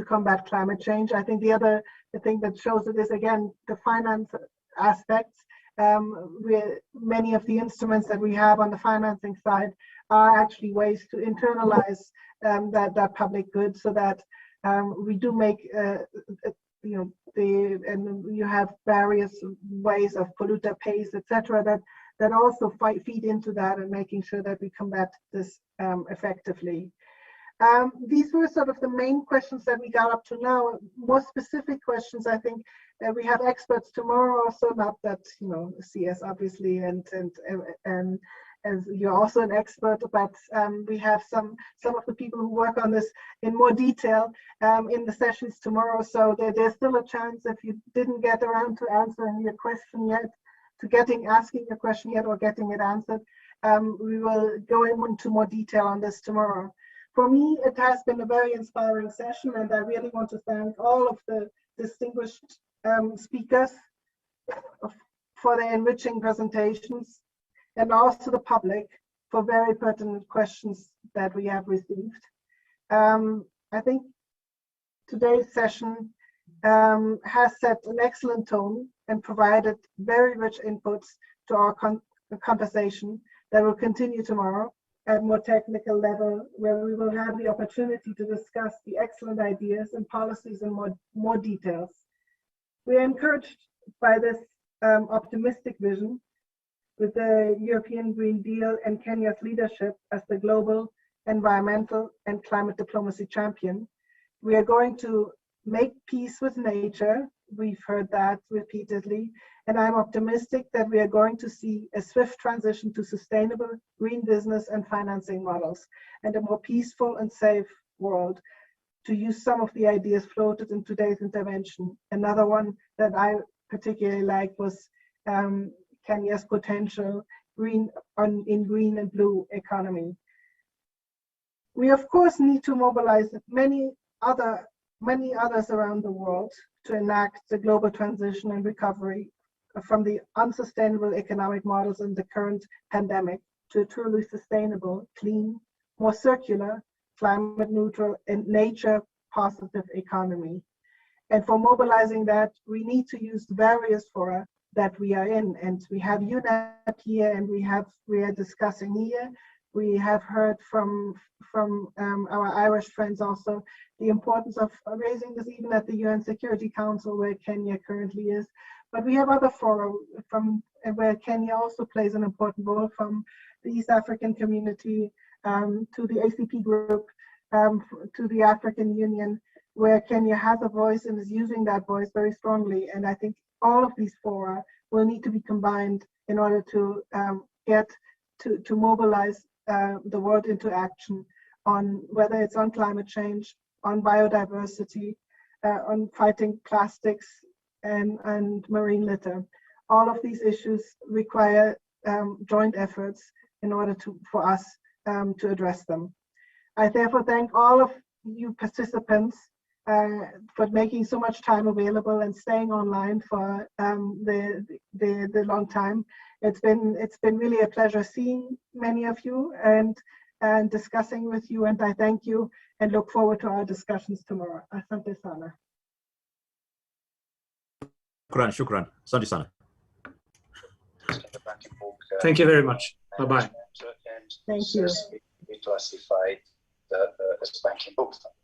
combat climate change. I think the thing that shows it is, again, the finance aspects. Many of the instruments that we have on the financing side are actually ways to internalize that public good, so that we do make and you have various ways of polluter pays, etc., that also feed into that, and making sure that we combat this effectively. These were sort of the main questions that we got up to now. More specific questions, I think we have experts tomorrow also, not that, CS obviously, and as you're also an expert, but we have some of the people who work on this in more detail in the sessions tomorrow. So there's still a chance, if you didn't get around to answering your question yet, asking your question yet, or getting it answered, we will go into more detail on this tomorrow. For me, it has been a very inspiring session, and I really want to thank all of the distinguished speakers for their enriching presentations, and also the public for very pertinent questions that we have received. I think today's session has set an excellent tone and provided very rich inputs to our conversation that will continue tomorrow at a more technical level, where we will have the opportunity to discuss the excellent ideas and policies in more details. We are encouraged by this optimistic vision with the European Green Deal and Kenya's leadership as the global environmental and climate diplomacy champion. We are going to make peace with nature. We've heard that repeatedly, and I'm optimistic that we are going to see a swift transition to sustainable green business and financing models, and a more peaceful and safe world, to use some of the ideas floated in today's intervention. Another one that I particularly liked was Kenya's potential in green and blue economy. We of course need to mobilize many others around the world to enact the global transition and recovery from the unsustainable economic models in the current pandemic to a truly sustainable, clean, more circular, climate neutral, and nature positive economy. And for mobilizing that, we need to use the various fora that we are in. And we have UNEP here, and we are discussing here. We have heard from our Irish friends also the importance of raising this even at the UN Security Council, where Kenya currently is. But we have other fora where Kenya also plays an important role, from the East African community to the ACP group, to the African Union, where Kenya has a voice and is using that voice very strongly. And I think all of these fora will need to be combined in order to to mobilize the world into action, on whether it's on climate change, on biodiversity, on fighting plastics and marine litter. All of these issues require joint efforts in order for us to address them. I therefore thank all of you participants for making so much time available and staying online for the long time. It's been really a pleasure seeing many of you and discussing with you, and I thank you and look forward to our discussions tomorrow. Asante sana. Shukran. Asante sana. Thank you very much. Bye-bye. Thank you. Be classified as banking book fund.